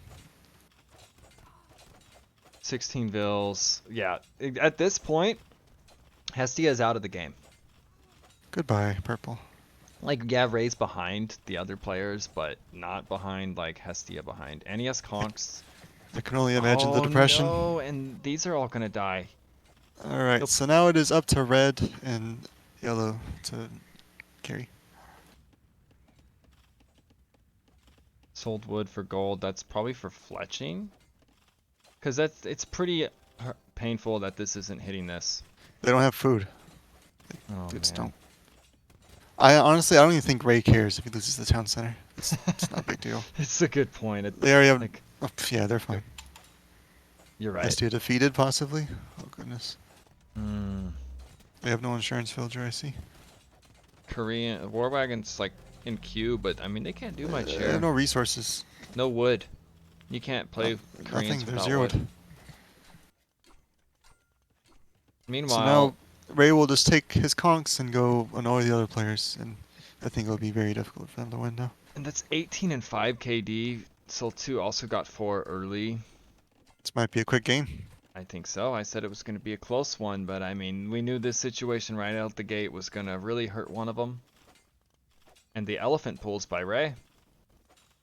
16 vills. Yeah. At this point, Hestia is out of the game. Goodbye, purple. Like, yeah, Ray's behind the other players, but not behind, like, Hestia behind. NES Conks. I can only imagine the Oh, depression. no, and these are all gonna die. Alright, Nope. so now it is up to red and yellow to carry. Sold wood for gold. That's probably for fletching. Because it's pretty painful that this isn't hitting this. They don't have food. Oh, Dudes man. don't. I honestly, I don't even think Ray cares if he loses the town center. It's not a big deal. It's a good point. They already have. Like, Oh, yeah, they're fine. you're right. Hestia defeated, possibly. Oh goodness. Mm. They have no insurance villager, I see. Korean War Wagon's like in queue, but I mean they can't do much They here. have no resources. No wood. You can't play Koreans Nothing. They're without zeroed. wood. Meanwhile, So now Ray will just take his conks and go annoy the other players, and I think it'll be very difficult for them to win now. and that's 18 and 5 KD. Soul 2 also got 4 early. This might be a quick game. I think so. I said it was going to be a close one, but I mean, we knew this situation right out the gate was going to really hurt one of them. And the elephant pulls by Ray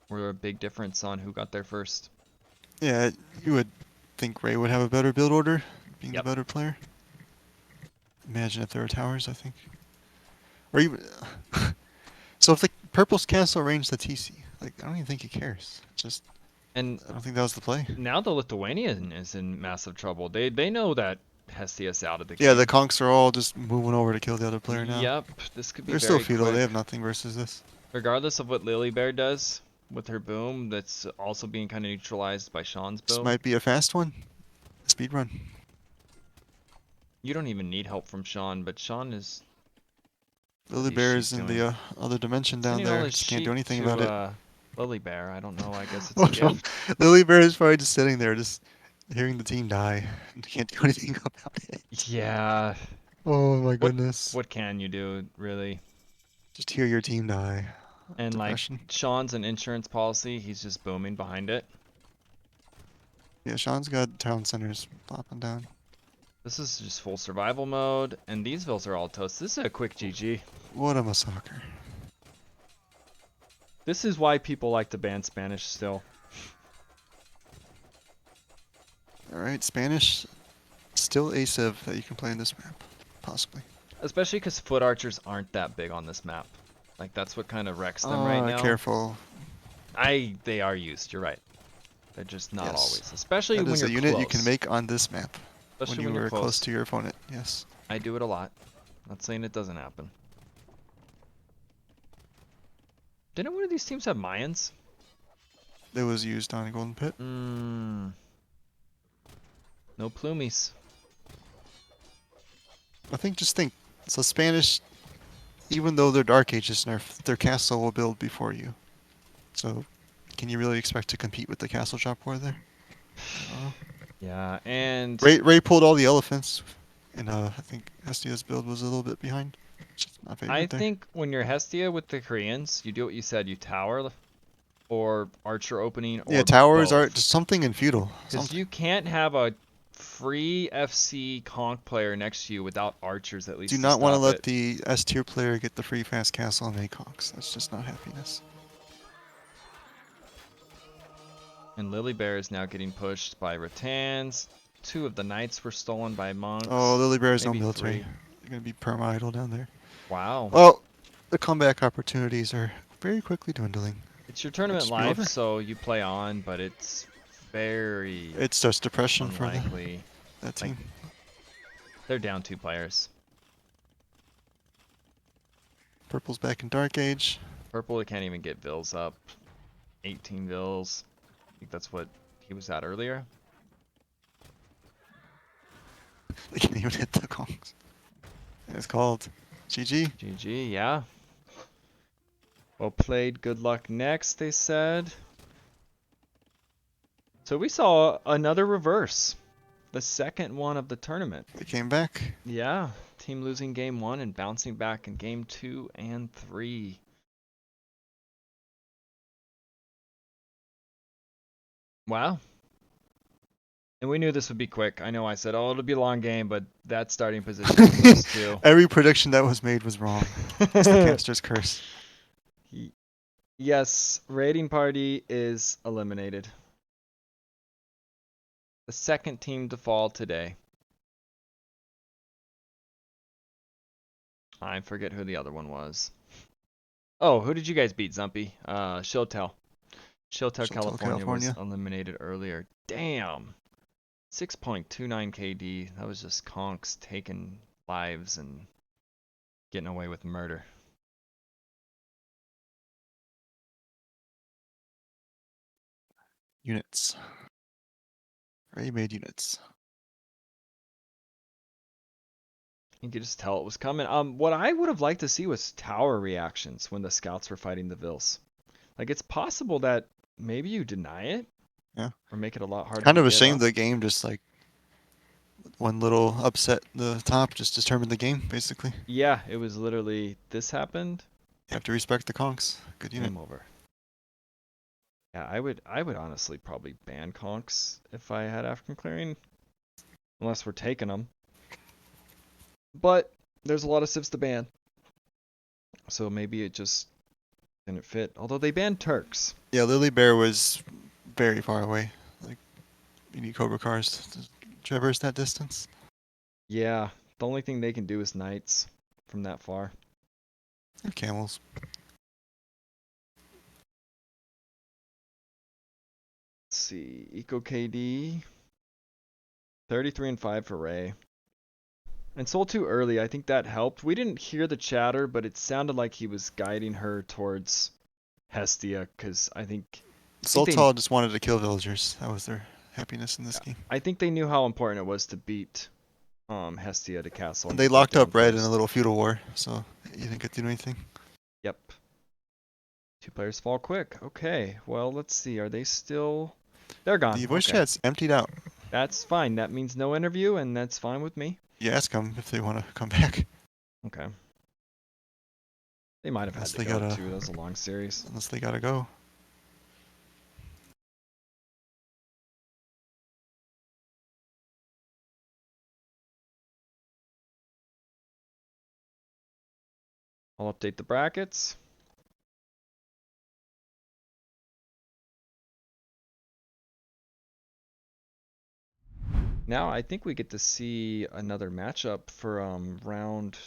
were a big difference on who got there first. Yeah, you would think Ray would have a better build order, being Yep. the better player. Imagine if there were towers, I think. Or even... so if the purples cancel range the TC, like, I don't even think he cares. Just, And I don't think that was the play. now the Lithuanian is in massive trouble. They know that Hestia's out of the game. Yeah, the conks are all just moving over to kill the other player now. Yep, this could be They're very still feudal, quick. they have nothing versus this. Regardless of what Lily Bear does with her boom, that's also being kind of neutralized by Sean's This boom. might be a fast one. Speed run. You don't even need help from Sean, but Sean is Lily these Bear sheep is in doing? the other dimension down sending all there. his Just can't do sheep anything to, about it. Lily Bear. I don't know. I guess it's Oh a no, gift. Lily Bear is probably just sitting there, just hearing the team die. And can't do anything about it. Yeah. Oh my goodness. What can you do, really? Just hear your team die. And like Depression. Sean's an insurance policy. He's just booming behind it. Yeah, Sean's got town centers popping down. This is just full survival mode, and these vills are all toast. This is a quick GG. What a massacre. This is why people like to ban Spanish still. Alright, Spanish. Still a civ that you can play in this map. Possibly. Especially because foot archers aren't that big on this map. Like, that's what kind of wrecks them right now. Careful. They are used, you're right. They're just not Yes. always. Especially That when is you're a unit close. you can make on this map. Especially when you you're were close to your opponent, yes. I do it a lot. Not saying it doesn't happen. Didn't one of these teams have Mayans? It was used on Golden Pit. No plumies. Just think. So Spanish, even though their Dark Ages nerf, their castle will build before you. So, can you really expect to compete with the castle drop war there? Yeah, and Ray pulled all the elephants, and I think Hestia's build was a little bit behind. Just not very I good there. think when you're Hestia with the Koreans, you do what you said. You tower or archer opening or Yeah, towers are both. just something in feudal. Because you can't have a free FC conk player next to you without archers at least. Do to not want to stop let it. the S tier player get the free fast castle and ACOX. That's just not happiness. And Lily Bear is now getting pushed by Rattans. 2 of the knights were stolen by monks. Oh, Lily Bear is no Maybe military. 3. They're going to be perma-idle down there. Wow. Well, the comeback opportunities are very quickly dwindling. It's your tournament Just be life, over. so you play on, but it's very It's just depression unlikely. for that team. They're down 2 players. Purple's back in Dark Age. Purple, they can't even get Vills up. 18 Vills. I think that's what he was at earlier. They can't even hit the Kongs. It's called GG. GG, yeah. Well played, good luck next, they said. So we saw another reverse. The second one of the tournament. They came back. Yeah, team losing game 1 and bouncing back in game 2 and 3. Wow. And we knew this would be quick. I know I said, oh, it'll be a long game, but that starting position was too. Every prediction that was made was wrong. It's the caster's curse. Yes, raiding party is eliminated. The second team to fall today. I forget who the other one was. Oh, who did you guys beat, Zumpy? Shiltel. Shiltel, California was eliminated earlier. Damn. 6.29 KD. That was just conks taking lives and getting away with murder. Units. Ray made units. You could just tell it was coming. What I would have liked to see was tower reactions when the scouts were fighting the Vills. Like, it's possible that maybe you deny it. Yeah. Or make it a lot harder. Kind of to a get shame up. the game just like one little upset the top just determined the game basically. Yeah, it was literally this happened. You have to respect the conks. Good unit. Game over. Yeah, I would honestly probably ban conks if I had African clearing, unless we're taking them. But there's a lot of civs to ban, so maybe it just didn't fit. Although they banned Turks. Yeah, Lily Bear was very far away. Like, you need Cobra cars to traverse that distance. Yeah, The only thing they can do is knights from that far. And camels. Let's see. Eco KD. 33 and 5 for Ray. And sold too early. I think that helped. We didn't hear the chatter, but it sounded like he was guiding her towards Hestia, because I think Sultal just wanted to kill villagers. That was their happiness in this game. I think they knew how important it was to beat Hestia to castle. And they locked up red in a little feudal war, so you didn't get to do anything. Yep. 2 players fall quick. Okay, well, let's see. Are they still... They're gone. The voice Okay. chat's emptied out. That's fine. That means no interview, and that's fine with me. You ask them if they want to come back. Okay. They might have had Unless to they go, gotta- too. That was a long series. Unless they gotta go. I'll update the brackets. Now I think we get to see another matchup for round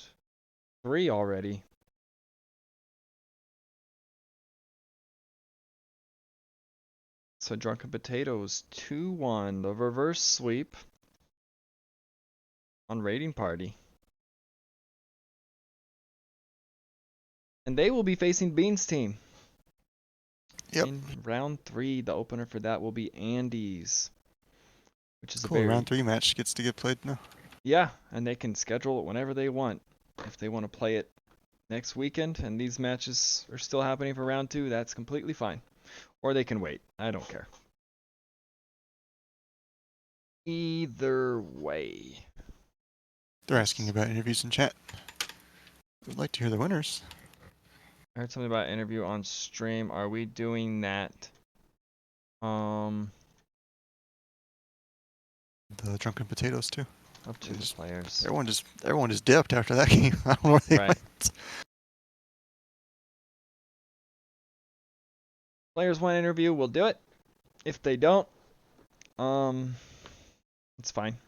3 already. So Drunken Potatoes 2-1, the reverse sweep on Raiding Party. And they will be facing Bean's team. Yep. In round 3, the opener for that will be Andy's. Which is Cool. a very... Round 3 match gets to get played now. Yeah, and they can schedule it whenever they want. If they want to play it next weekend and these matches are still happening for round 2, that's completely fine. Or they can wait. I don't care. Either way. They're asking about interviews in chat. Would like to hear the winners. I heard something about interview on stream. Are we doing that? The Drunken Potatoes too. Up to the Just- players. Everyone just dipped after that game. I don't know where they Right. went. Players want interview, we'll do it. If they don't, it's fine.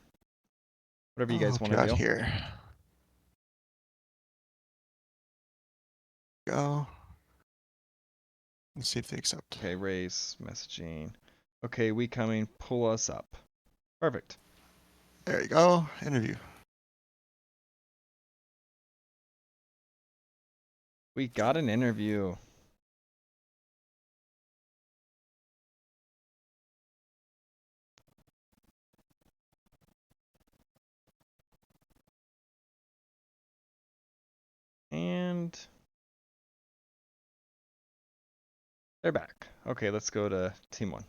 Whatever you guys want to do. Here. Go. Let's see if they accept. Okay, raise messaging. Okay, we coming. Pull us up. Perfect. There you go. Interview. We got an interview. And they're back. Okay, let's go to team 1.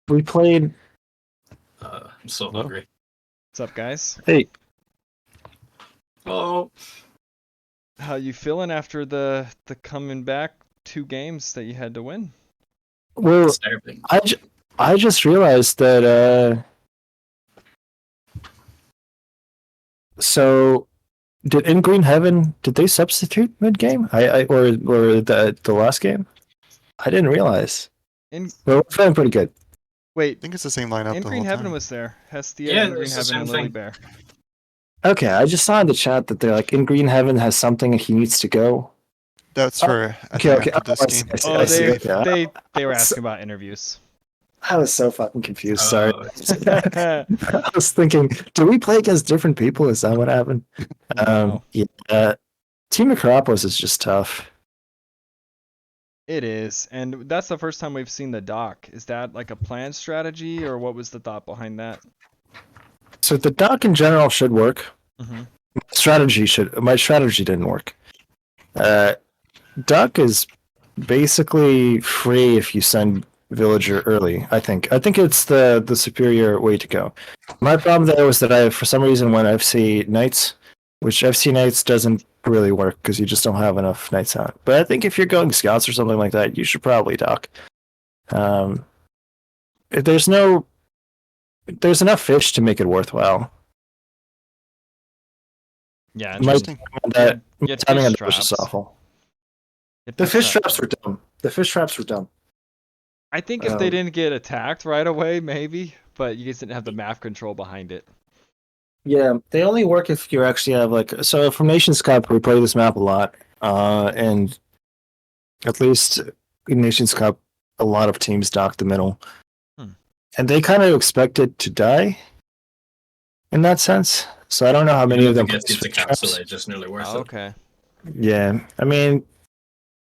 We played. I'm so Hello? hungry. What's up, guys? Hey, Oh, How you feeling after the coming back 2 games that you had to win? well, it's everything. I just realized that. So, did In Green Heaven did they substitute mid game? Or the last game? I didn't realize. In Well, we're feeling pretty good. I wait, think it's the same lineup In the Green whole Heaven time. was there. Hestia, Yeah, In Green it's the Heaven, same and Lily thing. Bear. Okay, I just saw in the chat that they're like In Green Heaven has something he needs to go. That's for I Okay, think okay. after Oh, this I see, game. I see, Oh, I see. Okay. they were So- asking about interviews. I was so fucking confused. Sorry. Oh. I was thinking, do we play against different people? Is that what happened? No. Yeah. Team Acropolis is just tough. It is, and that's the first time we've seen the doc. Is that like a planned strategy, or what was the thought behind that? So the doc in general should work. Mm-hmm. My strategy didn't work. Duck is basically free if you send villager early. I think it's the superior way to go. My problem there was that for some reason when FC Knights, which FC Knights doesn't really work because you just don't have enough Knights out. But I think if you're going scouts or something like that, you should probably dock. There's enough fish to make it worthwhile. Yeah, My Interesting. that you had timing fish on that was just traps. awful. You had The fish traps. traps were dumb. The fish traps were dumb. I think if they Um, didn't get attacked right away, maybe, but you guys didn't have the map control behind it. Yeah, they only work if you actually have like so for Nations Cup we play this map a lot. And at least in Nations Cup a lot of teams dock the middle. Hmm. And they kind of expect it to die in that sense. So I don't know how Even many if of it them gets play you to switch capsule, traps. it's just nearly worth Oh, it. okay. Yeah. I mean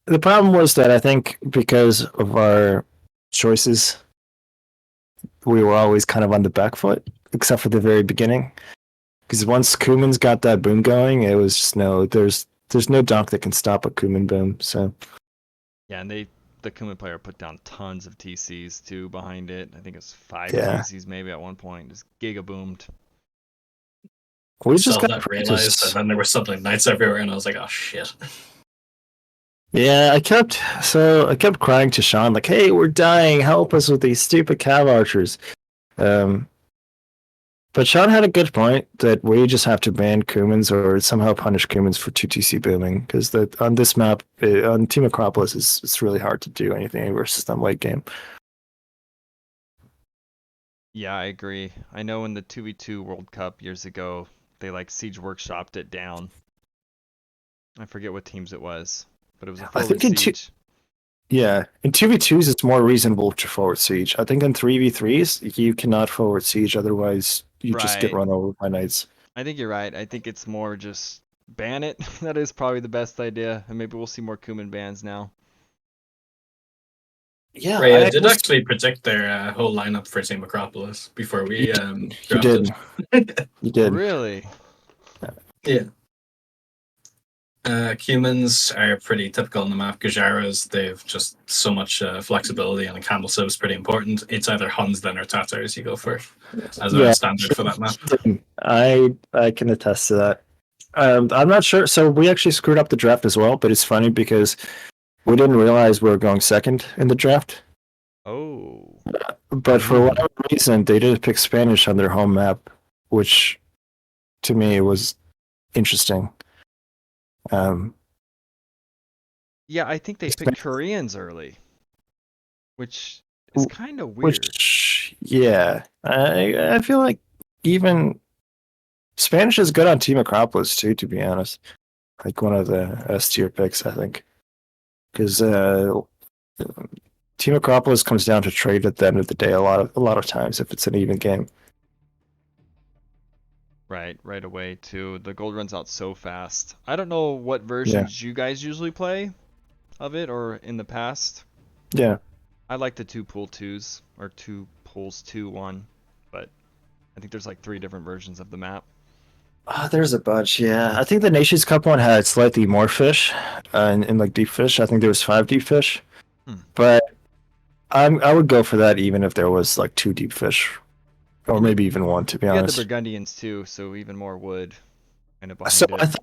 the problem was that I think because of our choices we were always kind of on the back foot, except for the very beginning. Because once Kuman's got that boom going, it was just there's no donk that can stop a Kuman boom. So Yeah, and the Kuman player put down tons of TCs too behind it. I think it's 5 yeah, TCs maybe at one point. Just giga boomed. we just Saw got that realized, practice. and then there were suddenly knights everywhere, and I was like, oh shit. Yeah, I kept crying to Sean like, "Hey, we're dying! Help us with these stupid cav archers." Um, but Sean had a good point that we just have to ban Kumans or somehow punish Kumans for 2TC booming because on this map on Team Acropolis it's really hard to do anything versus them late game. Yeah, I agree. I know in the 2v2 World Cup years ago, they like Siege Workshopped it down. I forget what teams it was, but it was a I forward think in siege. Yeah, in 2v2s it's more reasonable to forward siege. I think in 3v3s you cannot forward siege, otherwise you just get Right. run over by knights. I think you're right. I think it's more just ban it. That is probably the best idea, and maybe we'll see more Kuman bans now. Yeah, Ray, I I did was, actually predict their whole lineup for Team Acropolis before we you drafted. did. You did. Really? Yeah. Humans are pretty typical on the map. Gujaras, they've just so much flexibility, and a camel sieve is pretty important. It's either Huns then or Tatars you go for as a Yeah, standard for that map. I can attest to that. I'm not sure. So we actually screwed up the draft as well, but it's funny because we didn't realize we were going second in the draft. Oh. But for whatever reason, they didn't pick Spanish on their home map, which to me was interesting. Yeah, I think they picked Koreans early, which is kind of weird. Which, yeah, I feel like even Spanish is good on Team Acropolis too. To be honest, like one of the S tier picks, I think, because Team Acropolis comes down to trade at the end of the day. A lot of times, if it's an even game. Right away too. The gold runs out so fast. I don't know what versions you guys usually play of it or in the past. Yeah. I like the 2 pool 2s or 2 pools 2-1, but I think there's like 3 different versions of the map. There's a bunch. Yeah, I think the Nations Cup one had slightly more fish, in like deep fish. I think there was 5 deep fish, but I would go for that even if there was like 2 deep fish, or maybe even 1. To be You had honest. the Burgundians too, so even more wood kind of behind So it.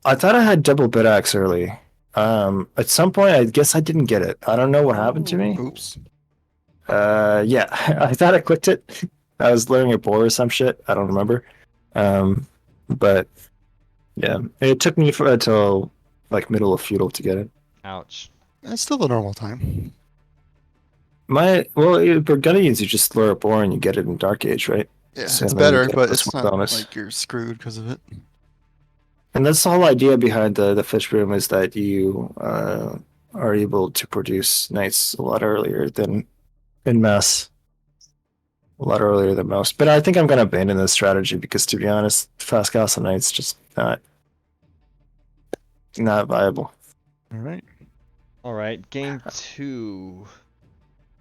I thought I had double bid axe early. At some point, I guess I didn't get it. I don't know what happened to me. Oops. Yeah, I thought I clicked it. I was learning a boar or some shit. I don't remember. But yeah, it took me until like middle of feudal to get it. Ouch. That's still the normal time. Burgundians, you just lure a boar and you get it in Dark Age, right? Yeah, So it's then you better, get but plus it's one not bonus. like you're screwed because of it. And that's the whole idea behind the fish boom is that you are able to produce knights a lot earlier than in mass. A lot earlier than most. But I think I'm going to abandon this strategy because, to be honest, fast castle knight's just not viable. All right, game 2.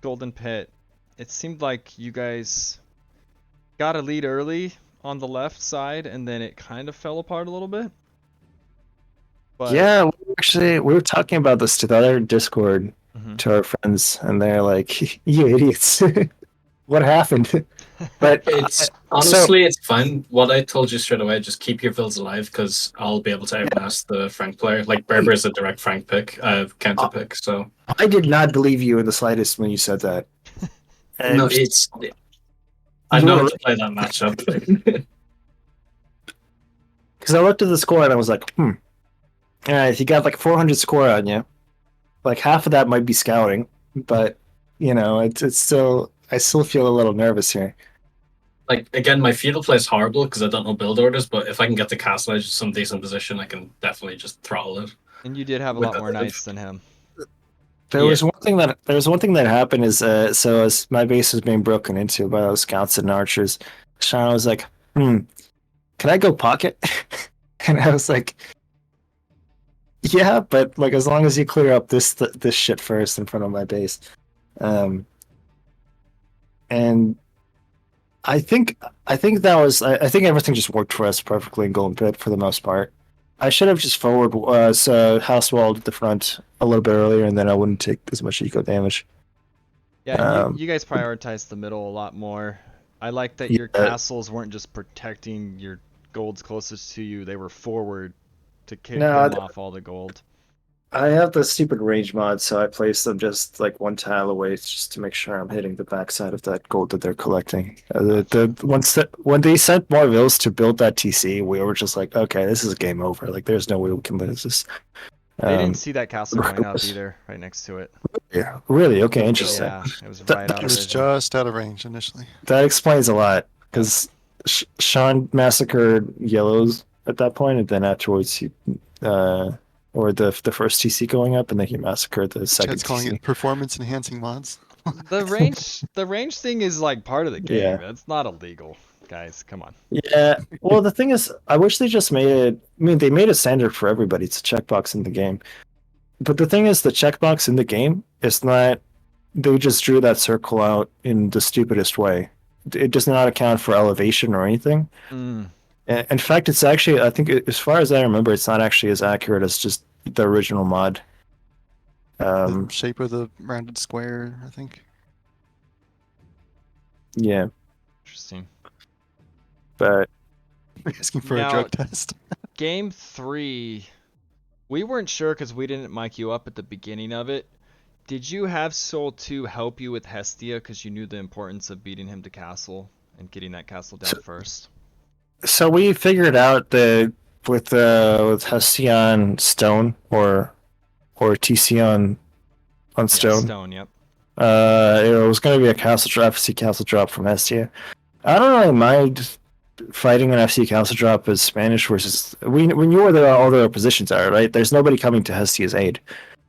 Golden Pit. It seemed like you guys got a lead early on the left side, and then it kind of fell apart a little bit. But yeah, we were talking about this to the other Discord to our friends, and they're like, "You idiots! What happened?" But It's honestly, it's fine. What I told you straight away, just keep your vills alive because I'll be able to outmass the Frank player. Like Berber is a direct Frank pick, counter pick. So I did not believe you in the slightest when you said that. no, it's. I know how to play that matchup. Because I looked at the score and I was like, all right, you got like 400 score on you. Like half of that might be scouting, but you know, it's still. I still feel a little nervous here. Like again, my feudal play is horrible because I don't know build orders. But if I can get the castle edge some decent position, I can definitely just throttle it. And you did have a With lot that more edge. knights than him. There Yeah. was one thing that happened is so as my base was being broken into by those scouts and archers, Sean was like, can I go pocket? And I was like, yeah, but like as long as you clear up this shit first in front of my base. And I think that was I think everything just worked for us perfectly in Golden Pit for the most part. I should have just forward house walled at the front a little bit earlier, and then I wouldn't take as much eco damage. Yeah, Um, you guys prioritized the middle a lot more. I like that Yeah. your castles weren't just protecting your golds closest to you; they were forward to kick No, them off all the gold. I have the stupid range mod, so I place them just like one tile away, just to make sure I'm hitting the backside of that gold that they're collecting. When they sent more vills to build that TC, we were just like, okay, this is game over. Like, there's no way we can lose this. They didn't see that castle going up either, right next to it. Yeah, really? Okay, interesting. Yeah, it was That- right that out It of was vision. just out of range initially. That explains a lot because Sean massacred yellows at that point, and then afterwards he, or the first TC going up, and then he massacred the second Chet's calling TC. it performance enhancing mods. The range thing is like part of the game. Yeah. That's not illegal, guys. Come on. Yeah. Well, the thing is, I wish they just made it. I mean, they made it standard for everybody. It's a checkbox in the game. But the thing is, the checkbox in the game is not. They just drew that circle out in the stupidest way. It does not account for elevation or anything. Mm. In fact, it's actually, I think, as far as I remember, it's not actually as accurate as just the original mod. The shape of the rounded square, I think. Yeah, Interesting. but Asking for Now- a drug test. Game 3, we weren't sure because we didn't mic you up at the beginning of it. Did you have Soul 2 help you with Hestia because you knew the importance of beating him to castle and getting that castle down first? so we figured out that with Hestion stone or TC on Yeah, stone, stone, yep. it was going to be a castle drop, FC castle drop from Hestia. I don't really mind fighting an FC castle drop as Spanish versus we knew where all their positions are, right? There's nobody coming to Hestia's aid.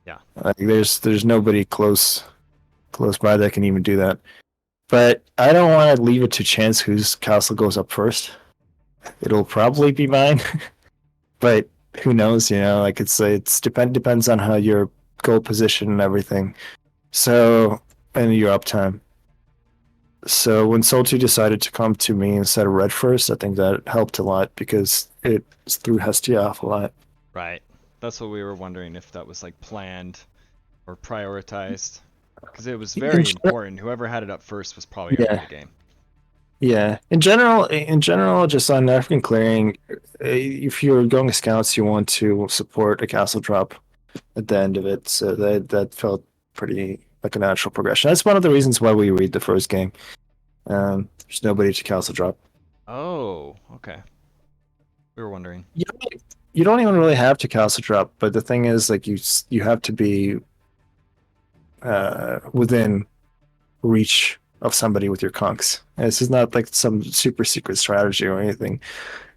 Yeah. Like there's nobody close by that can even do that. But I don't want to leave it to chance whose castle goes up first. It'll probably be mine, but who knows? You know, like it's depends on how your goal position and everything. So and your uptime. So when Soul 2 decided to come to me instead of Red first, I think that helped a lot because it threw Hestia off a lot. Right. That's what we were wondering if that was like planned or prioritized. Because it was very important. Whoever had it up first was probably Yeah. out of the game. Yeah, in general, just on African clearing, if you're going scouts, you want to support a castle drop at the end of it. So that felt pretty like a natural progression. That's one of the reasons why we read the first game. There's nobody to castle drop. Oh, okay. We were wondering. You don't even really have to castle drop, but the thing is, like you have to be within reach of somebody with your conks. And this is not like some super secret strategy or anything.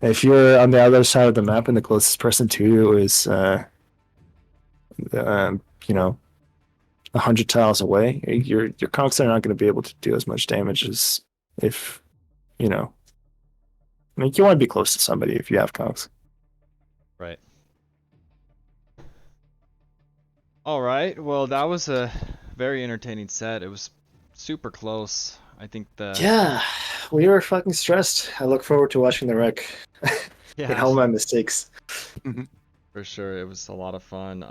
If you're on the other side of the map and the closest person to you is, you know, 100 tiles away, your conks are not going to be able to do as much damage as if, you know. I mean, you want to be close to somebody if you have conks. Right. All right. Well, that was a very entertaining set. It was super close. I think the Yeah, we were fucking stressed. I look forward to watching the wreck. yeah, And all my mistakes. for sure. It was a lot of fun.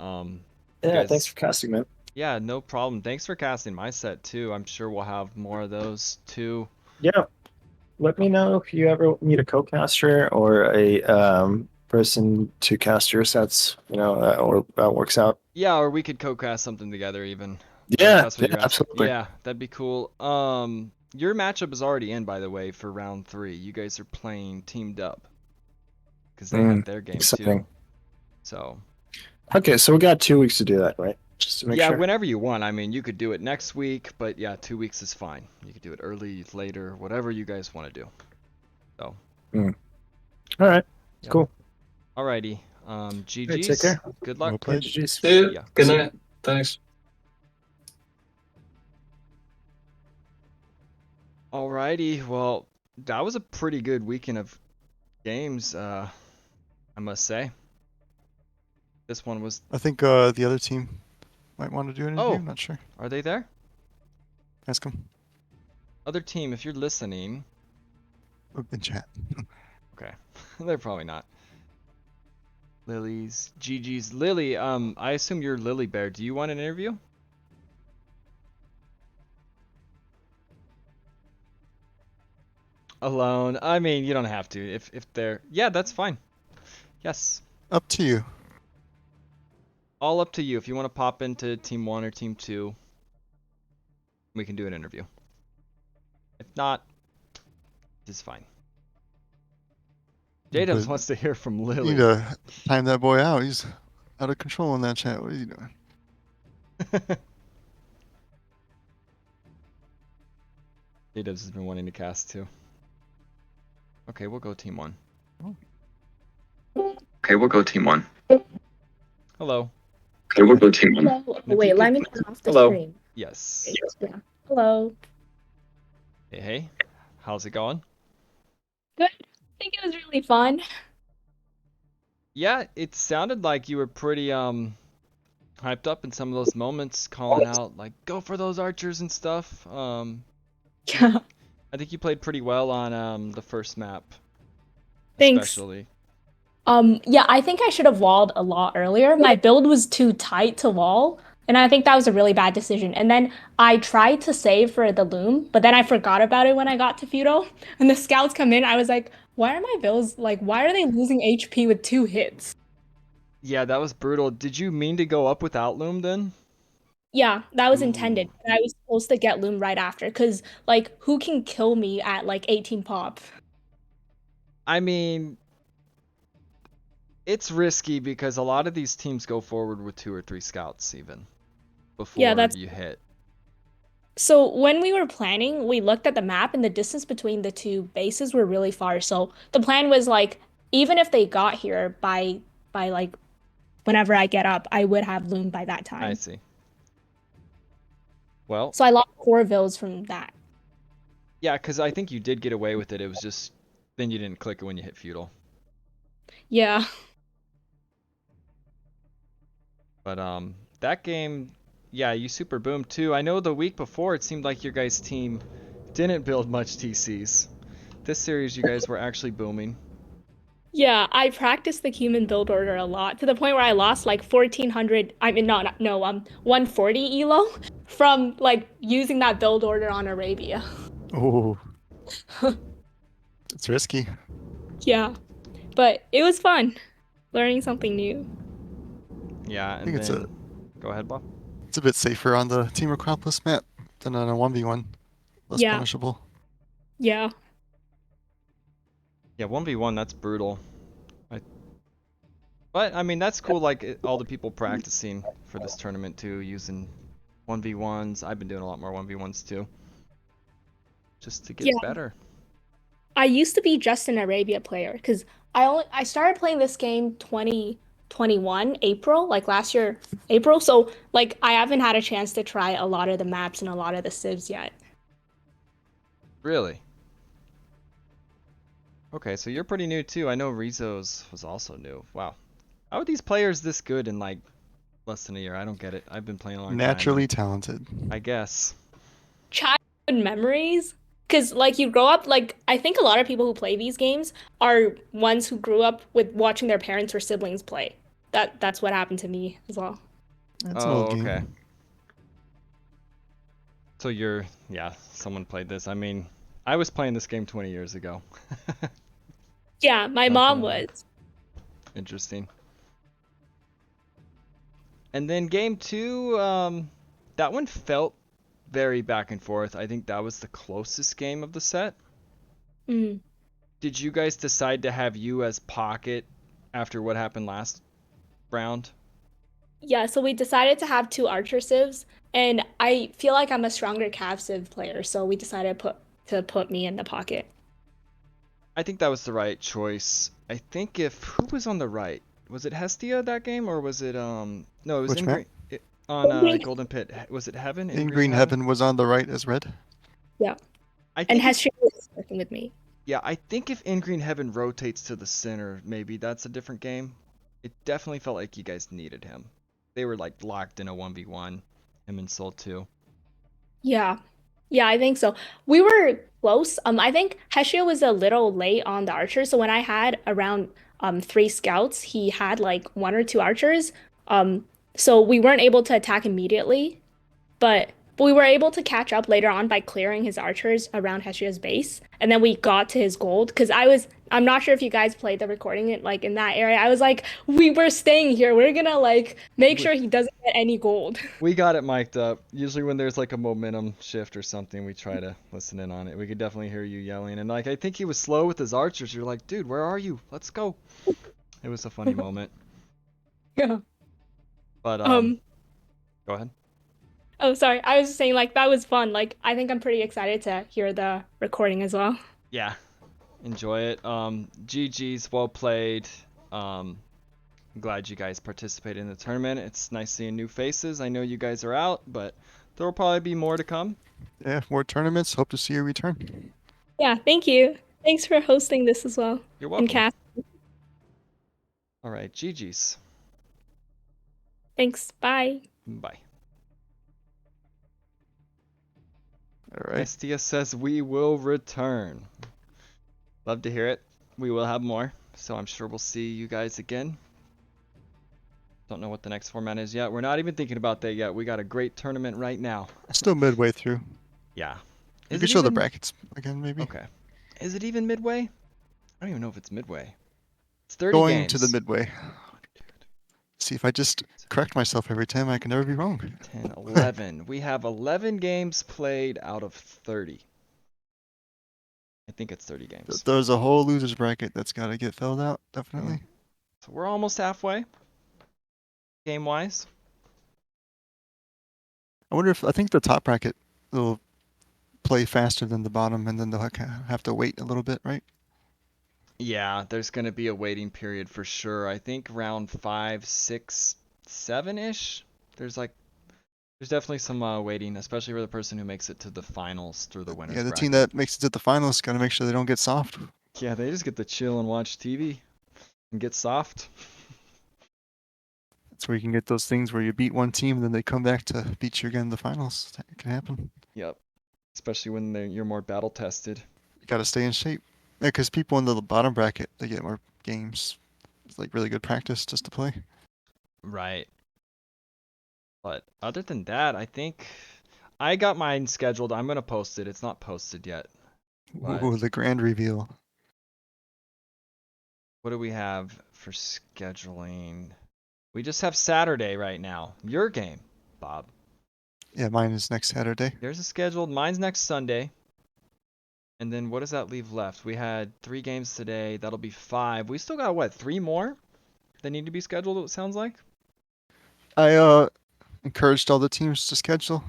Yeah, guys- thanks for casting, man. Yeah, no problem. Thanks for casting my set too. I'm sure we'll have more of those too. Yeah. Let me know if you ever need a co-caster or a person to cast your sets, you know, or that works out. Yeah, or we could co-cast something together even. Yeah, That's what you're asking. absolutely. Yeah, that'd be cool. Your matchup is already in, by the way, for round 3. You guys are playing teamed up because they have their game too. Exciting. So Okay, so we got 2 weeks to do that, right? Just to make Yeah, sure. whenever you want. I mean, you could do it next week, but yeah, 2 weeks is fine. You could do it early, later, whatever you guys want to do. So, All right. Yep. Cool. alrighty. All right, take GG's. care. Good Well luck. played. GG's. Dude, Yeah. good See you. night. Thanks. Alrighty. Well, that was a pretty good weekend of games, I must say. This one was. I think the other team might want to do an interview. Oh. I'm not sure. Are they there? Ask them. Other team, if you're listening. In chat. Okay. They're probably not. Lily's. GG's. Lily, I assume you're Lily Bear. Do you want an interview? Alone. I mean, you don't have to. If they're. Yeah, that's fine. Yes. Up to you. All up to you. If you want to pop into Team 1 or Team 2, we can do an interview. If not, it's fine. J-Dubs But wants to hear from you Lily. need to time that boy out. He's out of control in that chat. What are you doing? J-Dubs has been wanting to cast too. Okay, we'll go Team 1. Okay, we'll go Team 1. Hello. Okay, we'll go Team 1. Hello. Oh, wait, let me turn off the Hello. stream. Yes. Yeah. Hello. Hey. How's it going? Good. I think it was really fun. Yeah, it sounded like you were pretty hyped up in some of those moments, calling out like go for those archers and stuff. Yeah. I think you played pretty well on the first map. Thanks. Especially. Yeah, I think I should have walled a lot earlier. My build was too tight to wall, and I think that was a really bad decision. And then I tried to save for the loom, but then I forgot about it when I got to feudal. And the scouts come in, I was like, why are my builds why are they losing HP with 2 hits? Yeah, that was brutal. Did you mean to go up without loom then? Yeah, that was Ooh. intended. And I was supposed to get loom right after, because who can kill me at 18 pop? I mean, it's risky because a lot of these teams go forward with 2 or 3 scouts even before you hit. So when we were planning, we looked at the map and the distance between the 2 bases were really far. So the plan was even if they got here by whenever I get up, I would have loom by that time. I see. Well, So I lost 4 vills from that. yeah, because I think you did get away with it. It was just then you didn't click it when you hit feudal. Yeah. But that game, yeah, you super boomed too. I know the week before it seemed like your guys' team didn't build much TCs. This series you guys were actually booming. Yeah, I practiced the human build order a lot to the point where I lost 1400, 140 elo from using that build order on Arabia. Oh. It's risky. Yeah. But it was fun learning something new. Yeah, and think it's then go ahead, Bob. It's a bit safer on the Team Acropolis map than on a 1v1. Less Yeah. punishable. Yeah. Yeah, 1v1, that's brutal. But I mean, that's cool. All the people practicing for this tournament too, using 1v1s. I've been doing a lot more 1v1s too, just to get better. I used to be just an Arabia player because I started playing this game 2021 April, last year April. So I haven't had a chance to try a lot of the maps and a lot of the civs yet. Really? Okay, so you're pretty new too. I know Rizzo's was also new. Wow. How are these players this good in less than a year? I don't get it. I've been playing a long time. Naturally talented. I guess. Childhood memories. Because you grow up, I think a lot of people who play these games are ones who grew up with watching their parents or siblings play. That's what happened to me as well. It's an old game. Okay. So someone played this. I mean, I was playing this game 20 years ago. Yeah, my mom was. Interesting. And then game 2, that one felt very back and forth. I think that was the closest game of the set. Mm. Did you guys decide to have you as pocket after what happened last round? Yeah, so we decided to have 2 archer civs, and I feel like I'm a stronger cav civ player, so we decided to put me in the pocket. I think that was the right choice. I think who was on the right? Was it Hestia that game, or was it no, it was Which in map? green on Green. Golden Pit. Was it Heaven? In green heaven was on the right as red. Yeah, I and think Hestria was working with me. yeah, I think if In Green Heaven rotates to the center, maybe that's a different game. It definitely felt like you guys needed him. They were like locked in a 1v1, him and Soul 2. Yeah. Yeah, I think so. We were close. I think Heshia was a little late on the archer. So when I had around 3 scouts, he had like 1 or 2 archers. So we weren't able to attack immediately, but we were able to catch up later on by clearing his archers around Heshia's base. And then we got to his gold because I'm not sure if you guys played the recording it like in that area. I was like, we were staying here. We're gonna like make sure he doesn't get any gold. We got it mic'd up. Usually when there's like a momentum shift or something, we try to listen in on it. We could definitely hear you yelling. And like I think he was slow with his archers. You're like, dude, where are you? Let's go. It was a funny moment. Yeah. But go ahead. Oh, sorry. I was just saying, like, that was fun. Like, I think I'm pretty excited to hear the recording as well. Yeah. Enjoy it. GG's, well played. I'm glad you guys participated in the tournament. It's nice seeing new faces. I know you guys are out, but there will probably be more to come. Yeah, more tournaments. Hope to see you return. Yeah, thank you. Thanks for hosting this as well. You're And welcome. Cass, All right, GG's. thanks. Bye. Bye. All right. Estia says we will return. Love to hear it. We will have more, so I'm sure we'll see you guys again. Don't know what the next format is yet. We're not even thinking about that yet. We got a great tournament right now. Still midway through. Yeah. You Is can it show the even- brackets again, maybe. Okay. Is it even midway? I don't even know if it's midway. It's 30 Going games. to the midway. See, if I just correct myself every time, I can never be wrong. 10, 11. We have 11 games played out of 30. I think it's 30 games. There's a whole losers bracket that's got to get filled out, definitely. So we're almost halfway, game-wise. I think the top bracket will play faster than the bottom, and then they'll have to wait a little bit, right? Yeah, there's going to be a waiting period for sure. I think round 5, 6, 7-ish. There's definitely some waiting, especially for the person who makes it to the finals through the winners Yeah, the bracket. team that makes it to the finals got to make sure they don't get soft. Yeah, they just get to chill and watch TV and get soft. That's where you can get those things where you beat one team and then they come back to beat you again in the finals. That can happen. Yep. Especially when you're more battle tested. You got to stay in shape. Yeah, because people in the bottom bracket, they get more games. It's like really good practice just to play. Right. But other than that, I think I got mine scheduled. I'm going to post it. It's not posted yet. But Ooh, the grand reveal. what do we have for scheduling? We just have Saturday right now. Your game, Bob. Yeah, mine is next Saturday. There's a scheduled. Mine's next Sunday. And then what does that leave left? We had 3 games today. That'll be 5. We still got, what, 3 more that need to be scheduled, it sounds like? I encouraged all the teams to schedule.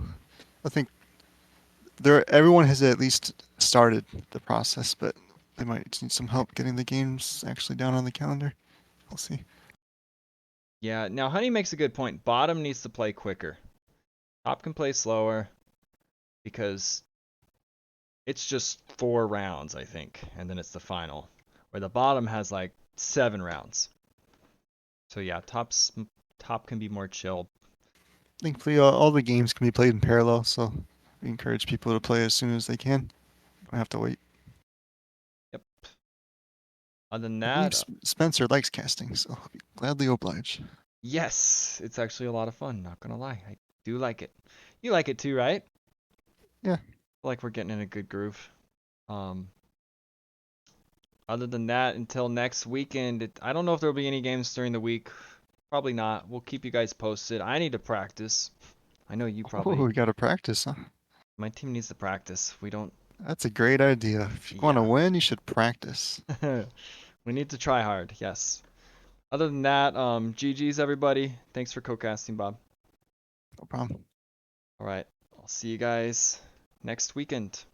I think everyone has at least started the process, but they might need some help getting the games actually down on the calendar. We'll see. Yeah, now Honey makes a good point. Bottom needs to play quicker. Top can play slower because it's just 4 rounds, I think, and then it's the final. Where the bottom has like 7 rounds. So yeah, top can be more chill. Thankfully, all the games can be played in parallel, so we encourage people to play as soon as they can. Don't have to wait. Yep. Other than I believe that, Spencer likes casting, so I'll gladly oblige. yes, it's actually a lot of fun, not gonna lie. I do like it. You like it too, right? Yeah. Feel like we're getting in a good groove. Other than that, until next weekend, I don't know if there'll be any games during the week. Probably not. We'll keep you guys posted. I need to practice. I know you probably. Oh, we got to practice, huh? My team needs to practice. We don't. That's a great idea. If you want to Yeah. win, you should practice. We need to try hard. Yes. Other than that, GG's everybody. Thanks for co-casting, Bob. No problem. All right, I'll see you guys next weekend.